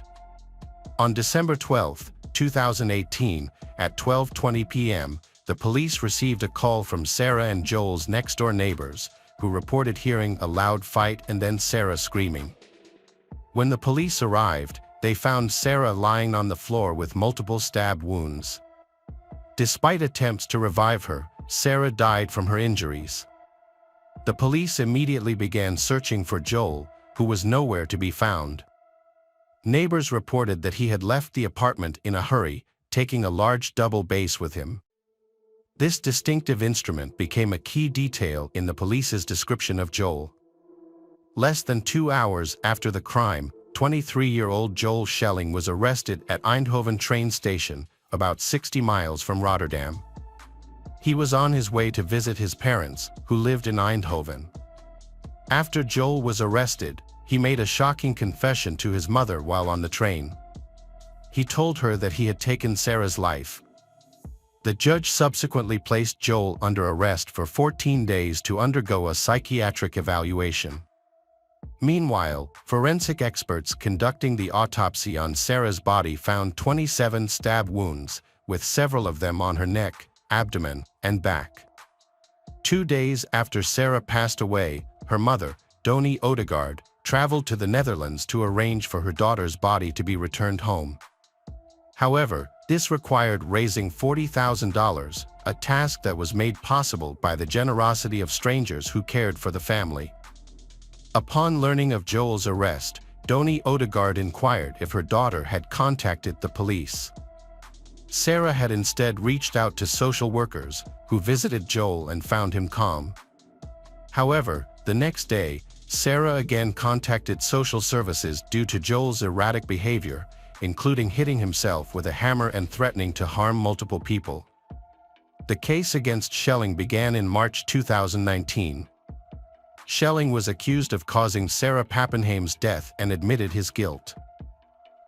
On December 12, 2018, at 12:20 p.m., the police received a call from Sarah and Joel's next-door neighbors, who reported hearing a loud fight and then Sarah screaming. When the police arrived, they found Sarah lying on the floor with multiple stab wounds. Despite attempts to revive her, Sarah died from her injuries. The police immediately began searching for Joel, who was nowhere to be found. Neighbors reported that he had left the apartment in a hurry, taking a large double bass with him. This distinctive instrument became a key detail in the police's description of Joel. Less than 2 hours after the crime, 23-year-old Joel Schelling was arrested at Eindhoven train station, about 60 miles from Rotterdam. He was on his way to visit his parents, who lived in Eindhoven. After Joel was arrested, he made a shocking confession to his mother while on the train. He told her that he had taken Sarah's life. The judge subsequently placed Joel under arrest for 14 days to undergo a psychiatric evaluation. Meanwhile, forensic experts conducting the autopsy on Sarah's body found 27 stab wounds, with several of them on her neck, abdomen, and back. 2 days after Sarah passed away, her mother, Donnie Odegaard, traveled to the Netherlands to arrange for her daughter's body to be returned home. However, this required raising $40,000, a task that was made possible by the generosity of strangers who cared for the family. Upon learning of Joel's arrest, Donnie Odegaard inquired if her daughter had contacted the police. Sarah had instead reached out to social workers, who visited Joel and found him calm. However, the next day, Sarah again contacted social services due to Joel's erratic behavior, including hitting himself with a hammer and threatening to harm multiple people. The case against Schelling began in March 2019. Schelling was accused of causing Sarah Papenheim's death and admitted his guilt.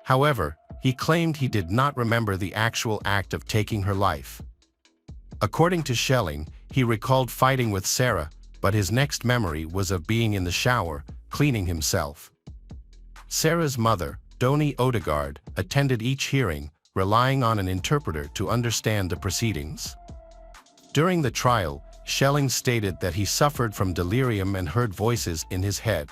However, he claimed he did not remember the actual act of taking her life. According to Schelling, he recalled fighting with Sarah, but his next memory was of being in the shower, cleaning himself. Sarah's mother, Donnie Odegaard, attended each hearing, relying on an interpreter to understand the proceedings. During the trial, Schelling stated that he suffered from delirium and heard voices in his head.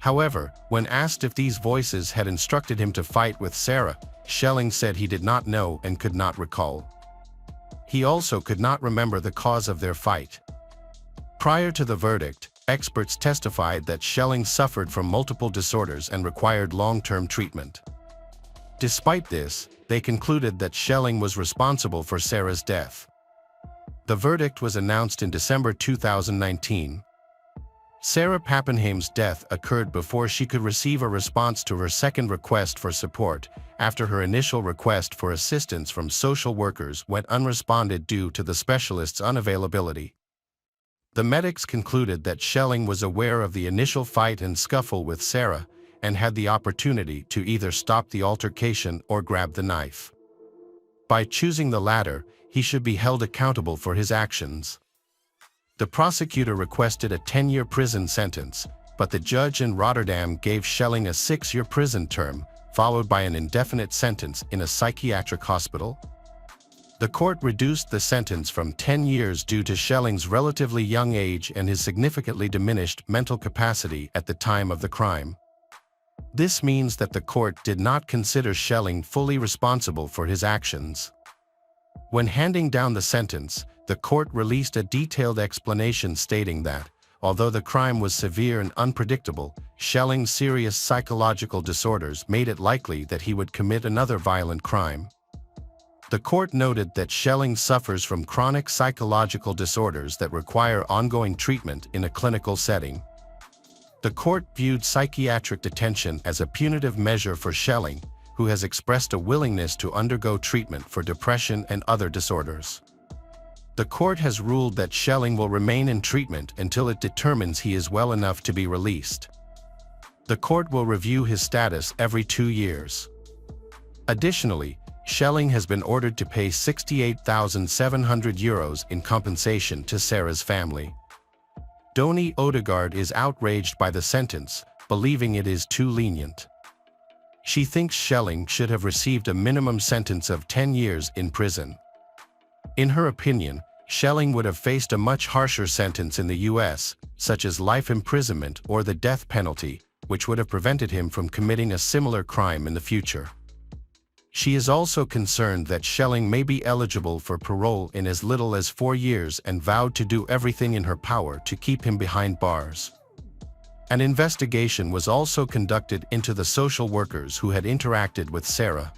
However, when asked if these voices had instructed him to fight with Sarah, Schelling said he did not know and could not recall. He also could not remember the cause of their fight. Prior to the verdict, experts testified that Schelling suffered from multiple disorders and required long-term treatment. Despite this, they concluded that Schelling was responsible for Sarah's death. The verdict was announced in December 2019. Sarah Papenheim's death occurred before she could receive a response to her second request for support, after her initial request for assistance from social workers went unresponded due to the specialist's unavailability. The medics concluded that Schelling was aware of the initial fight and scuffle with Sarah and had the opportunity to either stop the altercation or grab the knife. By choosing the latter, he should be held accountable for his actions. The prosecutor requested a 10-year prison sentence, but the judge in Rotterdam gave Schelling a 6-year prison term, followed by an indefinite sentence in a psychiatric hospital. The court reduced the sentence from 10 years due to Schelling's relatively young age and his significantly diminished mental capacity at the time of the crime. This means that the court did not consider Schelling fully responsible for his actions. When handing down the sentence, the court released a detailed explanation stating that, although the crime was severe and unpredictable, Schelling's serious psychological disorders made it likely that he would commit another violent crime. The court noted that Schelling suffers from chronic psychological disorders that require ongoing treatment in a clinical setting. The court viewed psychiatric detention as a punitive measure for Schelling, who has expressed a willingness to undergo treatment for depression and other disorders. The court has ruled that Schelling will remain in treatment until it determines he is well enough to be released. The court will review his status every 2 years. Additionally, Schelling has been ordered to pay €68,700 in compensation to Sarah's family. Doni Odegaard is outraged by the sentence, believing it is too lenient. She thinks Schelling should have received a minimum sentence of 10 years in prison. In her opinion, Schelling would have faced a much harsher sentence in the US, such as life imprisonment or the death penalty, which would have prevented him from committing a similar crime in the future. She is also concerned that Schelling may be eligible for parole in as little as 4 years and vowed to do everything in her power to keep him behind bars. An investigation was also conducted into the social workers who had interacted with Sarah.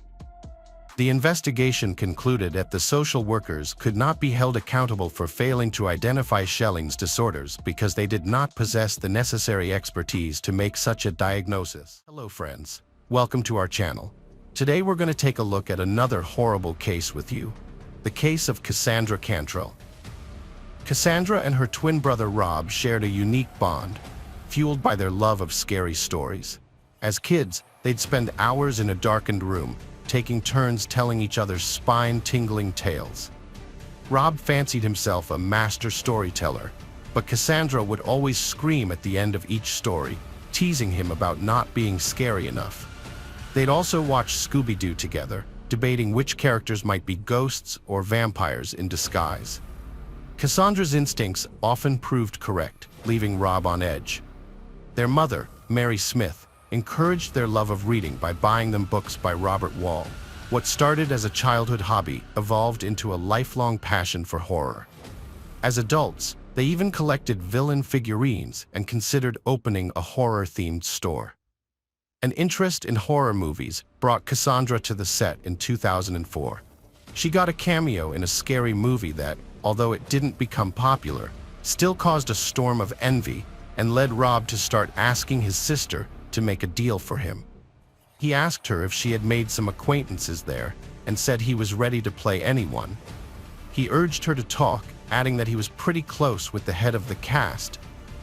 The investigation concluded that the social workers could not be held accountable for failing to identify Schelling's disorders because they did not possess the necessary expertise to make such a diagnosis. Hello friends, welcome to our channel. Today we're going to take a look at another horrible case with you, the case of Cassandra Kel. Cassandra and her twin brother Rob shared a unique bond, fueled by their love of scary stories. As kids, they'd spend hours in a darkened room, taking turns telling each other spine-tingling tales. Rob fancied himself a master storyteller, but Cassandra would always scream at the end of each story, teasing him about not being scary enough. They'd also watch Scooby-Doo together, debating which characters might be ghosts or vampires in disguise. Cassandra's instincts often proved correct, leaving Rob on edge. Their mother, Mary Smith, encouraged their love of reading by buying them books by Robert Wall. What started as a childhood hobby evolved into a lifelong passion for horror. As adults, they even collected villain figurines and considered opening a horror-themed store. An interest in horror movies brought Cassandra to the set in 2004. She got a cameo in a scary movie that, although it didn't become popular, still caused a storm of envy and led Rob to start asking his sister to make a deal for him. He asked her if she had made some acquaintances there and said he was ready to play anyone. He urged her to talk, adding that he was pretty close with the head of the cast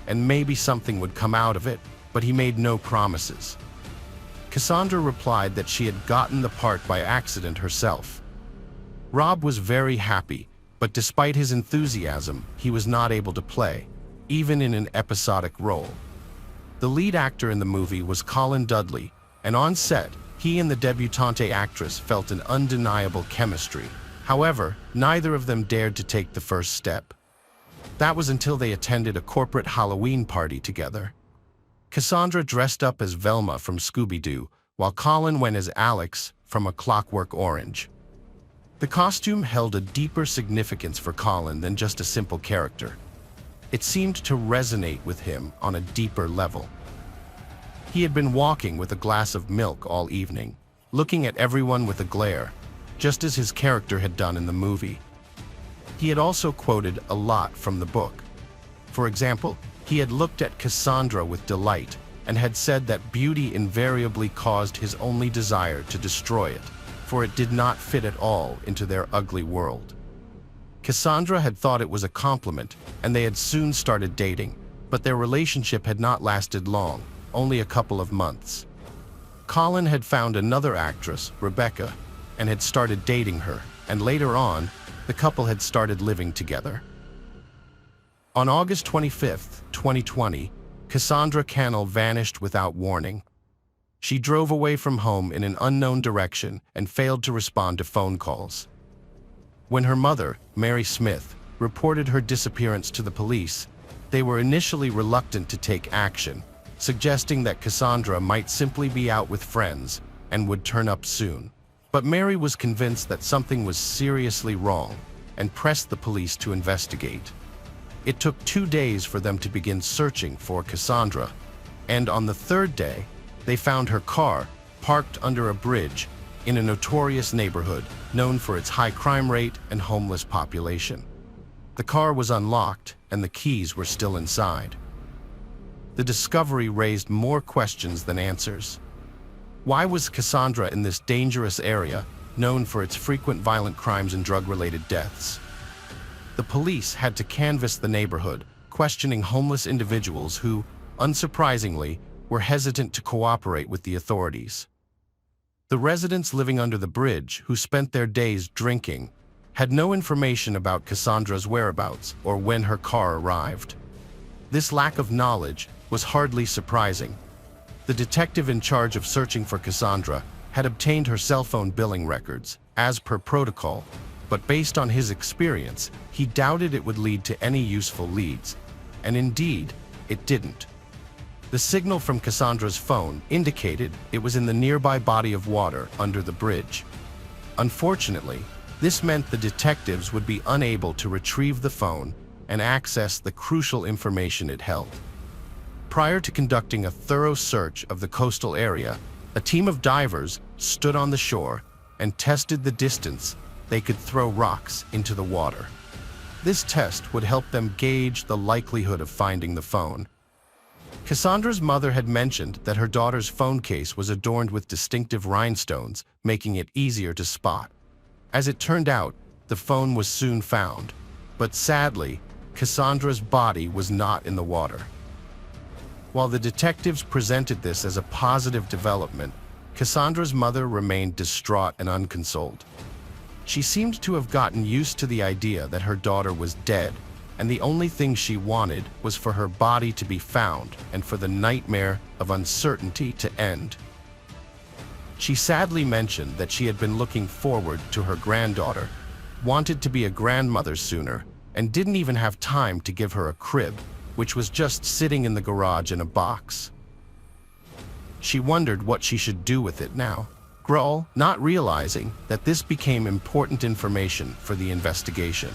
and maybe something would come out of it, but he made no promises. Cassandra replied that she had gotten the part by accident herself. Rob was very happy, but despite his enthusiasm, he was not able to play, even in an episodic role. The lead actor in the movie was Colin Dudley, and on set, he and the debutante actress felt an undeniable chemistry. However, neither of them dared to take the first step. That was until they attended a corporate Halloween party together. Cassandra dressed up as Velma from Scooby-Doo, while Colin went as Alex from A Clockwork Orange. The costume held a deeper significance for Colin than just a simple character. It seemed to resonate with him on a deeper level. He had been walking with a glass of milk all evening, looking at everyone with a glare, just as his character had done in the movie. He had also quoted a lot from the book. For example, he had looked at Cassandra with delight and had said that beauty invariably caused his only desire to destroy it, for it did not fit at all into their ugly world. Cassandra had thought it was a compliment, and they had soon started dating, but their relationship had not lasted long, only a couple of months. Colin had found another actress, Rebecca, and had started dating her, and later on, the couple had started living together. On August 25, 2020, Cassandra Kel vanished without warning. She drove away from home in an unknown direction and failed to respond to phone calls. When her mother, Mary Smith, reported her disappearance to the police, they were initially reluctant to take action, suggesting that Cassandra might simply be out with friends and would turn up soon. But Mary was convinced that something was seriously wrong and pressed the police to investigate. It took 2 days for them to begin searching for Cassandra, and on the third day, they found her car parked under a bridge in a notorious neighborhood known for its high crime rate and homeless population. The car was unlocked and the keys were still inside. The discovery raised more questions than answers. Why was Cassandra in this dangerous area known for its frequent violent crimes and drug-related deaths? The police had to canvass the neighborhood, questioning homeless individuals who, unsurprisingly, were hesitant to cooperate with the authorities. The residents living under the bridge, who spent their days drinking, had no information about Cassandra's whereabouts or when her car arrived. This lack of knowledge was hardly surprising. The detective in charge of searching for Cassandra had obtained her cell phone billing records, as per protocol, but based on his experience, he doubted it would lead to any useful leads, and indeed, it didn't. The signal from Cassandra's phone indicated it was in the nearby body of water under the bridge. Unfortunately, this meant the detectives would be unable to retrieve the phone and access the crucial information it held. Prior to conducting a thorough search of the coastal area, a team of divers stood on the shore and tested the distance they could throw rocks into the water. This test would help them gauge the likelihood of finding the phone. Cassandra's mother had mentioned that her daughter's phone case was adorned with distinctive rhinestones, making it easier to spot. As it turned out, the phone was soon found, but sadly, Cassandra's body was not in the water. While the detectives presented this as a positive development, Cassandra's mother remained distraught and unconsoled. She seemed to have gotten used to the idea that her daughter was dead, and the only thing she wanted was for her body to be found and for the nightmare of uncertainty to end. She sadly mentioned that she had been looking forward to her granddaughter, wanted to be a grandmother sooner, and didn't even have time to give her a crib, which was just sitting in the garage in a box. She wondered what she should do with it now. Grohl, not realizing that this became important information for the investigation.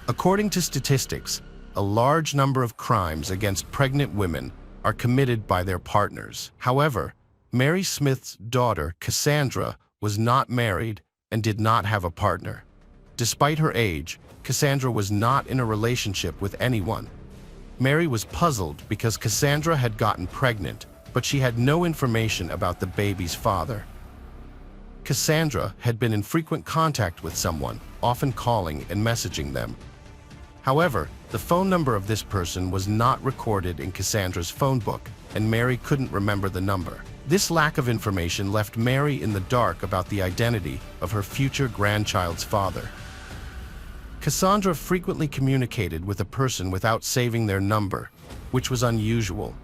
According to statistics, a large number of crimes against pregnant women are committed by their partners. However, Mary Smith's daughter, Cassandra, was not married and did not have a partner. Despite her age, Cassandra was not in a relationship with anyone. Mary was puzzled because Cassandra had gotten pregnant, but she had no information about the baby's father. Cassandra had been in frequent contact with someone, often calling and messaging them. However, the phone number of this person was not recorded in Cassandra's phone book, and Mary couldn't remember the number. This lack of information left Mary in the dark about the identity of her future grandchild's father. Cassandra frequently communicated with a person without saving their number, which was unusual.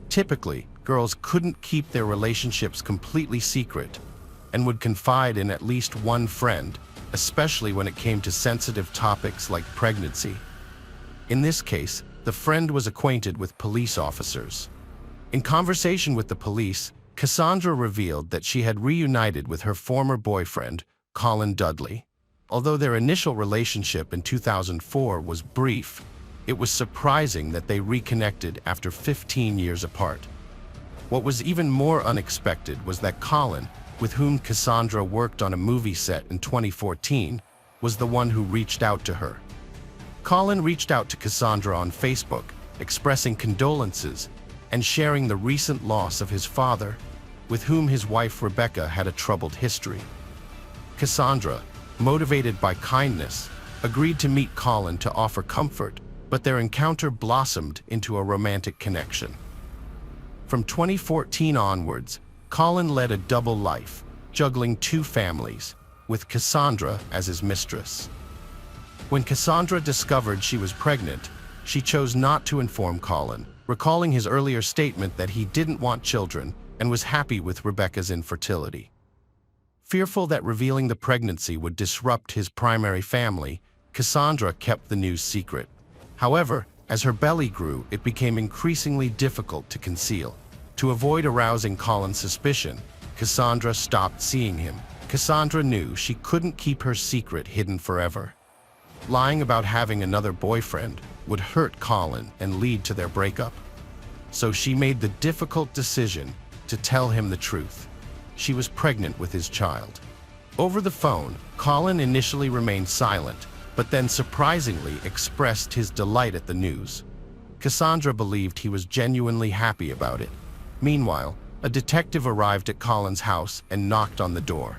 Typically, girls couldn't keep their relationships completely secret and would confide in at least one friend, especially when it came to sensitive topics like pregnancy. In this case, the friend was acquainted with police officers. In conversation with the police, Cassandra revealed that she had reunited with her former boyfriend, Colin Dudley. Although their initial relationship in 2004 was brief, it was surprising that they reconnected after 15 years apart. What was even more unexpected was that Colin, with whom Cassandra worked on a movie set in 2014, was the one who reached out to her. Colin reached out to Cassandra on Facebook, expressing condolences and sharing the recent loss of his father, with whom his wife Rebecca had a troubled history. Cassandra, motivated by kindness, agreed to meet Colin to offer comfort, but their encounter blossomed into a romantic connection. From 2014 onwards, Colin led a double life, juggling two families, with Cassandra as his mistress. When Cassandra discovered she was pregnant, she chose not to inform Colin, recalling his earlier statement that he didn't want children and was happy with Rebecca's infertility. Fearful that revealing the pregnancy would disrupt his primary family, Cassandra kept the news secret. However, as her belly grew, it became increasingly difficult to conceal. To avoid arousing Colin's suspicion, Cassandra stopped seeing him. Cassandra knew she couldn't keep her secret hidden forever. Lying about having another boyfriend would hurt Colin and lead to their breakup. So she made the difficult decision to tell him the truth. She was pregnant with his child. Over the phone, Colin initially remained silent, but then surprisingly expressed his delight at the news. Cassandra believed he was genuinely happy about it. Meanwhile, a detective arrived at Colin's house and knocked on the door.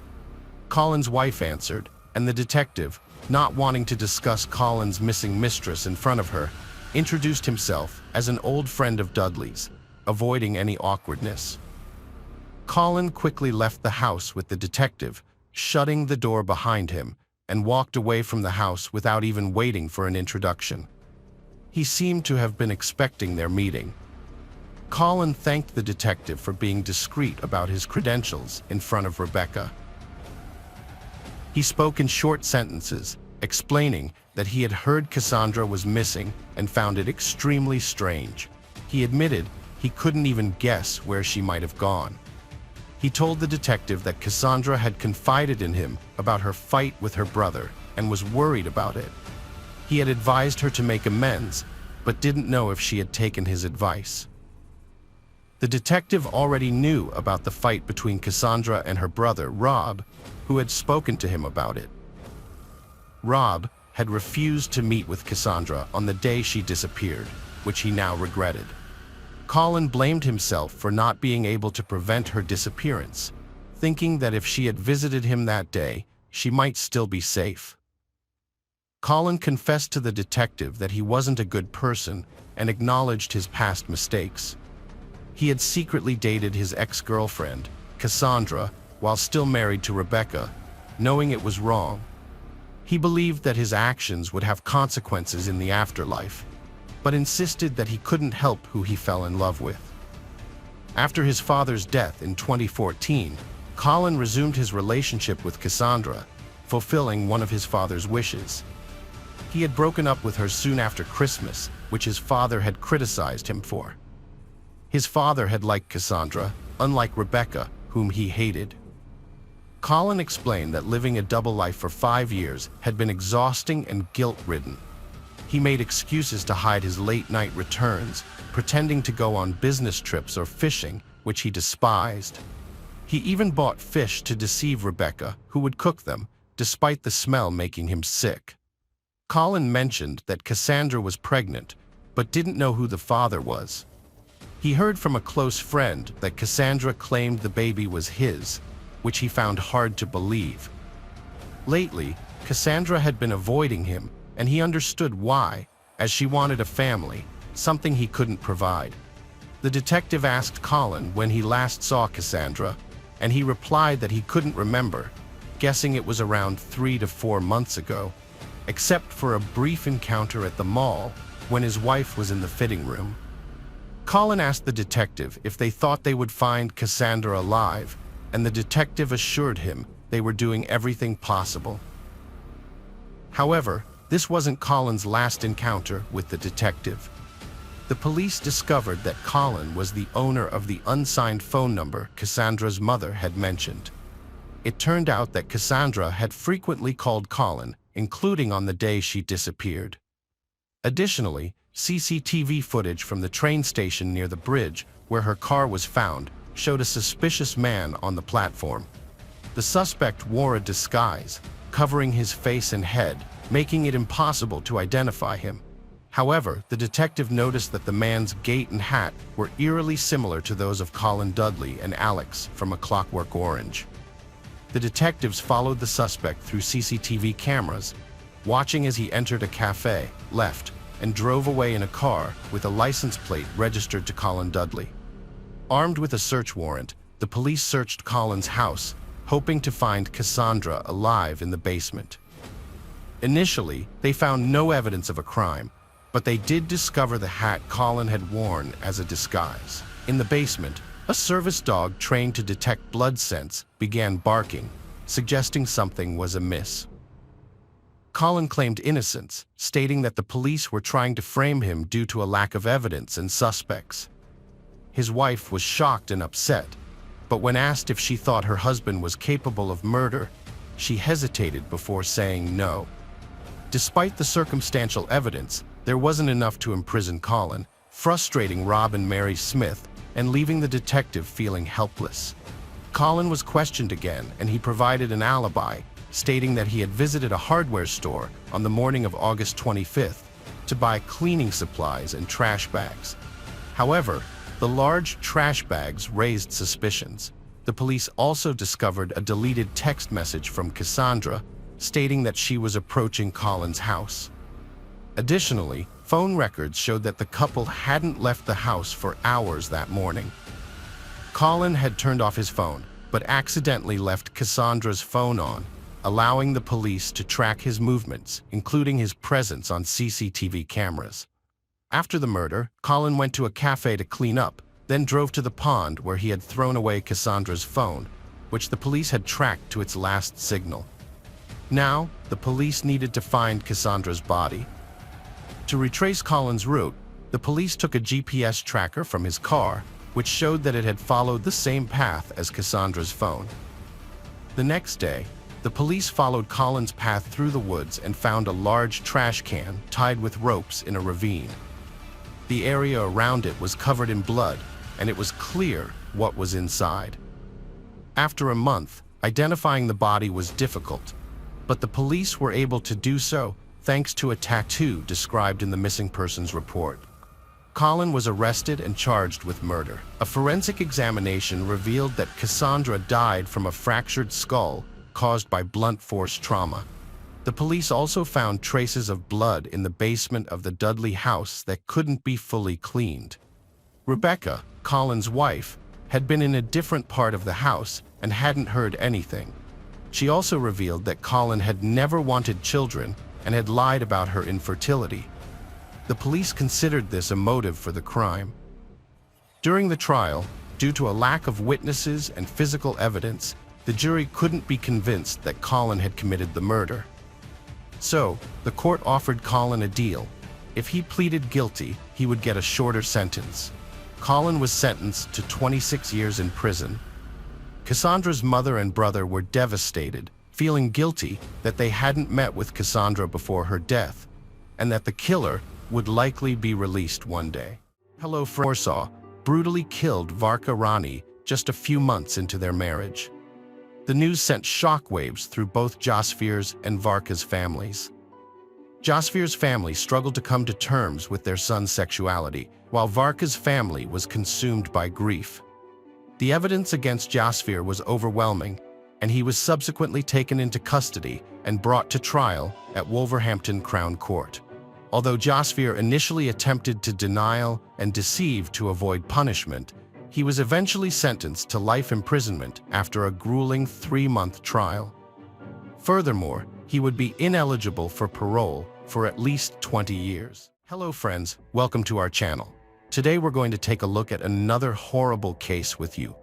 Colin's wife answered, and the detective, not wanting to discuss Colin's missing mistress in front of her, introduced himself as an old friend of Dudley's, avoiding any awkwardness. Colin quickly left the house with the detective, shutting the door behind him, and walked away from the house without even waiting for an introduction. He seemed to have been expecting their meeting. Colin thanked the detective for being discreet about his credentials in front of Rebecca. He spoke in short sentences, explaining that he had heard Cassandra was missing and found it extremely strange. He admitted he couldn't even guess where she might have gone. He told the detective that Cassandra had confided in him about her fight with her brother and was worried about it. He had advised her to make amends, but didn't know if she had taken his advice. The detective already knew about the fight between Cassandra and her brother, Rob, who had spoken to him about it. Rob had refused to meet with Cassandra on the day she disappeared, which he now regretted. Colin blamed himself for not being able to prevent her disappearance, thinking that if she had visited him that day, she might still be safe. Colin confessed to the detective that he wasn't a good person and acknowledged his past mistakes. He had secretly dated his ex-girlfriend, Cassandra, while still married to Rebecca, knowing it was wrong. He believed that his actions would have consequences in the afterlife, but insisted that he couldn't help who he fell in love with. After his father's death in 2014, Colin resumed his relationship with Cassandra, fulfilling one of his father's wishes. He had broken up with her soon after Christmas, which his father had criticized him for. His father had liked Cassandra, unlike Rebecca, whom he hated. Colin explained that living a double life for 5 years had been exhausting and guilt-ridden. He made excuses to hide his late-night returns, pretending to go on business trips or fishing, which he despised. He even bought fish to deceive Rebecca, who would cook them, despite the smell making him sick. Colin mentioned that Cassandra was pregnant, but didn't know who the father was. He heard from a close friend that Cassandra claimed the baby was his, which he found hard to believe. Lately, Cassandra had been avoiding him, and he understood why, as she wanted a family, something he couldn't provide. The detective asked Colin when he last saw Cassandra, and he replied that he couldn't remember, guessing it was around 3 to 4 months ago, except for a brief encounter at the mall when his wife was in the fitting room. Colin asked the detective if they thought they would find Cassandra alive, and the detective assured him they were doing everything possible. However, this wasn't Colin's last encounter with the detective. The police discovered that Colin was the owner of the unsigned phone number Cassandra's mother had mentioned. It turned out that Cassandra had frequently called Colin, including on the day she disappeared. Additionally, CCTV footage from the train station near the bridge where her car was found showed a suspicious man on the platform. The suspect wore a disguise, covering his face and head, making it impossible to identify him. However, the detective noticed that the man's gait and hat were eerily similar to those of Colin Dudley and Alex from A Clockwork Orange. The detectives followed the suspect through CCTV cameras, watching as he entered a cafe, left, and drove away in a car with a license plate registered to Colin Dudley. Armed with a search warrant, the police searched Colin's house, hoping to find Cassandra alive in the basement. Initially, they found no evidence of a crime, but they did discover the hat Colin had worn as a disguise. In the basement, a service dog trained to detect blood scents began barking, suggesting something was amiss. Colin claimed innocence, stating that the police were trying to frame him due to a lack of evidence and suspects. His wife was shocked and upset, but when asked if she thought her husband was capable of murder, she hesitated before saying no. Despite the circumstantial evidence, there wasn't enough to imprison Colin, frustrating Rob and Mary Smith and leaving the detective feeling helpless. Colin was questioned again, and he provided an alibi, stating that he had visited a hardware store on the morning of August 25th to buy cleaning supplies and trash bags. However, the large trash bags raised suspicions. The police also discovered a deleted text message from Cassandra, stating that she was approaching Colin's house. Additionally, phone records showed that the couple hadn't left the house for hours that morning. Colin had turned off his phone, but accidentally left Cassandra's phone on, allowing the police to track his movements, including his presence on CCTV cameras. After the murder, Colin went to a cafe to clean up, then drove to the pond where he had thrown away Cassandra's phone, which the police had tracked to its last signal. Now, the police needed to find Cassandra's body. To retrace Colin's route, the police took a GPS tracker from his car, which showed that it had followed the same path as Cassandra's phone. The next day, the police followed Colin's path through the woods and found a large trash can tied with ropes in a ravine. The area around it was covered in blood, and it was clear what was inside. After a month, identifying the body was difficult, but the police were able to do so thanks to a tattoo described in the missing persons report. Colin was arrested and charged with murder. A forensic examination revealed that Cassandra died from a fractured skull caused by blunt force trauma. The police also found traces of blood in the basement of the Dudley house that couldn't be fully cleaned. Rebecca, Colin's wife, had been in a different part of the house and hadn't heard anything. She also revealed that Colin had never wanted children and had lied about her infertility. The police considered this a motive for the crime. During the trial, due to a lack of witnesses and physical evidence, the jury couldn't be convinced that Colin had committed the murder. So, the court offered Colin a deal. If he pleaded guilty, he would get a shorter sentence. Colin was sentenced to 26 years in prison. Cassandra's mother and brother were devastated, feeling guilty that they hadn't met with Cassandra before her death, and that the killer would likely be released one day. Hello Warsaw brutally killed Varka Rani just a few months into their marriage. The news sent shockwaves through both Jasvir's and Varka's families. Jasvir's family struggled to come to terms with their son's sexuality, while Varka's family was consumed by grief. The evidence against Jasvir was overwhelming, and he was subsequently taken into custody and brought to trial at Wolverhampton Crown Court. Although Jasvir initially attempted to denial and deceive to avoid punishment, he was eventually sentenced to life imprisonment after a grueling 3-month trial. Furthermore, he would be ineligible for parole for at least 20 years. Hello friends, welcome to our channel. Today we're going to take a look at another horrible case with you.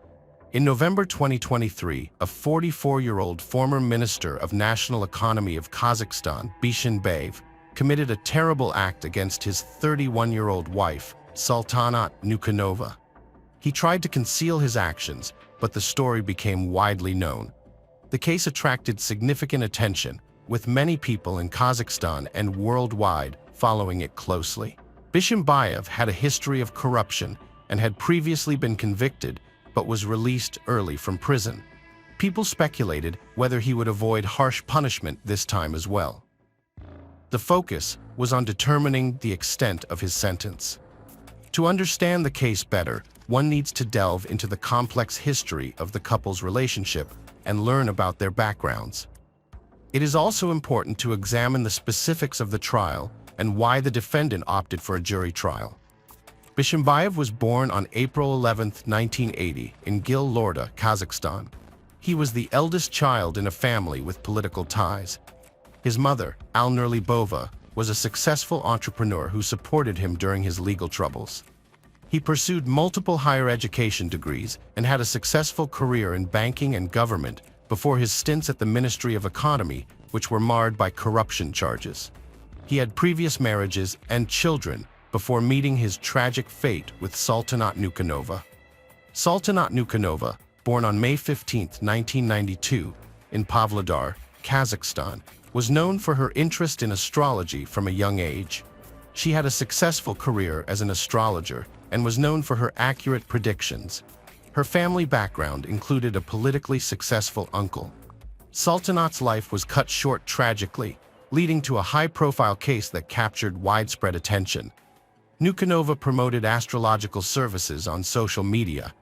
In November 2023, a 44-year-old former Minister of National Economy of Kazakhstan, Bishanbayev, committed a terrible act against his 31-year-old wife, Sultanat Nukanova. He tried to conceal his actions, but the story became widely known. The case attracted significant attention, with many people in Kazakhstan and worldwide following it closely. Bishanbayev had a history of corruption and had previously been convicted, but was released early from prison. People speculated whether he would avoid harsh punishment this time as well. The focus was on determining the extent of his sentence. To understand the case better, one needs to delve into the complex history of the couple's relationship and learn about their backgrounds. It is also important to examine the specifics of the trial and why the defendant opted for a jury trial. Bishimbayev was born on April 11, 1980, in Gil-Lorda, Kazakhstan. He was the eldest child in a family with political ties. His mother, Alnur Libova, was a successful entrepreneur who supported him during his legal troubles. He pursued multiple higher education degrees and had a successful career in banking and government before his stints at the Ministry of Economy, which were marred by corruption charges. He had previous marriages and children before meeting his tragic fate with Sultanat Nukanova. Sultanat Nukanova, born on May 15, 1992, in Pavlodar, Kazakhstan, was known for her interest in astrology from a young age. She had a successful career as an astrologer and was known for her accurate predictions. Her family background included a politically successful uncle. Sultanat's life was cut short tragically, leading to a high-profile case that captured widespread attention. Nukanova promoted astrological services on social media,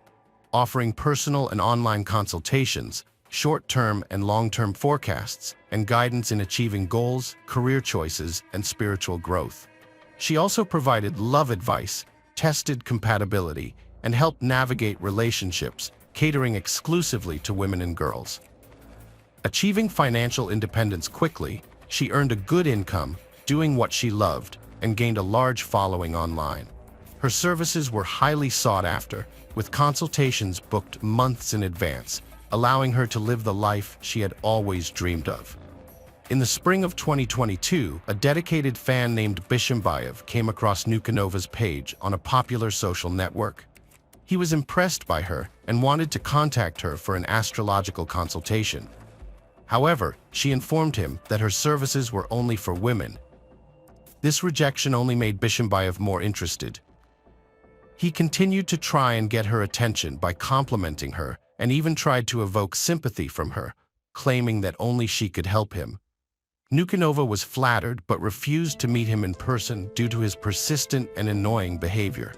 offering personal and online consultations, short-term and long-term forecasts, and guidance in achieving goals, career choices, and spiritual growth. She also provided love advice, tested compatibility, and helped navigate relationships, catering exclusively to women and girls. Achieving financial independence quickly, she earned a good income, doing what she loved, and gained a large following online. Her services were highly sought after, with consultations booked months in advance, allowing her to live the life she had always dreamed of. In the spring of 2022, a dedicated fan named Bishimbayev came across Nukanova's page on a popular social network. He was impressed by her and wanted to contact her for an astrological consultation. However, she informed him that her services were only for women. This rejection only made Bishimbayev more interested. He continued to try and get her attention by complimenting her and even tried to evoke sympathy from her, claiming that only she could help him. Nukanova was flattered but refused to meet him in person due to his persistent and annoying behavior.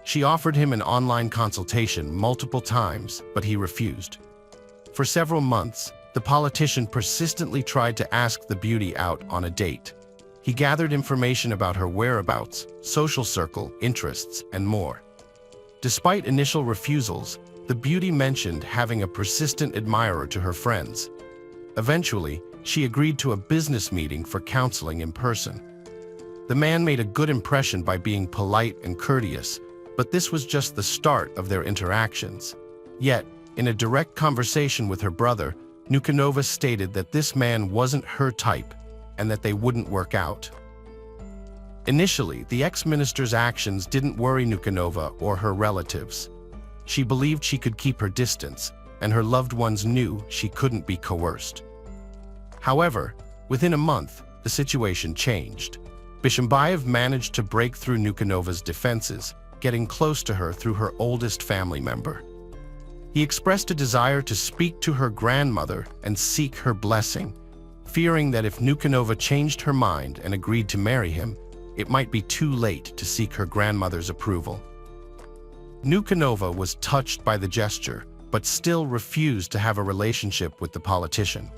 She offered him an online consultation multiple times, but he refused. For several months, the politician persistently tried to ask the beauty out on a date. He gathered information about her whereabouts, social circle, interests, and more. Despite initial refusals, the beauty mentioned having a persistent admirer to her friends. Eventually, she agreed to a business meeting for counseling in person. The man made a good impression by being polite and courteous, but this was just the start of their interactions. Yet, in a direct conversation with her brother, Nukanova stated that this man wasn't her type and that they wouldn't work out. Initially, the ex-minister's actions didn't worry Nukanova or her relatives. She believed she could keep her distance, and her loved ones knew she couldn't be coerced. However, within a month, the situation changed. Bishimbayev managed to break through Nukanova's defenses, getting close to her through her oldest family member. He expressed a desire to speak to her grandmother and seek her blessing, fearing that if Nukanova changed her mind and agreed to marry him, it might be too late to seek her grandmother's approval. Nukanova was touched by the gesture, but still refused to have a relationship with the politician.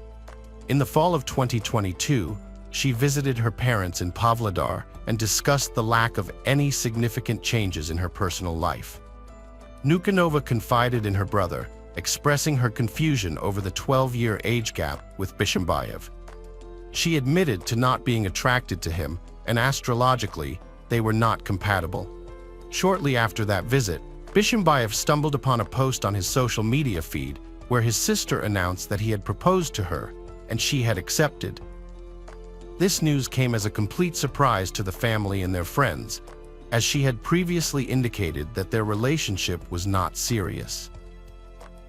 In the fall of 2022, she visited her parents in Pavlodar and discussed the lack of any significant changes in her personal life. Nukanova confided in her brother, expressing her confusion over the 12-year age gap with Bishimbayev. She admitted to not being attracted to him, and astrologically, they were not compatible. Shortly after that visit, Bishimbayev stumbled upon a post on his social media feed where his sister announced that he had proposed to her, and she had accepted. This news came as a complete surprise to the family and their friends, as she had previously indicated that their relationship was not serious.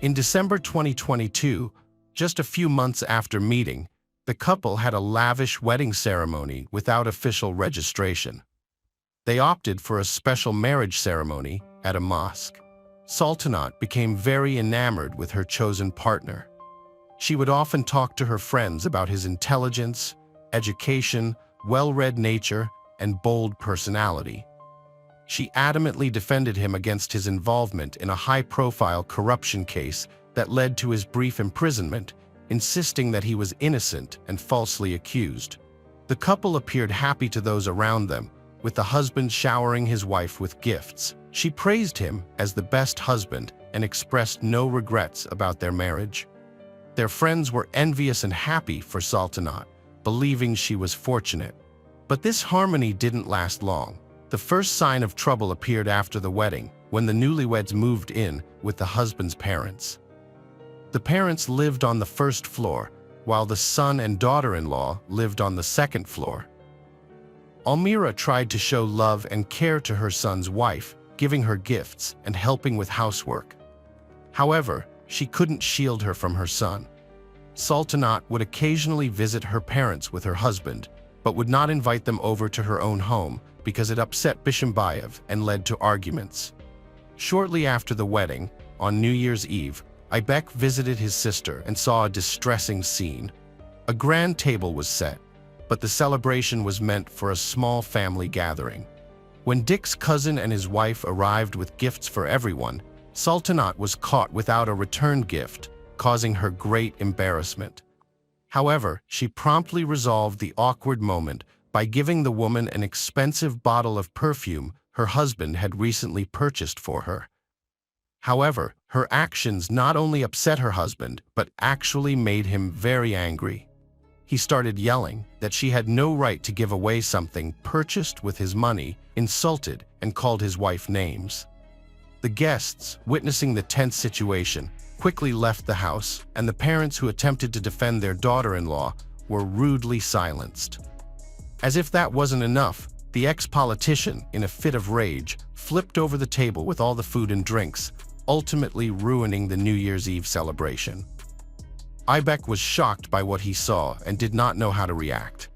In December 2022, just a few months after meeting, the couple had a lavish wedding ceremony without official registration. They opted for a special marriage ceremony at a mosque. Sultanat became very enamored with her chosen partner. She would often talk to her friends about his intelligence, education, well-read nature, and bold personality. She adamantly defended him against his involvement in a high-profile corruption case that led to his brief imprisonment, insisting that he was innocent and falsely accused. The couple appeared happy to those around them, with the husband showering his wife with gifts. She praised him as the best husband and expressed no regrets about their marriage. Their friends were envious and happy for Sultanat, believing she was fortunate. But this harmony didn't last long. The first sign of trouble appeared after the wedding, when the newlyweds moved in with the husband's parents. The parents lived on the first floor, while the son and daughter-in-law lived on the second floor. Almira tried to show love and care to her son's wife, giving her gifts and helping with housework. However, she couldn't shield her from her son. Sultanat would occasionally visit her parents with her husband, but would not invite them over to her own home because it upset Bishimbayev and led to arguments. Shortly after the wedding, on New Year's Eve, Aybek visited his sister and saw a distressing scene. A grand table was set, but the celebration was meant for a small family gathering. When Dick's cousin and his wife arrived with gifts for everyone, Sultanat was caught without a return gift, causing her great embarrassment. However, she promptly resolved the awkward moment by giving the woman an expensive bottle of perfume her husband had recently purchased for her. However, her actions not only upset her husband, but actually made him very angry. He started yelling that she had no right to give away something purchased with his money, insulted, and called his wife names. The guests, witnessing the tense situation, quickly left the house, and the parents who attempted to defend their daughter-in-law were rudely silenced. As if that wasn't enough, the ex-politician, in a fit of rage, flipped over the table with all the food and drinks, ultimately ruining the New Year's Eve celebration. Aybek was shocked by what he saw and did not know how to react.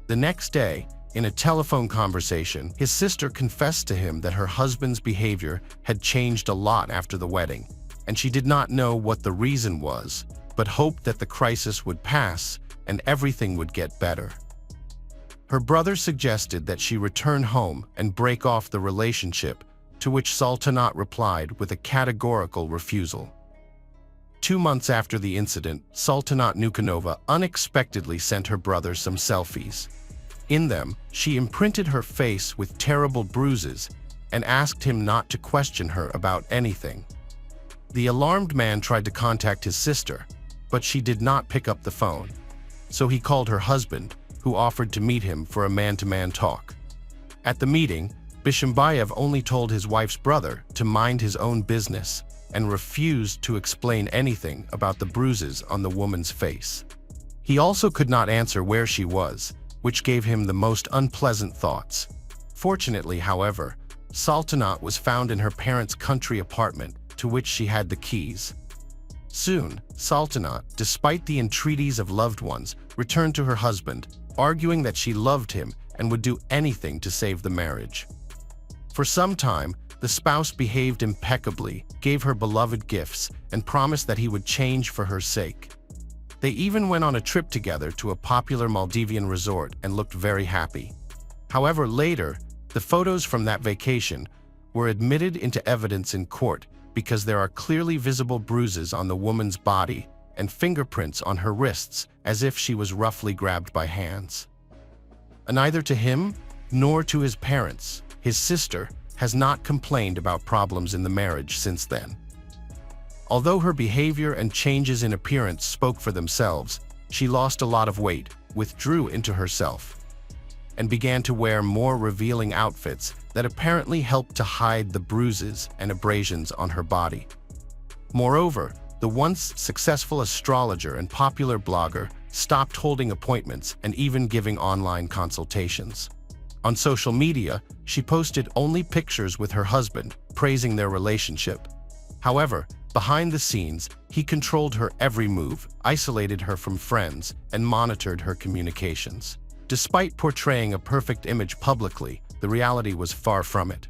The next day, in a telephone conversation, his sister confessed to him that her husband's behavior had changed a lot after the wedding, and she did not know what the reason was, but hoped that the crisis would pass and everything would get better. Her brother suggested that she return home and break off the relationship, to which Sultanat replied with a categorical refusal. 2 months after the incident, Sultanat Nukanova unexpectedly sent her brother some selfies. In them, she imprinted her face with terrible bruises and asked him not to question her about anything. The alarmed man tried to contact his sister, but she did not pick up the phone. So he called her husband, who offered to meet him for a man-to-man talk. At the meeting, Bishimbayev only told his wife's brother to mind his own business and refused to explain anything about the bruises on the woman's face. He also could not answer where she was, which gave him the most unpleasant thoughts. Fortunately, however, Sultanat was found in her parents' country apartment, to which she had the keys. Soon, Sultanat, despite the entreaties of loved ones, returned to her husband, arguing that she loved him and would do anything to save the marriage. For some time, the spouse behaved impeccably, gave her beloved gifts, and promised that he would change for her sake. They even went on a trip together to a popular Maldivian resort and looked very happy. However, later, the photos from that vacation were admitted into evidence in court because there are clearly visible bruises on the woman's body and fingerprints on her wrists as if she was roughly grabbed by hands. Neither to him nor to his parents, his sister has not complained about problems in the marriage since then. Although her behavior and changes in appearance spoke for themselves, she lost a lot of weight, withdrew into herself, and began to wear more revealing outfits that apparently helped to hide the bruises and abrasions on her body. Moreover, the once successful astrologer and popular blogger stopped holding appointments and even giving online consultations. On social media, she posted only pictures with her husband, praising their relationship. However, behind the scenes, he controlled her every move, isolated her from friends, and monitored her communications. Despite portraying a perfect image publicly, the reality was far from it.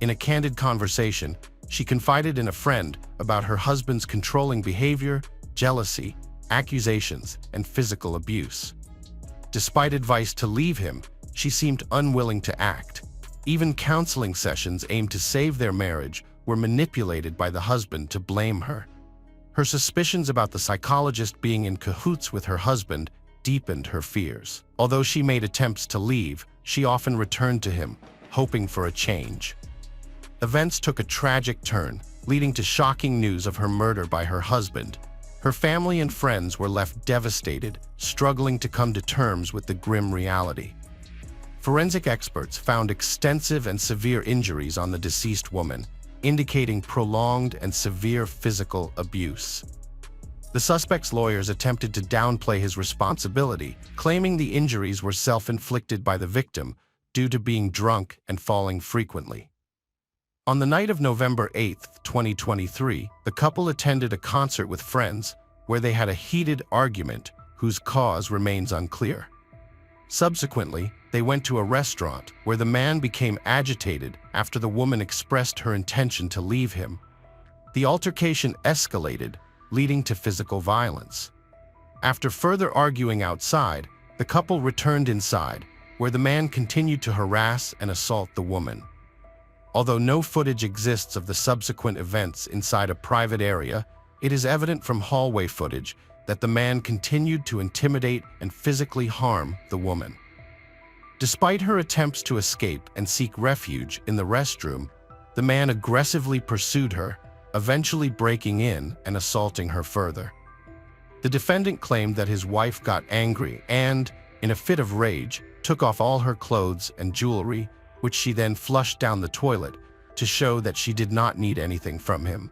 In a candid conversation, she confided in a friend about her husband's controlling behavior, jealousy, accusations, and physical abuse. Despite advice to leave him, she seemed unwilling to act. Even counseling sessions aimed to save their marriage were manipulated by the husband to blame her. Her suspicions about the psychologist being in cahoots with her husband deepened her fears. Although she made attempts to leave, she often returned to him, hoping for a change. Events took a tragic turn, leading to shocking news of her murder by her husband. Her family and friends were left devastated, struggling to come to terms with the grim reality. Forensic experts found extensive and severe injuries on the deceased woman, indicating prolonged and severe physical abuse. The suspect's lawyers attempted to downplay his responsibility, claiming the injuries were self-inflicted by the victim due to being drunk and falling frequently. On the night of November 8, 2023, the couple attended a concert with friends where they had a heated argument whose cause remains unclear. Subsequently, they went to a restaurant where the man became agitated after the woman expressed her intention to leave him. The altercation escalated, leading to physical violence. After further arguing outside, the couple returned inside, where the man continued to harass and assault the woman. Although no footage exists of the subsequent events inside a private area, it is evident from hallway footage that the man continued to intimidate and physically harm the woman. Despite her attempts to escape and seek refuge in the restroom, the man aggressively pursued her, eventually breaking in and assaulting her further. The defendant claimed that his wife got angry and, in a fit of rage, took off all her clothes and jewelry, which she then flushed down the toilet to show that she did not need anything from him.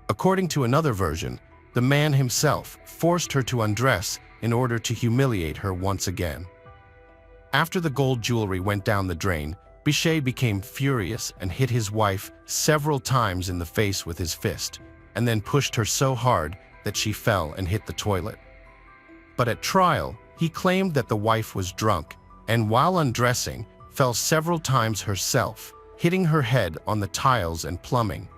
According to another version, the man himself forced her to undress in order to humiliate her once again. After the gold jewelry went down the drain, Bichet became furious and hit his wife several times in the face with his fist, and then pushed her so hard that she fell and hit the toilet. But at trial, he claimed that the wife was drunk and, while undressing, fell several times herself, hitting her head on the tiles and plumbing.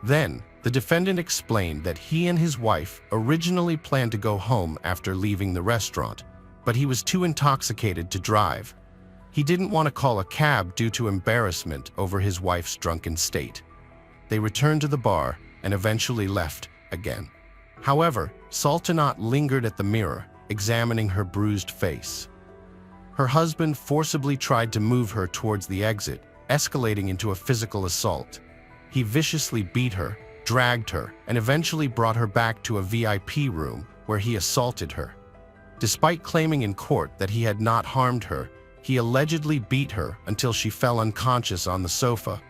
Then, the defendant explained that he and his wife originally planned to go home after leaving the restaurant, but he was too intoxicated to drive. He didn't want to call a cab due to embarrassment over his wife's drunken state. They returned to the bar and eventually left again. However, Sultanat lingered at the mirror, examining her bruised face. Her husband forcibly tried to move her towards the exit, escalating into a physical assault. He viciously beat her, dragged her, and eventually brought her back to a VIP room where he assaulted her. Despite claiming in court that he had not harmed her, he allegedly beat her until she fell unconscious on the sofa.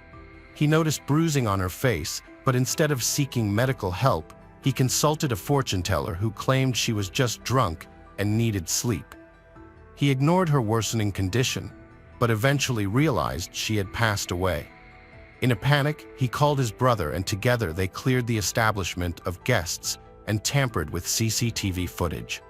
He noticed bruising on her face, but instead of seeking medical help, he consulted a fortune teller who claimed she was just drunk and needed sleep. He ignored her worsening condition, but eventually realized she had passed away. In a panic, he called his brother, and together they cleared the establishment of guests and tampered with CCTV footage.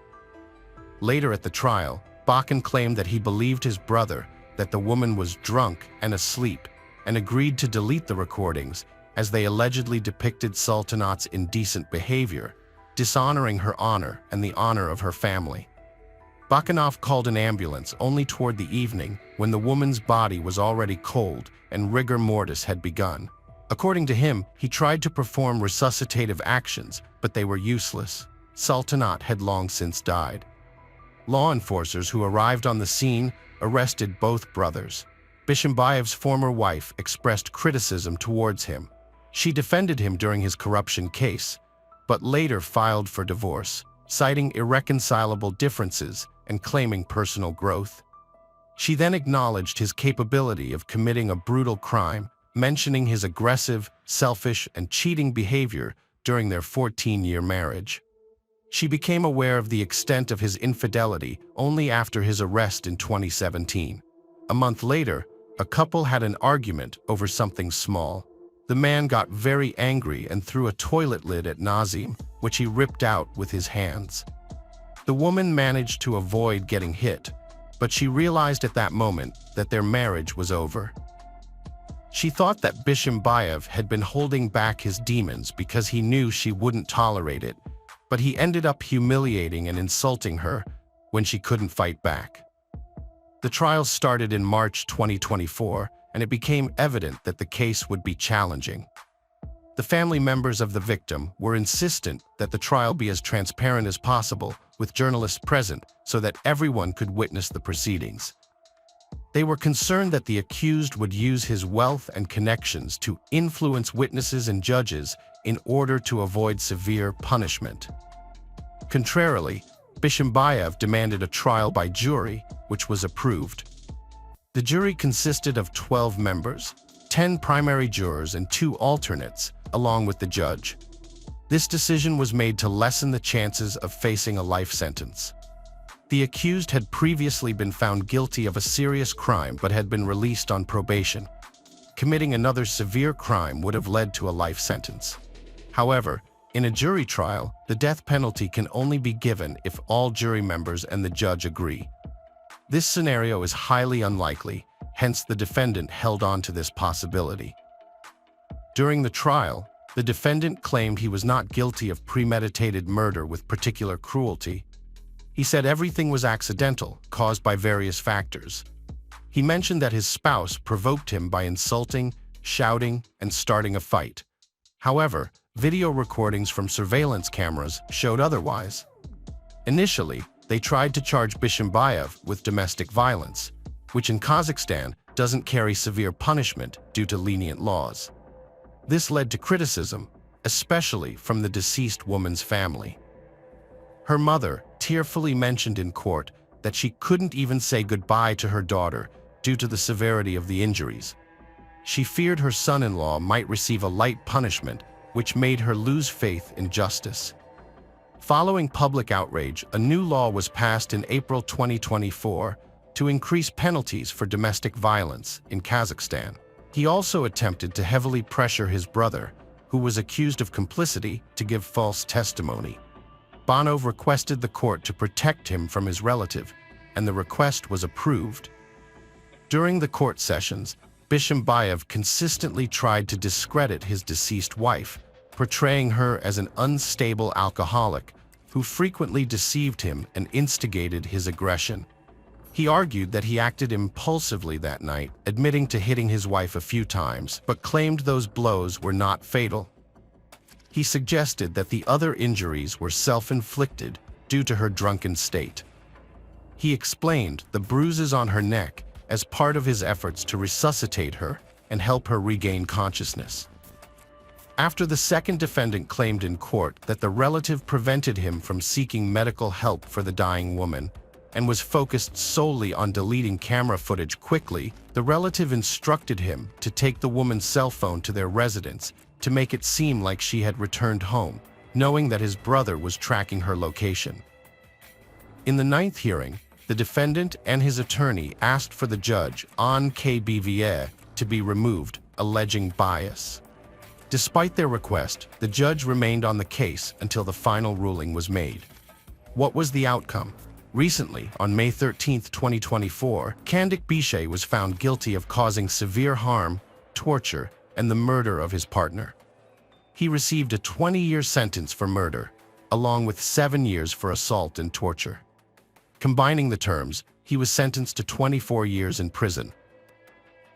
Later at the trial, Buchanan claimed that he believed his brother that the woman was drunk and asleep, and agreed to delete the recordings as they allegedly depicted Sultanat's indecent behavior, dishonoring her honor and the honor of her family. Buchanan called an ambulance only toward the evening when the woman's body was already cold and rigor mortis had begun. According to him, he tried to perform resuscitative actions, but they were useless. Sultanat had long since died. Law enforcers who arrived on the scene arrested both brothers. Bishimbayev's former wife expressed criticism towards him. She defended him during his corruption case, but later filed for divorce, citing irreconcilable differences and claiming personal growth. She then acknowledged his capability of committing a brutal crime, mentioning his aggressive, selfish, and cheating behavior during their 14-year marriage. She became aware of the extent of his infidelity only after his arrest in 2017. A month later, a couple had an argument over something small. The man got very angry and threw a toilet lid at Nazim, which he ripped out with his hands. The woman managed to avoid getting hit, but she realized at that moment that their marriage was over. She thought that Bishimbayev had been holding back his demons because he knew she wouldn't tolerate it, but he ended up humiliating and insulting her when she couldn't fight back. The trial started in March 2024, and it became evident that the case would be challenging. The family members of the victim were insistent that the trial be as transparent as possible, with journalists present so that everyone could witness the proceedings. They were concerned that the accused would use his wealth and connections to influence witnesses and judges in order to avoid severe punishment. Contrarily, Bishimbayev demanded a trial by jury, which was approved. The jury consisted of 12 members, 10 primary jurors and 2 alternates, along with the judge. This decision was made to lessen the chances of facing a life sentence. The accused had previously been found guilty of a serious crime but had been released on probation. Committing another severe crime would have led to a life sentence. However, in a jury trial, the death penalty can only be given if all jury members and the judge agree. This scenario is highly unlikely, hence the defendant held on to this possibility. During the trial, the defendant claimed he was not guilty of premeditated murder with particular cruelty. He said everything was accidental, caused by various factors. He mentioned that his spouse provoked him by insulting, shouting, and starting a fight. However, video recordings from surveillance cameras showed otherwise. Initially, they tried to charge Bishimbayev with domestic violence, which in Kazakhstan doesn't carry severe punishment due to lenient laws. This led to criticism, especially from the deceased woman's family. Her mother tearfully mentioned in court that she couldn't even say goodbye to her daughter due to the severity of the injuries. She feared her son-in-law might receive a light punishment, which made her lose faith in justice. Following public outrage, a new law was passed in April 2024 to increase penalties for domestic violence in Kazakhstan. He also attempted to heavily pressure his brother, who was accused of complicity, to give false testimony. Banov requested the court to protect him from his relative, and the request was approved. During the court sessions, Bishimbayev consistently tried to discredit his deceased wife, portraying her as an unstable alcoholic who frequently deceived him and instigated his aggression. He argued that he acted impulsively that night, admitting to hitting his wife a few times, but claimed those blows were not fatal. He suggested that the other injuries were self-inflicted due to her drunken state. He explained the bruises on her neck as part of his efforts to resuscitate her and help her regain consciousness. After the second defendant claimed in court that the relative prevented him from seeking medical help for the dying woman and was focused solely on deleting camera footage quickly, the relative instructed him to take the woman's cell phone to their residence to make it seem like she had returned home, knowing that his brother was tracking her location. In the ninth hearing, the defendant and his attorney asked for the judge, on KBVA, to be removed, alleging bias. Despite their request, the judge remained on the case until the final ruling was made. What was the outcome? Recently, on May 13, 2024, Kandik Bishay was found guilty of causing severe harm, torture, and the murder of his partner. He received a 20-year sentence for murder, along with 7 years for assault and torture. Combining the terms, he was sentenced to 24 years in prison.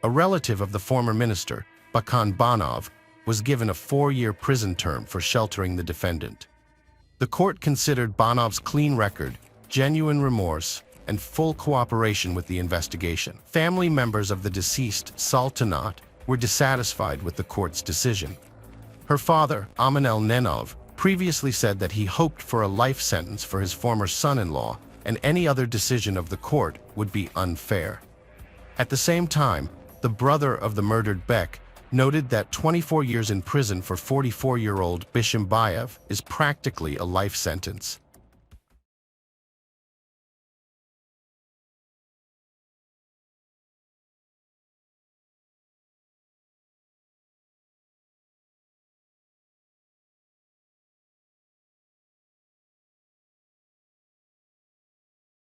A relative of the former minister, Bakan Banov, was given a 4-year prison term for sheltering the defendant. The court considered Banov's clean record, genuine remorse, and full cooperation with the investigation. Family members of the deceased, Sultanat, were dissatisfied with the court's decision. Her father, Aminel Nenov, previously said that he hoped for a life sentence for his former son-in-law, and any other decision of the court would be unfair. At the same time, the brother of the murdered Bek noted that 24 years in prison for 44-year-old Bishimbayev is practically a life sentence.